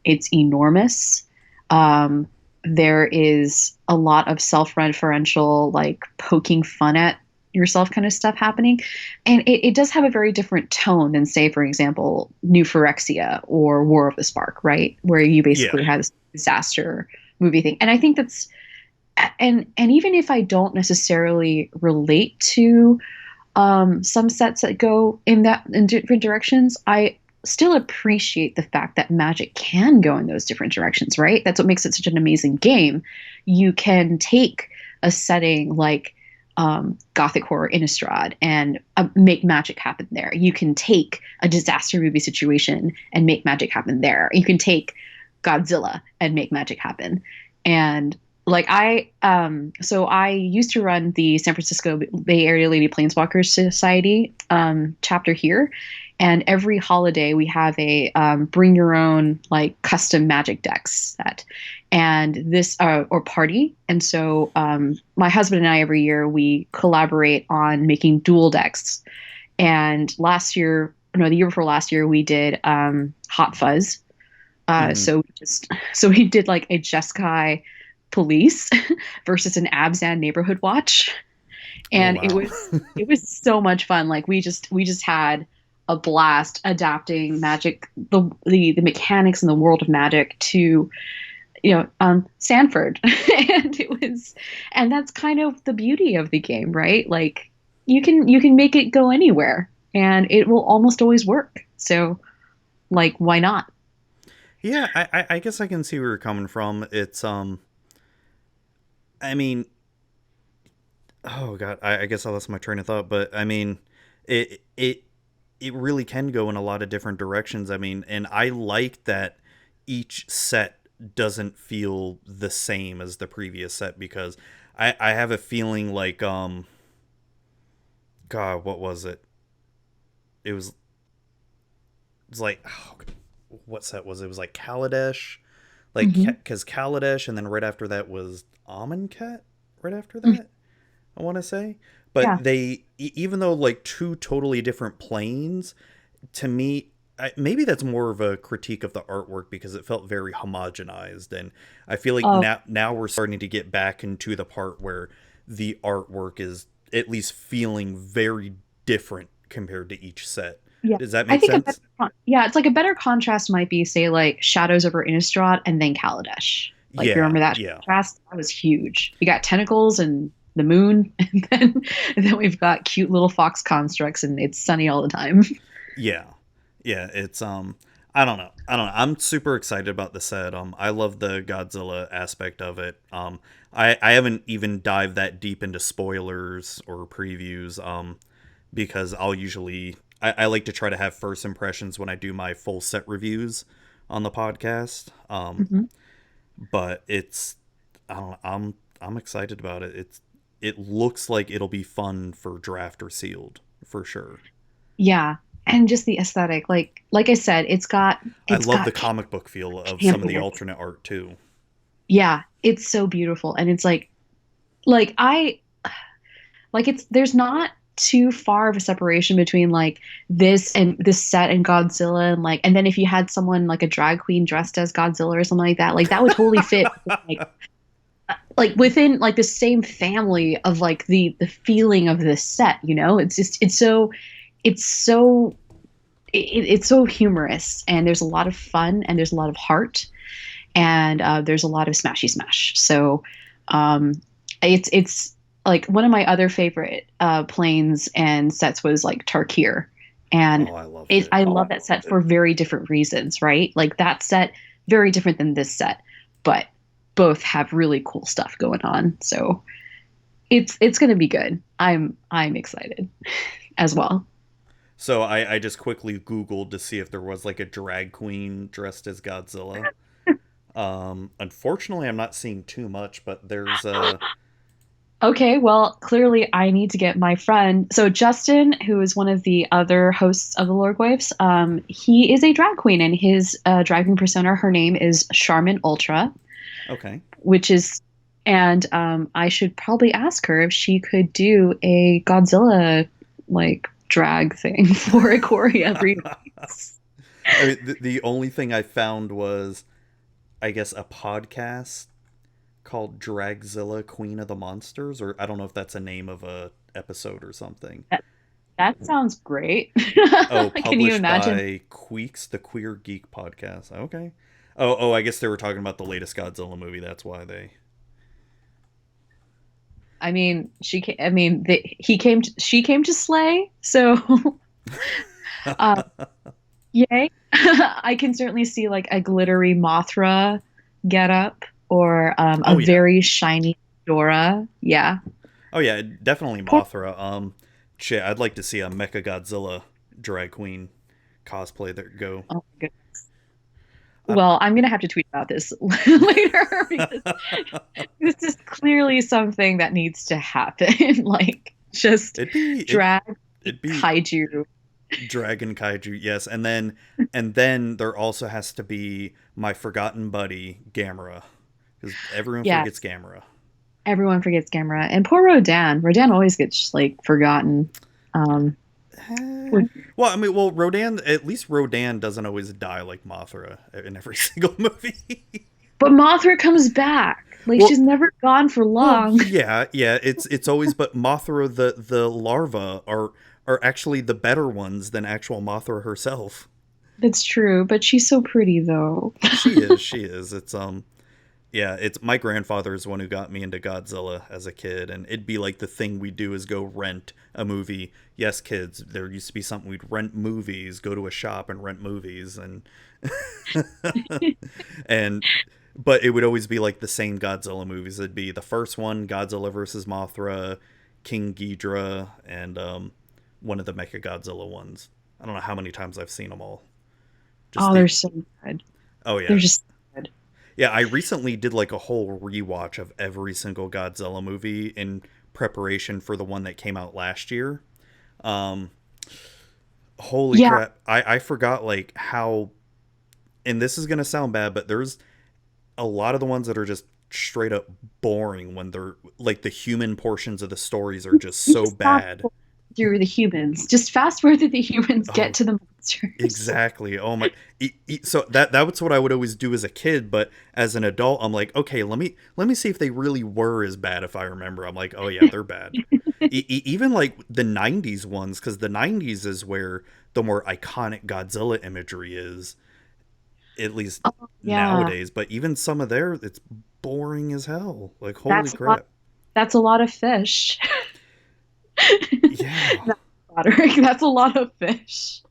It's enormous. Um, there is a lot of self-referential, like poking fun at yourself kind of stuff happening, and it does have a very different tone than, say, for example, New Phyrexia or War of the Spark, right? Where you Yeah. basically had this disaster movie thing, and I think that's and even if I don't necessarily relate to some sets that go in different directions, I still appreciate the fact that Magic can go in those different directions, right? That's what makes it such an amazing game. You can take a setting like Gothic horror Innistrad and make magic happen there. You can take a disaster movie situation and make magic happen there. You can take Godzilla and make magic happen. And like so I used to run the San Francisco Bay Area Lady Planeswalkers Society chapter here, and every holiday we have a bring your own like custom magic decks set, and this or party. And so my husband and I every year we collaborate on making dual decks. And last year, no, the year before last year, we did Hot Fuzz. Mhm. So we did like a Jeskai police versus an Abzan neighborhood watch, Oh and wow. it was so much fun. Like we just had a blast adapting magic, the mechanics and the world of magic to Sanford. And and that's kind of the beauty of the game, right? Like you can make it go anywhere and it will almost always work. So like why not? Yeah, I guess I can see where you're coming from. It's I mean, oh god, I guess I lost my train of thought, but I mean, it it it really can go in a lot of different directions. I mean, and I like that each set doesn't feel the same as the previous set because I have a feeling like god, what was it? It was like what set was it? It was like Kaladesh, like Hmm. because Kaladesh, and then right after that was Amonkhet. Right after that, I want to say. Yeah. But even though like two totally different planes, to me, maybe that's more of a critique of the artwork because it felt very homogenized, and I feel like Oh, now we're starting to get back into the part where the artwork is at least feeling very different compared to each set. yeah. Does that I make think sense? yeah, it's like a better contrast might be say like Shadows over Innistrad and then Kaladesh. Like you Yeah, remember that yeah, contrast? That was huge. We got tentacles and the moon, and then we've got cute little fox constructs, and it's sunny all the time. yeah, yeah. It's I don't know. I'm super excited about the set. I love the Godzilla aspect of it. I haven't even dived that deep into spoilers or previews. Because I'll usually I like to try to have first impressions when I do my full set reviews on the podcast. Mhm. But it's I don't know, I'm excited about it. It looks like it'll be fun for draft or sealed for sure. Yeah. and just the aesthetic, like I said, I it's love the got comic book feel of some of the campiness. alternate art too. Yeah, it's so beautiful, and it's I like it's there's not too far of a separation between like this and this set and Godzilla, and and then if you had someone like a drag queen dressed as Godzilla or something like that would totally fit within like the same family of like the feeling of this set, it's just it's so it's so humorous, and there's a lot of fun, and there's a lot of heart, and there's a lot of smashy smash. So it's like one of my other favorite planes and sets was like Tarkir, and Oh, I loved it. I love that set for very different reasons, right? Like that set very different than this set, but both have really cool stuff going on. So it's going to be good. I'm excited as well. So I just quickly Googled to see if there was like a drag queen dressed as Godzilla. Unfortunately, I'm not seeing too much, but there's a. Okay, well, clearly I need to get my friend. So Justin, who is one of the other hosts of the Loregoyfs, he is a drag queen, and his drag queen persona, her name is Charmin Ultra. Okay. And I should probably ask her if she could do a Godzilla like drag thing for Ikoria remix. I mean, the only thing I found was, I guess, a podcast called Dragzilla Queen of the Monsters, or I don't know if that's a name of a episode or something. That sounds great. Oh, Can you published imagine? by Queeks, the Queer Geek Podcast. Okay. Oh, I guess they were talking about the latest Godzilla movie. That's why they. I mean, she came to slay. So, yay! I can certainly see like a glittery Mothra getup, or very shiny Dora. Yeah. Oh yeah, definitely Mothra. Shit, I'd like to see a Mecha Godzilla drag queen cosplay that go. Oh my goodness. Well, I'm gonna have to tweet about this later, because this is clearly something that needs to happen. Like just drag kaiju. Dragon kaiju, yes, and then there also has to be my forgotten buddy Gamera, because everyone forgets Gamera. Everyone forgets Gamera, and poor Rodan. Rodan always gets like forgotten. Rodan. At least Rodan doesn't always die like Mothra in every single movie. But Mothra comes back. She's never gone for long. Yeah. It's always, but Mothra, the larvae are actually the better ones than actual Mothra herself. That's true, but she's so pretty though. She is. It's my grandfather is the one who got me into Godzilla as a kid, and it'd be like the thing we do is go rent a movie. Yes, kids, there used to be something we'd rent movies, go to a shop and rent movies, and but it would always be like the same Godzilla movies. It'd be the first one, Godzilla versus Mothra, King Ghidorah, and one of the Mecha Godzilla ones. I don't know how many times I've seen them all. They're so good. Oh yeah, they're just good. Yeah, I recently did like a whole rewatch of every single Godzilla movie in preparation for the one that came out last year. Holy crap. I forgot like how, and this is going to sound bad, but there's a lot of the ones that are just straight up boring when they're like the human portions of the stories are just so bad. Through the humans, just fast forward through the humans, get to the monsters. Exactly. Oh my. So that was what I would always do as a kid, but as an adult, I'm like, okay, let me see if they really were as bad. If I remember, I'm like, oh yeah, they're bad. Even like the '90s ones, because the '90s is where the more iconic Godzilla imagery is, at least nowadays. But even some of there, it's boring as hell. Like holy crap. That's a lot of fish. Yeah. That's a lot of fish.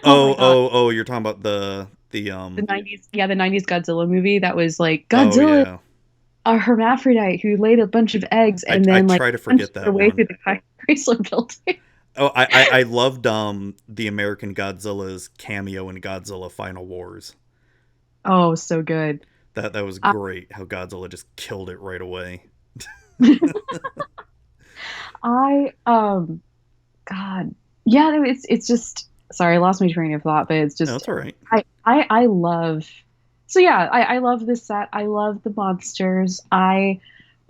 Oh, you're talking about the 90s, the 90s Godzilla movie that was like Godzilla, a hermaphrodite who laid a bunch of eggs and then I try to forget that away one. through the Chrysler building. Oh, I loved the American Godzilla's cameo in Godzilla Final Wars. Oh, so good. That was great. How Godzilla just killed it right away. God, yeah, no, it's just sorry, I lost my train of thought, but it's No, just it's all right. I love so yeah, I love this set. I love the monsters. I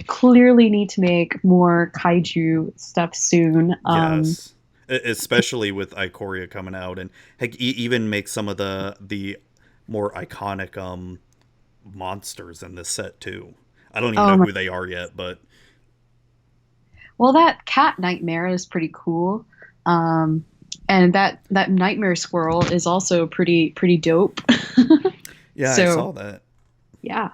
clearly need to make more kaiju stuff soon. Yes. Especially with Ikoria coming out, and heck, even make some of the more iconic monsters in this set too. I don't even Oh know my, who they are yet, but well, that cat nightmare is pretty cool. Um, and that nightmare squirrel is also pretty dope. yeah, I So saw that. yeah.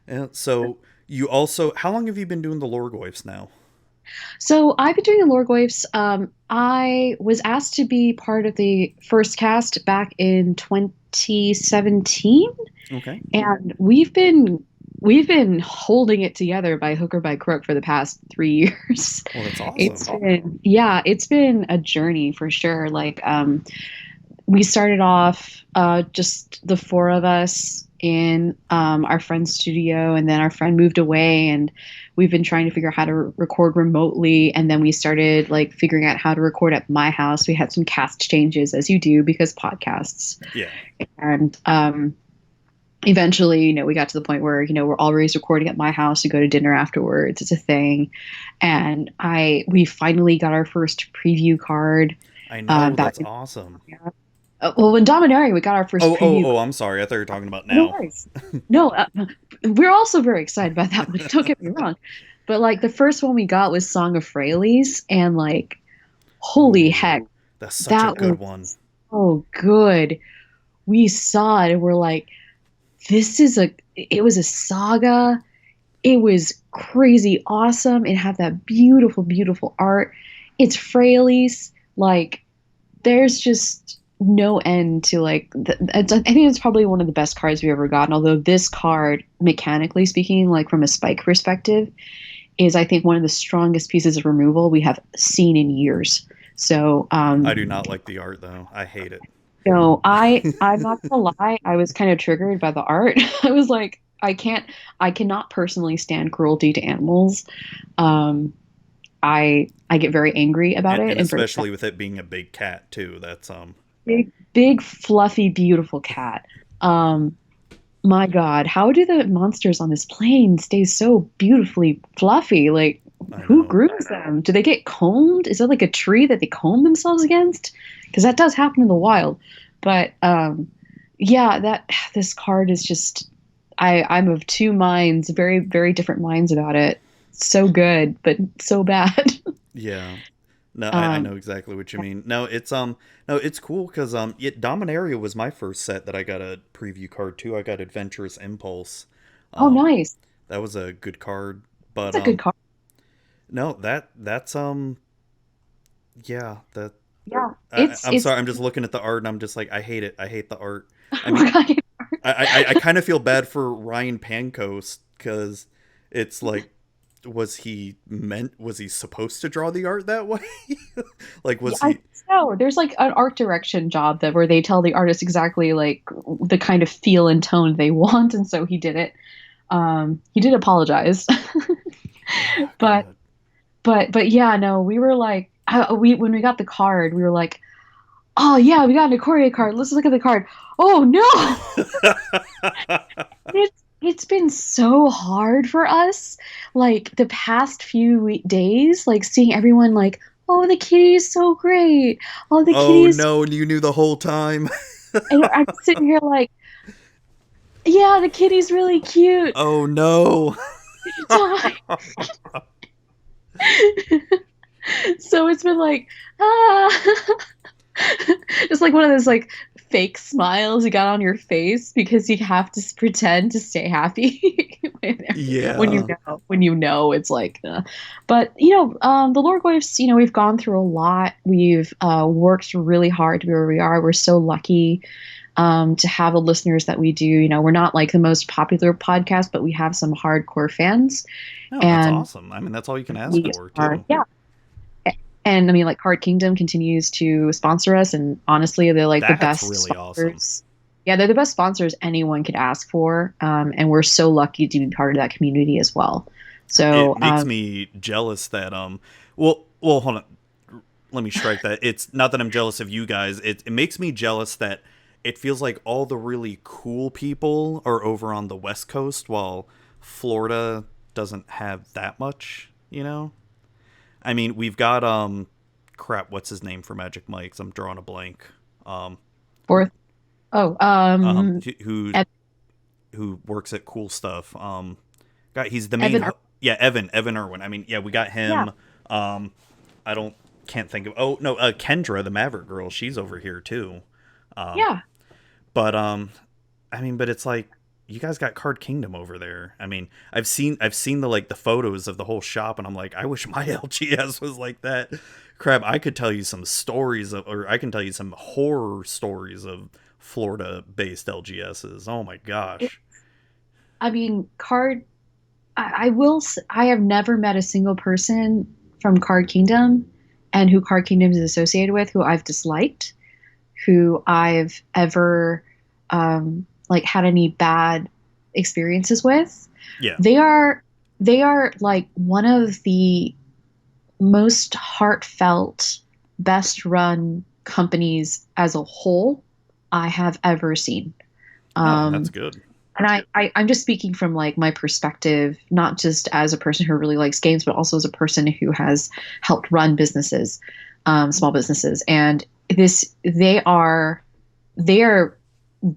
And so you also, how long have you been doing the Loregoyfs now? So I've been doing the Loregoyfs. I was asked to be part of the first cast back in 2017, Okay. and we've been holding it together by hook or by crook for the past 3 years. Well, that's It's awesome. been yeah, it's been a journey for sure. Like we started off just the four of us in our friend's studio, and then our friend moved away, and we've been trying to figure out how to record remotely. And then we started like figuring out how to record at my house. We had some cast changes, as you do, because podcasts. Yeah. And eventually, we got to the point where we're always recording at my house. We go to dinner afterwards. It's a thing. And we finally got our first preview card. I know, Back that's in awesome. well, when Dominaria, we got our first preview. Oh, I'm sorry. I thought you were talking about No now. worries. No, we're also very excited about that one. Don't get me wrong. But like the first one we got was Song of Frailes, and like, holy heck, Ooh, that's such a that good was one. so good. We saw it and we're like, it was a saga. It was crazy awesome. It had that beautiful, beautiful art. It's Frailes. Like, there's just no end to like I think it's probably one of the best cards we've ever gotten, although this card, mechanically speaking, like from a spike perspective, is I think one of the strongest pieces of removal we have seen in years. So I do not like the art though. I hate it. I'm not gonna lie, I was kind of triggered by the art. I was like, I cannot personally stand cruelty to animals. um I get very angry about it, And and for especially with it being a big cat too. That's big, fluffy, beautiful cat. Um, my God, how do the monsters on this plane stay so beautifully fluffy? Like, I who know. grooms them? Do they get combed? Is that like a tree that they comb themselves against? Because that does happen in the wild. But yeah, that this card is just I'm of two minds, very, very different minds about it. So good, but so bad. Yeah. No, I um, know exactly what you mean. No, it's cool because Dominaria was my first set that I got a preview card too. I got Adventurous Impulse. oh, Um nice. that was a good card. But That's a good card. no, that's yeah, that Yeah, I'm it's sorry, I'm just looking at the art and I'm just like I hate it. I hate the art. I oh mean, my God. I kind of feel bad for Ryan Pancoast because it's like, was he supposed to draw the art that way? Like, Yeah, was I he? think so. There's like an art direction job that where they tell the artist exactly like the kind of feel and tone they want, and so he did it. He did apologize, Oh, but God. but yeah, no, we were like, we when we got the card, we were like, oh yeah, we got an Ikoria card. Let's look at the card. Oh no, it's been so hard for us, like the past few days, like seeing everyone like, oh, the kitty is so great. Oh, the Oh kitty is, no, and you knew the whole time. and I'm sitting here like, yeah, the kitty's really cute. Oh no. Die. So it's been like, ah, just like one of those like fake smiles you got on your face because you have to pretend to stay happy Yeah. when you know it's like. But the Loregoyfs, we've gone through a lot. We've worked really hard to be where we are. We're so lucky to have the listeners that we do. We're not like the most popular podcast, but we have some hardcore fans, No, that's and awesome. I mean, that's all you can ask we for are, too. yeah. And I mean, like Card Kingdom continues to sponsor us, and honestly, they're like the That's best really awesome. sponsors. Yeah, they're the best sponsors anyone could ask for, and we're so lucky to be part of that community as well. It So, makes me jealous that well, hold on. let me strike that. It's not that I'm jealous of you guys. It makes me jealous that it feels like all the really cool people are over on the West Coast while Florida doesn't have that much, you know? I mean, we've got crap, what's his name for Magic Mike's? I'm drawing a blank. Fourth. Oh, who works at Cool Stuff. God, he's the Evan main Evan Irwin. I mean, yeah, we got him. Yeah. Can't think of. Oh no, Kendra, the Maverick girl. She's over here too. Yeah. But but it's like you guys got Card Kingdom over there. I mean, I've seen the photos of the whole shop, and I'm like, I wish my LGS was like that. Crap, I could tell you some stories or I can tell you some horror stories of Florida-based LGSs. Oh my gosh. I mean, I have never met a single person from Card Kingdom and who Card Kingdom is associated with who I've disliked, who I've ever had any bad experiences with. Yeah. They are like one of the most heartfelt, best run companies as a whole I have ever seen. That's good. And I'm just speaking from like my perspective, not just as a person who really likes games, but also as a person who has helped run businesses, small businesses. And they are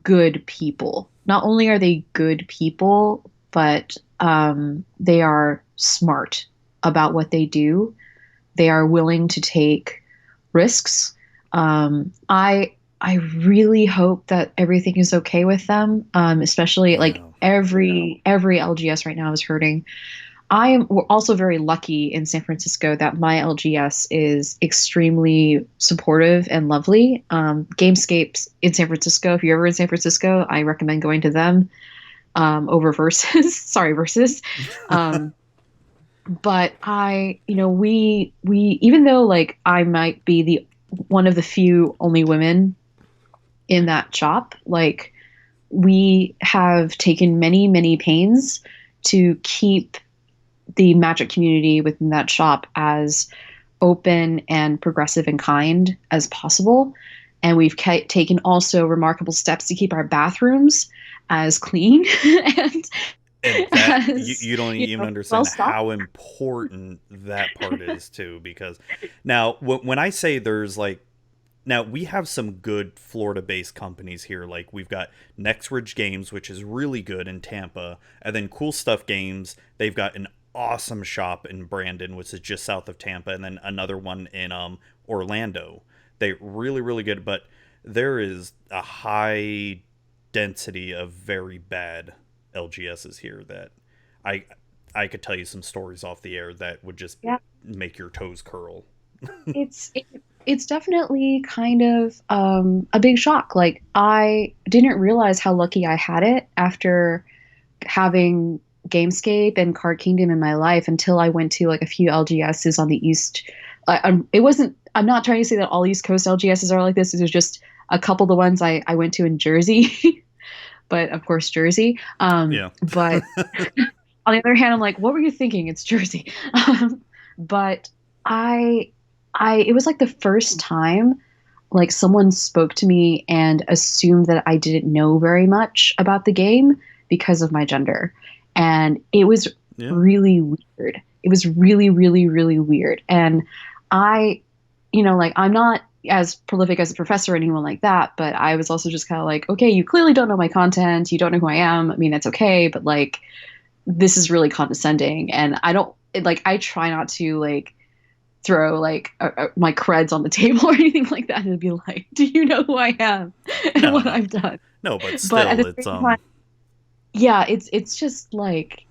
good people. Not only are they good people, but they are smart about what they do. They are willing to take risks. I really hope that everything is okay with them, especially like every LGS right now is hurting. We're also very lucky in San Francisco that my LGS is extremely supportive and lovely. Gamescapes in San Francisco, if you're ever in San Francisco, I recommend going to them over Versus. Sorry, Versus. But we even though like I might be one of the few only women in that shop, like we have taken many, many pains to keep the Magic community within that shop as open and progressive and kind as possible. And we've taken also remarkable steps to keep our bathrooms as clean and that, you don't even understand how important that part is too, because now when I say there's like, now we have some good Florida-based companies here. Like we've got Nextridge Games, which is really good in Tampa, and then Cool Stuff Games. They've got an awesome shop in Brandon, which is just south of Tampa, and then another one in Orlando. They're really, really good, but there is a high density of very bad LGSs here that I could tell you some stories off the air that would just make your toes curl. It's definitely kind of a big shock. Like I didn't realize how lucky I had it after having Gamescape and Card Kingdom in my life until I went to like a few LGSs on the East. I'm not trying to say that all East Coast LGSs are like this. There's just a couple of the ones I went to in Jersey, but of course Jersey. But on the other hand, I'm like, what were you thinking? It's Jersey. But it was like the first time like someone spoke to me and assumed that I didn't know very much about the game because of my gender. And it was really weird. It was really, really, really weird. And I'm not as prolific as a professor or anyone like that, but I was also just kind of like, okay, you clearly don't know my content. You don't know who I am. I mean, that's okay. But like, this is really condescending. And I try not to like throw like my creds on the table or anything like that and be like, do you know who I am and what I've done? No, but still, it's time, it's just like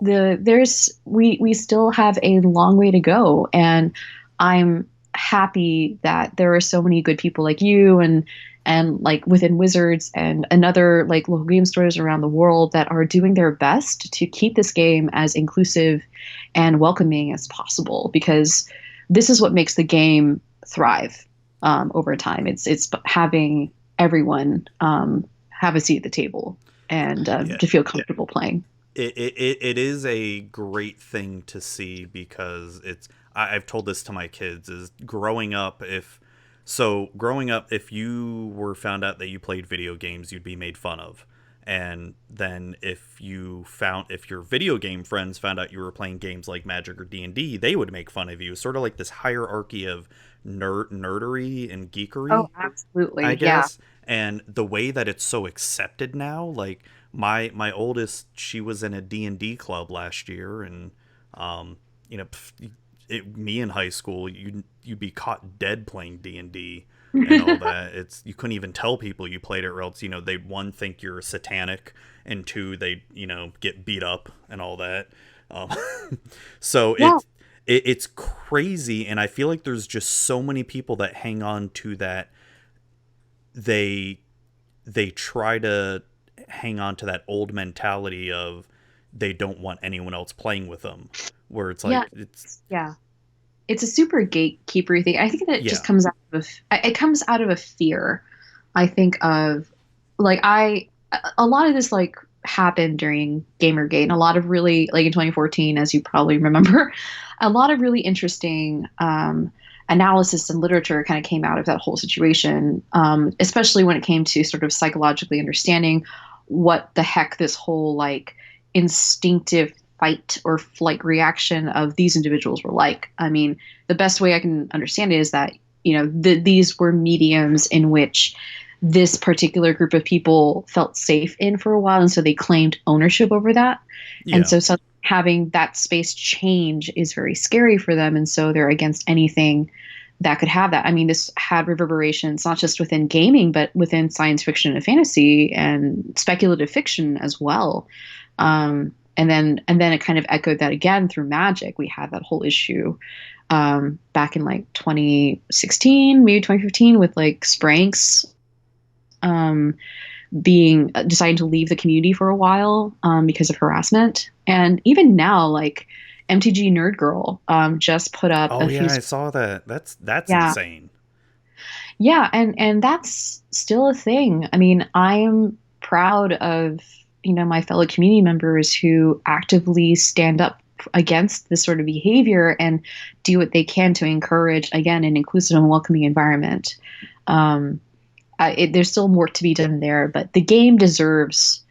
we still have a long way to go, and I'm happy that there are so many good people like you and like within Wizards and other like local game stores around the world that are doing their best to keep this game as inclusive and welcoming as possible, because this is what makes the game thrive over time. It's having everyone have a seat at the table and to feel comfortable playing. It is a great thing to see, because I've told this to my kids, is growing up, if you were found out that you played video games, you'd be made fun of. And then if your video game friends found out you were playing games like Magic or D&D, they would make fun of you. Sort of like this hierarchy of nerdery and geekery. Oh, absolutely. I guess. Yeah. And the way that it's so accepted now, like my oldest, she was in a D&D club last year, and me in high school, you'd be caught dead playing D&D and all that. You couldn't even tell people you played it, or else they'd, one, think you're satanic, and two, they get beat up and all that. So Yeah. it's crazy, and I feel like there's just so many people that hang on to that. They try to hang on to that old mentality of they don't want anyone else playing with them, where it's like it's a super gatekeeper thing. I think that it just comes out of a fear. I think of like a lot of this like happened during Gamergate, and a lot of really, like in 2014, as you probably remember, a lot of really interesting analysis and literature kind of came out of that whole situation, especially when it came to sort of psychologically understanding what the heck this whole like instinctive fight or flight reaction of these individuals were like. I mean, the best way I can understand it is that, these were mediums in which this particular group of people felt safe in for a while. And so they claimed ownership over that. Yeah. And so having that space change is very scary for them. And so they're against anything that could have that. I mean, this had reverberations, not just within gaming, but within science fiction and fantasy and speculative fiction as well. And then it kind of echoed that again through Magic. We had that whole issue back in like 2016, maybe 2015, with like Spranks deciding to leave the community for a while because of harassment. And even now, like MTG Nerd Girl just put up. Oh yeah, I saw that. That's insane. Yeah, and that's still a thing. I mean, I am proud of my fellow community members who actively stand up against this sort of behavior and do what they can to encourage, again, an inclusive and welcoming environment. There's still more to be done there, but the game deserves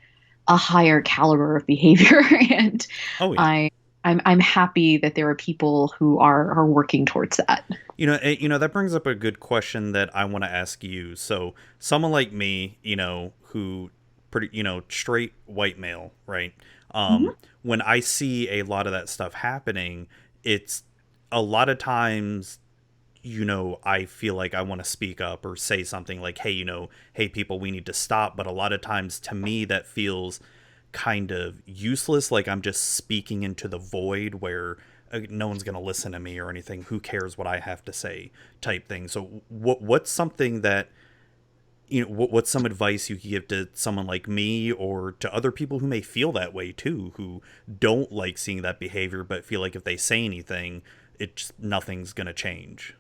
a higher caliber of behavior, and I'm happy that there are people who are working towards that. That brings up a good question that I want to ask you. So, someone like me, who pretty, straight white male, right? When I see a lot of that stuff happening, it's a lot of times, I feel like I want to speak up or say something like, hey, hey people, we need to stop. But a lot of times to me that feels kind of useless. Like I'm just speaking into the void where no one's going to listen to me or anything. Who cares what I have to say type thing. So what's something that, what's some advice you could give to someone like me or to other people who may feel that way too, who don't like seeing that behavior, but feel like if they say anything, nothing's going to change?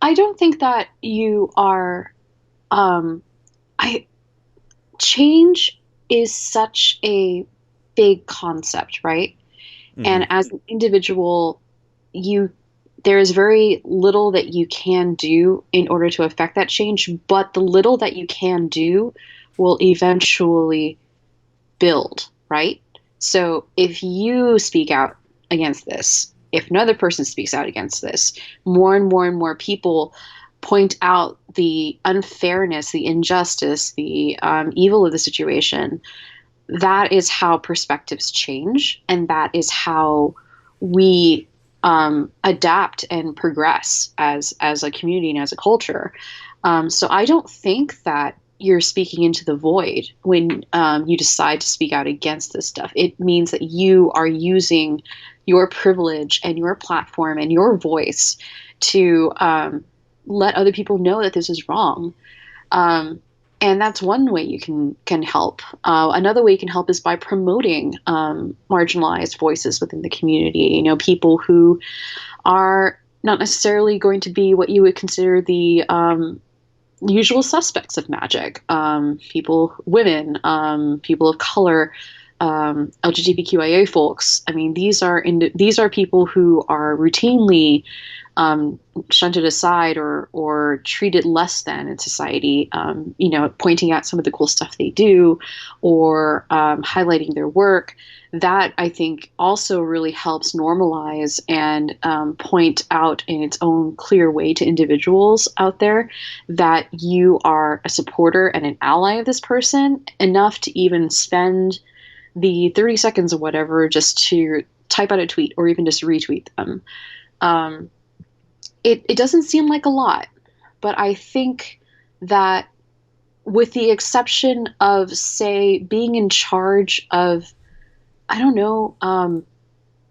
I don't think that you are, change is such a big concept, right? Mm-hmm. And as an individual, there is very little that you can do in order to affect that change, but the little that you can do will eventually build, right? So if you speak out against this, if another person speaks out against this, more and more and more people point out the unfairness, the injustice, the evil of the situation. That is how perspectives change, and that is how we adapt and progress as a community and as a culture. So I don't think that you're speaking into the void when you decide to speak out against this stuff. It means that you are using your privilege and your platform and your voice to let other people know that this is wrong. And that's one way you can help. Another way you can help is by promoting marginalized voices within the community. People who are not necessarily going to be what you would consider the usual suspects of magic. Women, people of color, LGBTQIA folks. I mean, these are people who are routinely shunted aside or treated less than in society. Pointing out some of the cool stuff they do, or highlighting their work. That I think also really helps normalize and point out in its own clear way to individuals out there that you are a supporter and an ally of this person, enough to even spend the 30 seconds or whatever just to type out a tweet or even just retweet them. It doesn't seem like a lot, but I think that with the exception of, say, being in charge of, I don't know,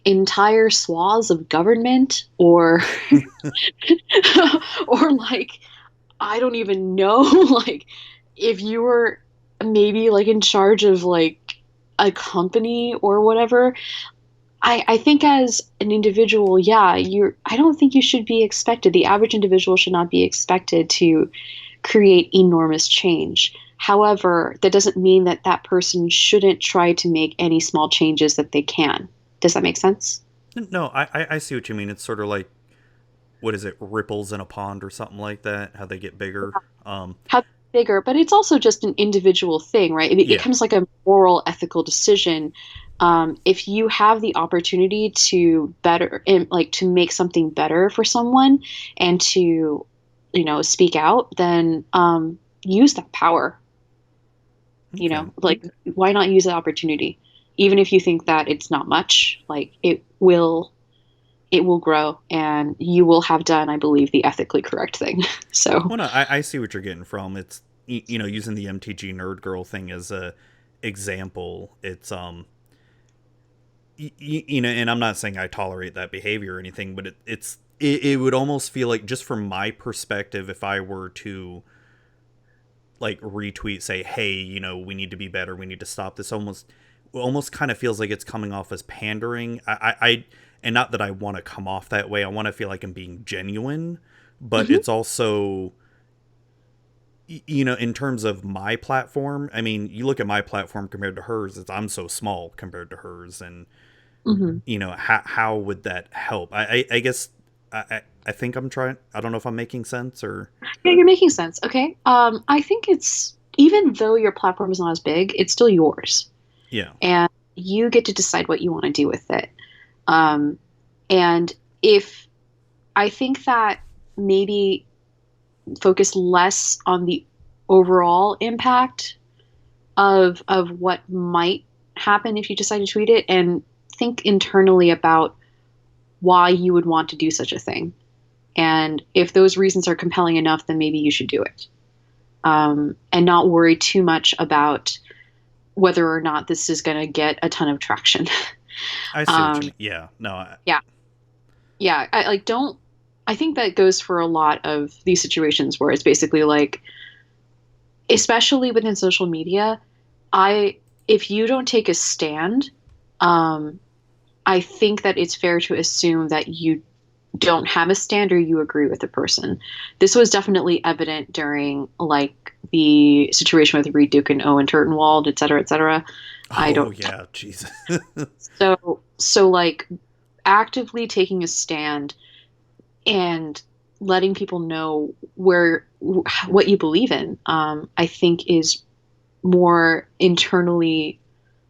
entire swaths of government, or or like, I don't even know, like if you were maybe like in charge of like a company or whatever, I think as an individual, I don't think you should be expected. The average individual should not be expected to create enormous change. However, that doesn't mean that that person shouldn't try to make any small changes that they can. Does that make sense? No, I see what you mean. It's sort of like, what is it, ripples in a pond or something like that, how they get bigger. How bigger, but it's also just an individual thing, right? It becomes like a moral, ethical decision. If you have the opportunity to better, like to make something better for someone and to, speak out, then use that power. Okay. Like, why not use that opportunity? Even if you think that it's not much, like it will grow and you will have done, I believe, the ethically correct thing. So, Well, no, I see what you're getting from. It's, using the MTG Nerd Girl thing as a example. It's, and I'm not saying I tolerate that behavior or anything, but it would almost feel like, just from my perspective, if I were to like retweet, say, hey, we need to be better, we need to stop this, almost kind of feels like it's coming off as pandering. And not that I want to come off that way. I want to feel like I'm being genuine, but it's also, in terms of my platform, I mean, you look at my platform compared to hers, I'm so small compared to hers. And, how would that help? I guess I think I'm trying, I don't know if I'm making sense or. Yeah, you're making sense. Okay. I think it's, even though your platform is not as big, it's still yours. Yeah. And you get to decide what you want to do with it. And if I think that maybe focus less on the overall impact of what might happen if you decide to tweet it, and think internally about why you would want to do such a thing. And if those reasons are compelling enough, then maybe you should do it. And not worry too much about whether or not this is going to get a ton of traction. I see what you mean. Yeah. No. Yeah. I think that goes for a lot of these situations where it's basically like, especially within social media, if you don't take a stand, I think that it's fair to assume that you don't have a stand or you agree with the person. This was definitely evident during like the situation with Reed Duke and Owen Turtenwald, et cetera, et cetera. Yeah, Jesus. So like actively taking a stand and letting people know what you believe in, I think is more internally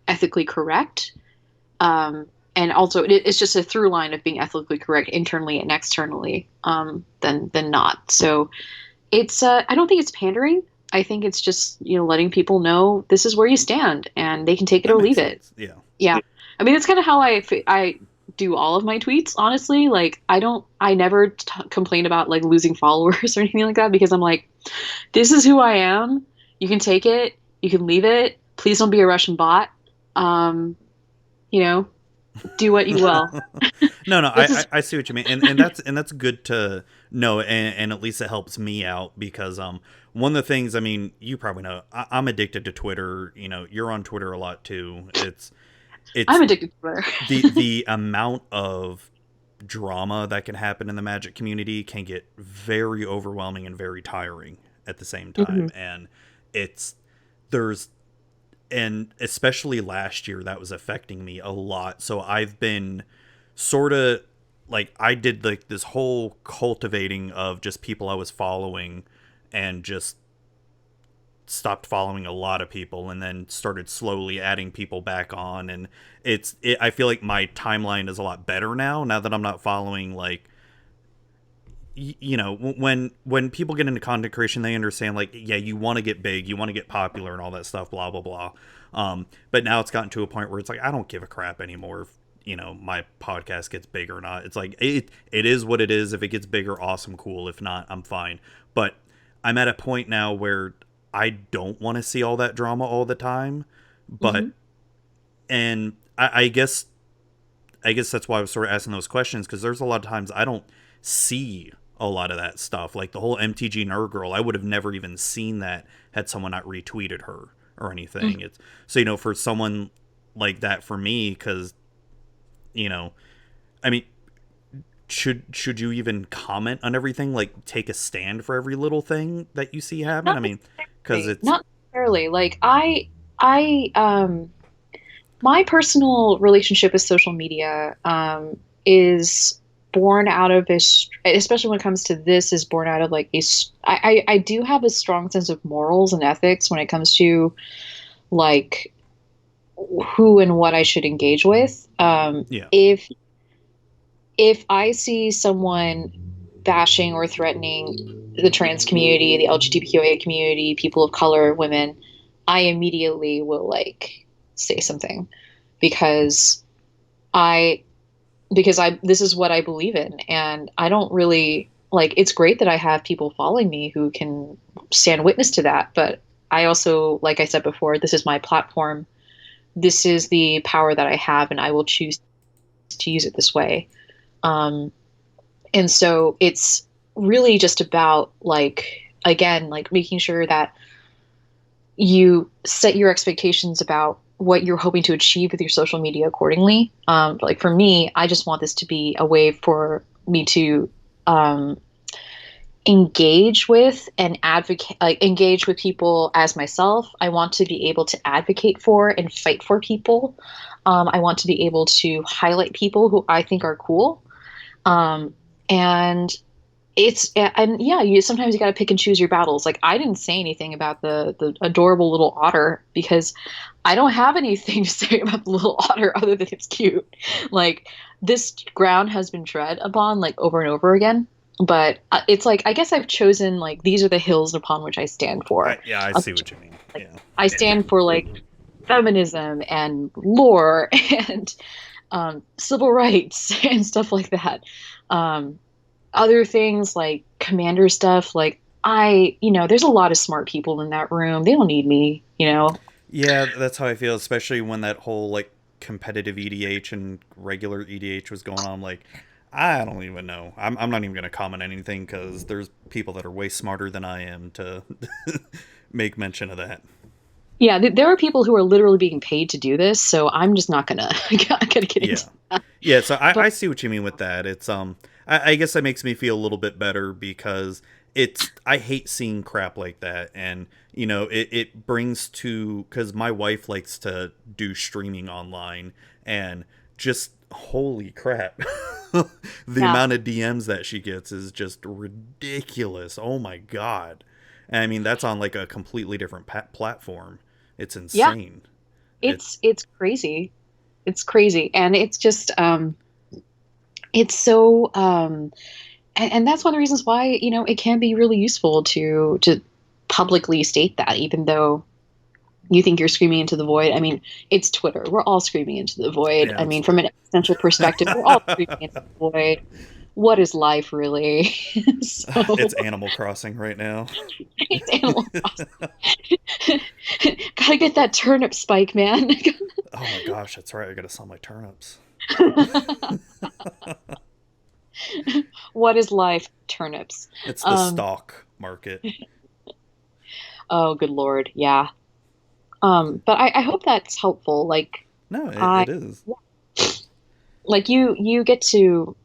ethically correct. And also it's just a through line of being ethically correct internally and externally, than not. So it's, I don't think it's pandering. I think it's just, letting people know this is where you stand and they can take it or leave it. Yeah. Yeah. I mean, that's kind of how I do all of my tweets, honestly. Like, I never complain about like losing followers or anything like that, because I'm like, this is who I am. You can take it, you can leave it. Please don't be a Russian bot. Do what you will. No, I see what you mean, and that's good to know, and at least it helps me out, because one of the things, I mean, you probably know, I'm addicted to Twitter. You're on Twitter a lot too. I'm addicted to Twitter. the amount of drama that can happen in the Magic community can get very overwhelming and very tiring at the same time, and there's and especially last year, that was affecting me a lot. So I've been sort of like, I did like this whole cultivating of just people I was following, and just stopped following a lot of people, and then started slowly adding people back on. And I feel like my timeline is a lot better now that I'm not following, like, you know, when people get into content creation, they understand, like, yeah, you want to get big, you want to get popular and all that stuff, blah blah blah. But now it's gotten to a point where it's like, I don't give a crap anymore if, you know, my podcast gets big or not. It's like, it is what it is. If it gets bigger, awesome, cool. If not, I'm fine. But I'm at a point now where I don't want to see all that drama all the time. But and I guess that's why I was sort of asking those questions, because there's a lot of times I don't see a lot of that stuff. Like the whole MTG Nerd Girl, I would have never even seen that had someone not retweeted her or anything. It's so, you know, for someone like that, for me, because, you know, I mean, should you even comment on everything? Like, take a stand for every little thing that you see happen? I mean, because it's not necessarily. Like, my personal relationship with social media is born out of especially when it comes to this, is born out of like I do have a strong sense of morals and ethics when it comes to like who and what I should engage with. If I see someone bashing or threatening the trans community, the LGBTQIA community, people of color, women, I immediately will like say something, because this is what I believe in. And I don't really like, it's great that I have people following me who can stand witness to that. But I also, like I said before, this is my platform. This is the power that I have, and I will choose to use it this way. And so it's really just about like, again, like making sure that you set your expectations about what you're hoping to achieve with your social media accordingly. Like for me, I just want this to be a way for me to engage with and advocate, like engage with people as myself. I want to be able to advocate for and fight for people. I want to be able to highlight people who I think are cool. And sometimes you got to pick and choose your battles. Like, I didn't say anything about the adorable little otter, because I don't have anything to say about the little otter other than it's cute. Like, this ground has been tread upon like over and over again. But it's like, I guess I've chosen like, these are the hills upon which I stand for. I see what you mean. Yeah. I stand for like feminism and lore and civil rights and stuff like that. Other things like commander stuff, like there's a lot of smart people in that room. They don't need me, you know? Yeah, that's how I feel, especially when that whole like competitive EDH and regular EDH was going on. Like, I don't even know. I'm not even going to comment anything, because there's people that are way smarter than I am to make mention of that. Yeah, there are people who are literally being paid to do this, so I'm just not gonna get into that. Yeah, so I see what you mean with that. It's I guess that makes me feel a little bit better, because I hate seeing crap like that. And, you know, it brings to, because my wife likes to do streaming online, and just holy crap. The amount of DMs that she gets is just ridiculous. Oh my God. And I mean, that's on like a completely different platform. It's insane. Yeah. It's crazy. It's crazy. And it's just, it's so, and that's one of the reasons why, you know, it can be really useful to publicly state that, even though you think you're screaming into the void. I mean, it's Twitter. We're all screaming into the void. Yeah, I mean, from an existential perspective, we're all screaming into the void. What is life, really? It's Animal Crossing right now. It's Animal Crossing. Gotta get that turnip spike, man. Oh my gosh, that's right. I gotta sell my turnips. What is life? Turnips. It's the stock market. Oh, good Lord. Yeah. But I hope that's helpful. Like, no, it is. Like you get to,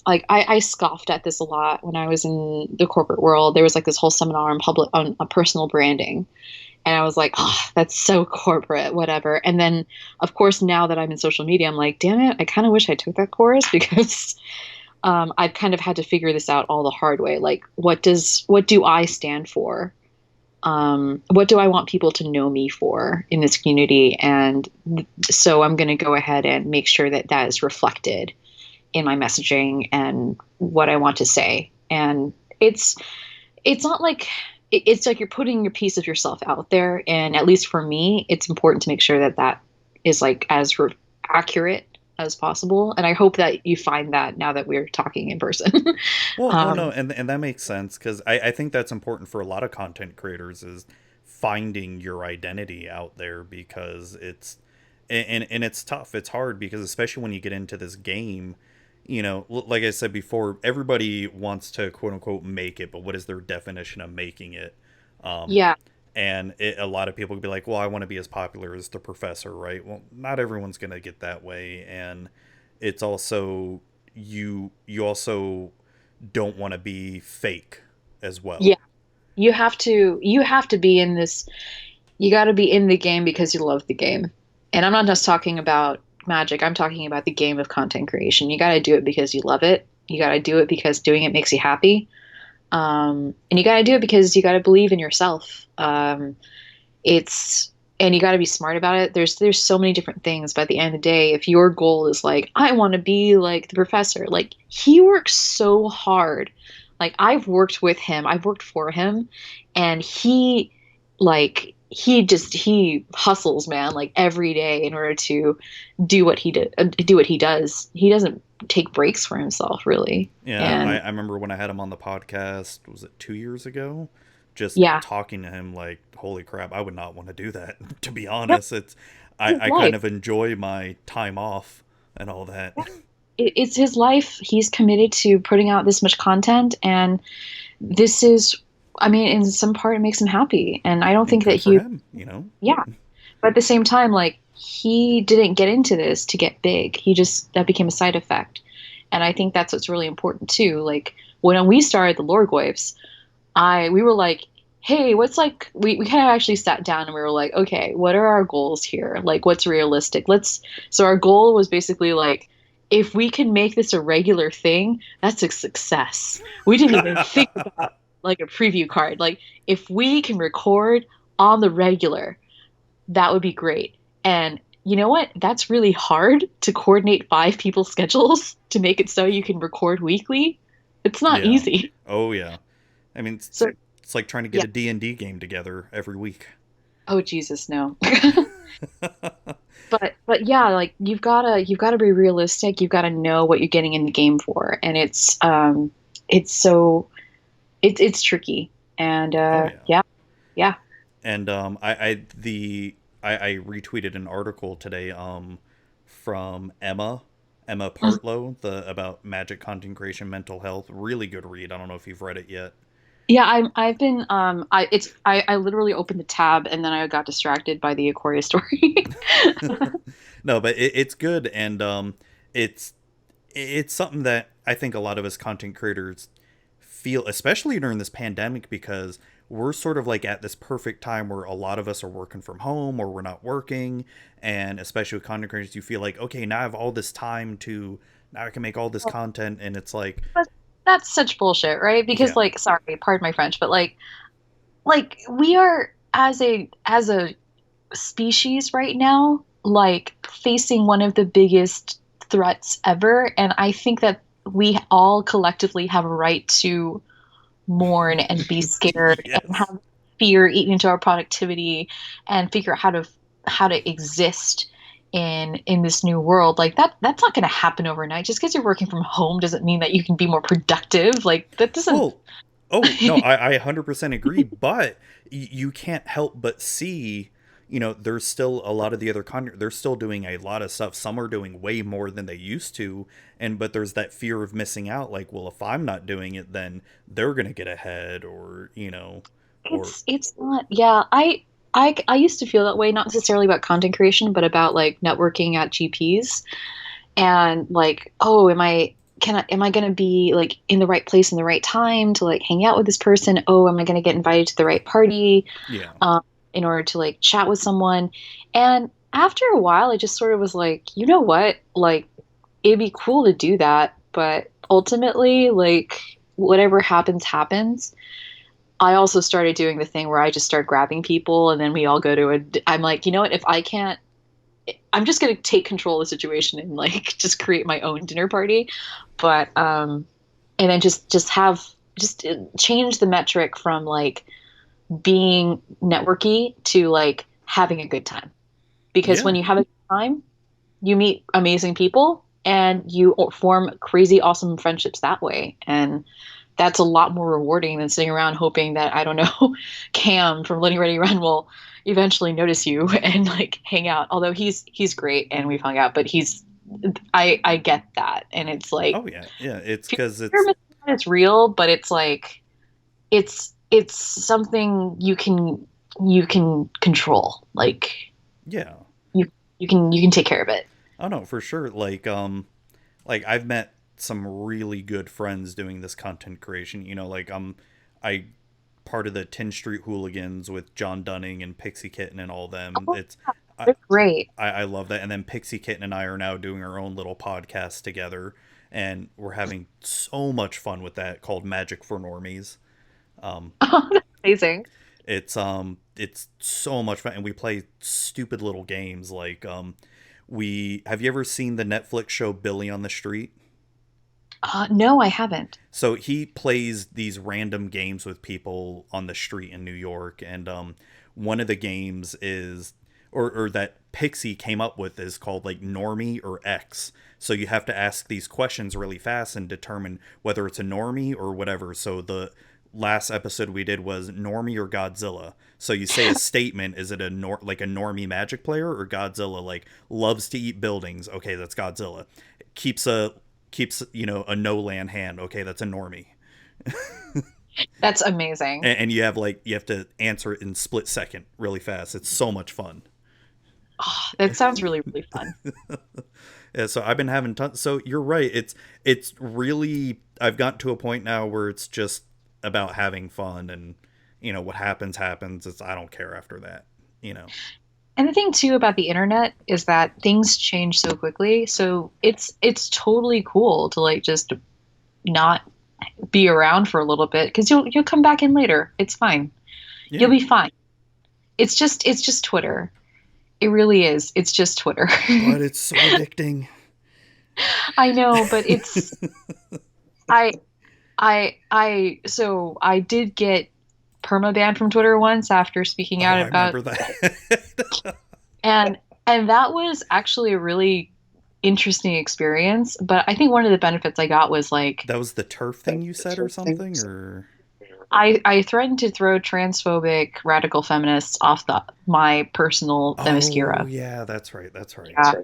like, I scoffed at this a lot when I was in the corporate world. There was like this whole seminar on personal branding, And I was like, oh, that's so corporate, whatever. And then, of course, now that I'm in social media, I'm like, damn it, I kind of wish I took that course because I've kind of had to figure this out all the hard way. Like, what do I stand for? What do I want people to know me for in this community? And so I'm going to go ahead and make sure that that is reflected in my messaging and what I want to say. And it's not like, it's like you're putting your piece of yourself out there. And at least for me, it's important to make sure that that is like as accurate as possible. And I hope that you find that now that we're talking in person. Well, no, and that makes sense because I think that's important for a lot of content creators is finding your identity out there because and it's tough. It's hard because especially when you get into this game, you know, like I said before, everybody wants to quote unquote make it, but what is their definition of making it? Yeah. And a lot of people could be like, well, I want to be as popular as the professor, right? Well, not everyone's going to get that way. And it's also, you also don't want to be fake as well. Yeah. You have to be in this, you got to be in the game because you love the game. And I'm not just talking about Magic. I'm talking about the game of content creation. You got to do it because you love it. You got to do it because doing it makes you happy. And you got to do it because you got to believe in yourself. And you got to be smart about it. There's so many different things, but at the end of the day, if your goal is like, I want to be like the professor, like he works so hard. Like I've worked with him, I've worked for him, and he hustles, man, like every day in order to do what he does. He doesn't take breaks for himself, really. Yeah, and I remember when I had him on the podcast, was it 2 years ago? Just talking to him like, holy crap, I would not want to do that, to be honest. Yep. I kind of enjoy my time off and all that. It's his life. He's committed to putting out this much content, and this is, I mean, in some part it makes him happy. And I don't think that him, you know? Yeah. But at the same time, like, he didn't get into this to get big. That became a side effect. And I think that's what's really important too. Like when we started the Loregoyfs, we were like, hey, what's like, we kind of actually sat down and we were like, okay, what are our goals here? Like what's realistic? So our goal was basically like, if we can make this a regular thing, that's a success. We didn't even think about like a preview card. Like if we can record on the regular, that would be great. And you know what? That's really hard to coordinate 5 people's schedules to make it so you can record weekly. It's not easy. Oh yeah. I mean, it's like trying to get a D&D game together every week. Oh Jesus, no. But yeah, like you've gotta be realistic. You've got to know what you're getting in the game for, and it's tricky. And yeah. And I retweeted an article today from Emma Partlow about magic content creation, mental health. Really good read. I don't know if you've read it yet. Yeah, I've been I literally opened the tab and then I got distracted by the Ikoria story. No, but it's good, and it's something that I think a lot of us content creators feel, especially during this pandemic, because we're sort of like at this perfect time where a lot of us are working from home or we're not working, and especially with content creators, you feel like, okay, now I have all this time now I can make all this content, and it's like, that's such bullshit, right? Because like, sorry, pardon my French, but like we are as a species right now, like facing one of the biggest threats ever. And I think that we all collectively have a right to mourn and be scared and have fear eaten into our productivity and figure out how to exist in this new world. Like that's not going to happen overnight. Just because you're working from home doesn't mean that you can be more productive. Like that doesn't. Oh no, I 100% agree. But you can't help but see, there's still a lot of the other content. They're still doing a lot of stuff. Some are doing way more than they used to. But there's that fear of missing out. Like, well, if I'm not doing it, then they're going to get ahead, or. It's not. Yeah, I used to feel that way, not necessarily about content creation, but about like networking at GPs, and like, oh, am I going to be like in the right place in the right time to like hang out with this person? Oh, am I going to get invited to the right party? Yeah. in order to like chat with someone. And after a while, I just sort of was like, you know what? Like, it'd be cool to do that, but ultimately, like, whatever happens, happens. I also started doing the thing where I just start grabbing people and then we all go to I'm like, you know what? If I can't, I'm just going to take control of the situation and like just create my own dinner party. But, and then just change the metric from like being networky to like having a good time. Because Yeah. when you have a good time, you meet amazing people and you form crazy, awesome friendships that way. And that's a lot more rewarding than sitting around hoping that, I don't know, Cam from Letting Ready Run will eventually notice you and like hang out. Although he's great and we've hung out, but I get that. And it's like, Oh yeah, yeah. It's because it's real, but it's like, it's something you can control. Like yeah. you can take care of it. Oh no, for sure. Like I've met some really good friends doing this content creation. You know, like I part of the 10th Street Hooligans with John Dunning and Pixie Kitten and all them. Oh, It's they're great. I love that. And then Pixie Kitten and I are now doing our own little podcast together, and we're having so much fun with that, called Magic for Normies. That's amazing. It's so much fun, and we play stupid little games like we have you ever seen the Netflix show Billy on the Street? No, I haven't. So he plays these random games with people on the street in New York, and one of the games is, or that Pixie came up with, is called like Normie or X. So you have to ask these questions really fast and determine whether it's a normie or whatever. So the last episode we did was Normie or Godzilla. So you say a statement: is it like a normie Magic player, or Godzilla like loves to eat buildings? Okay, that's Godzilla. Keeps a no land hand. Okay, that's a normie. That's amazing. And you have to answer it in split second, really fast. It's so much fun. Oh, that sounds really, really fun. Yeah, so I've been having tons. So you're right. It's really, I've gotten to a point now where it's just about having fun, and what happens. I don't care after that. And the thing too about the internet is that things change so quickly. So it's totally cool to like just not be around for a little bit, because you'll come back in later. It's fine. Yeah. You'll be fine. It's just Twitter. It really is. It's just Twitter. But it's so addicting. I know, but it's so I did get permabanned from Twitter once after speaking out about, I remember that. and that was actually a really interesting experience. But I think one of the benefits I got was like, that was the turf thing you said or something, or I threatened to throw transphobic radical feminists off my personal Themyscira. Oh yeah, that's right. Yeah.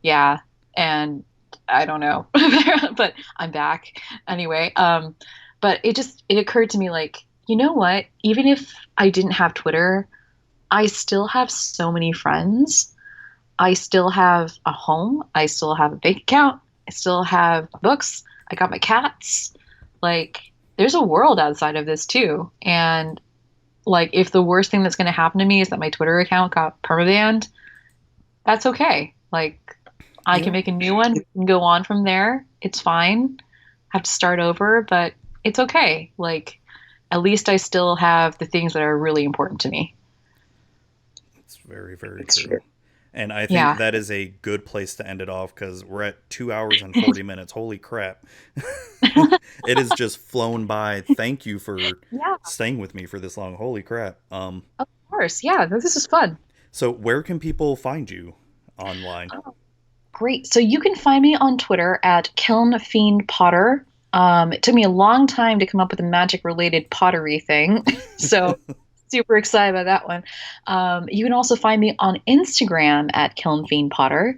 Yeah, and I don't know, but I'm back anyway. But it occurred to me, like, you know what? Even if I didn't have Twitter, I still have so many friends. I still have a home. I still have a bank account. I still have books. I got my cats. Like, there's a world outside of this too. And like, if the worst thing that's going to happen to me is that my Twitter account got permabanned, that's okay. Like, I can make a new one and go on from there. It's fine. Have to start over, but it's okay. Like, at least I still have the things that are really important to me. It's very, very true. And I think that is a good place to end it off, because we're at 2 hours and 40 minutes. Holy crap. It has just flown by. Thank you for staying with me for this long. Holy crap. Of course. Yeah, this is fun. So where can people find you online? Oh, great. So you can find me on Twitter at KilnFiendPotter. It took me a long time to come up with a magic-related pottery thing. So super excited about that one. You can also find me on Instagram at KilnFiendPotter.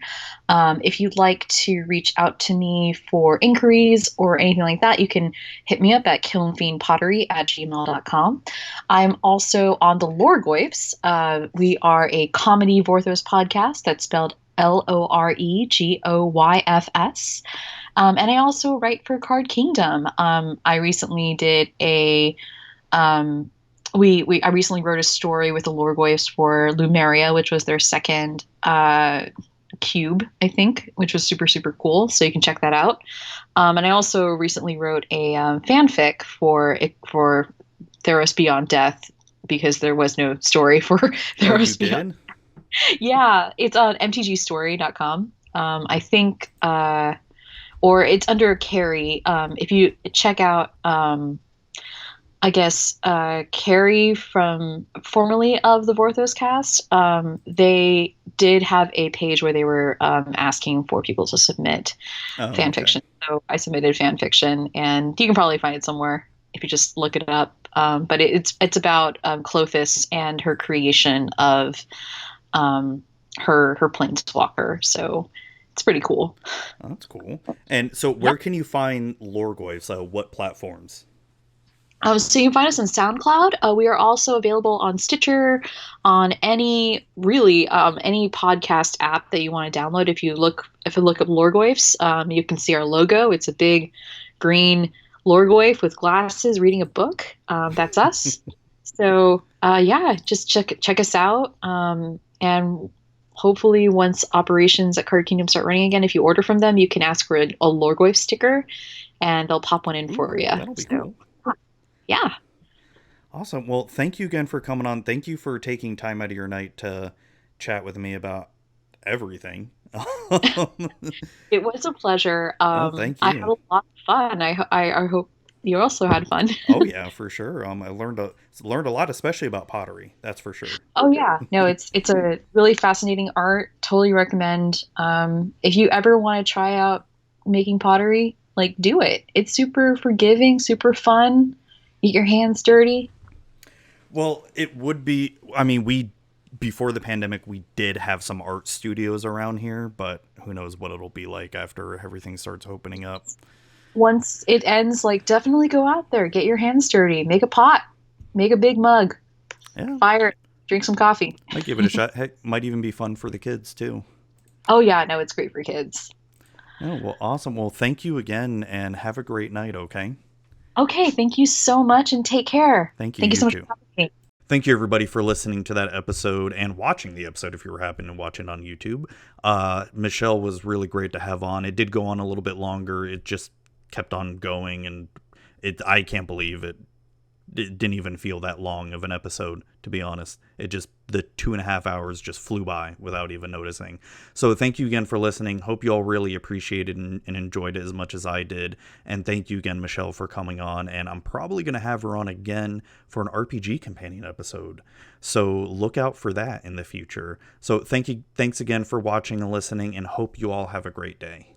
If you'd like to reach out to me for inquiries or anything like that, you can hit me up at kilnfiendpottery@gmail.com. I'm also on the Loregoyfs. We are a comedy Vorthos podcast that's spelled Loregoyfs. And I also write for Card Kingdom. I recently did a I recently wrote a story with the Loregoyfs for Lumeria, which was their second cube, I think, which was super, super cool. So you can check that out. And I also recently wrote a fanfic for Theros Beyond Death, because there was no story for Theros Beyond. Yeah, it's on mtgstory.com. I think, or it's under Carrie. If you check out, I guess, Carrie from formerly of the Vorthos cast, they did have a page where they were asking for people to submit fan fiction. So I submitted fan fiction, and you can probably find it somewhere if you just look it up. But it's about Clothis and her creation of her planeswalker. So it's pretty cool. Oh, that's cool. And so where can you find Loregoyfs? What platforms? So you can find us on SoundCloud. We are also available on Stitcher, on any podcast app that you want to download. If you look up Loregoyfs, you can see our logo. It's a big green Loregoyf with glasses reading a book. That's us. So just check us out. And hopefully once operations at Card Kingdom start running again, if you order from them, you can ask for a Loregoyf sticker, and they'll pop one in for you. That'll be cool. Yeah. Awesome. Well, thank you again for coming on. Thank you for taking time out of your night to chat with me about everything. It was a pleasure. Thank you. I had a lot of fun. I hope you also had fun. Oh yeah, for sure. I learned a lot, especially about pottery. That's for sure. Oh yeah. No, it's a really fascinating art. Totally recommend. If you ever want to try out making pottery, like, do it. It's super forgiving, super fun. Get your hands dirty. Well, it would be, before the pandemic, we did have some art studios around here, but who knows what it'll be like after everything starts opening up. Once it ends, definitely go out there, get your hands dirty, make a pot, make a big mug, fire it, drink some coffee. Might give it a shot. Heck, might even be fun for the kids too. Oh yeah, no, it's great for kids. Oh, well, awesome. Well, thank you again, and have a great night, okay? Okay, thank you so much, and take care. Thank you. Thank you so much too. for having me. Thank you, everybody, for listening to that episode and watching the episode if you were happening to watch it on YouTube. Michelle was really great to have on. It did go on a little bit longer. It just kept on going, and I can't believe it didn't even feel that long of an episode, to be honest. The 2.5 hours just flew by without even noticing. So thank you again for listening. Hope you all really appreciated and enjoyed it as much as I did. And thank you again, Michelle, for coming on. And I'm probably going to have her on again for an RPG companion episode. So look out for that in the future. So thanks again for watching and listening, and hope you all have a great day.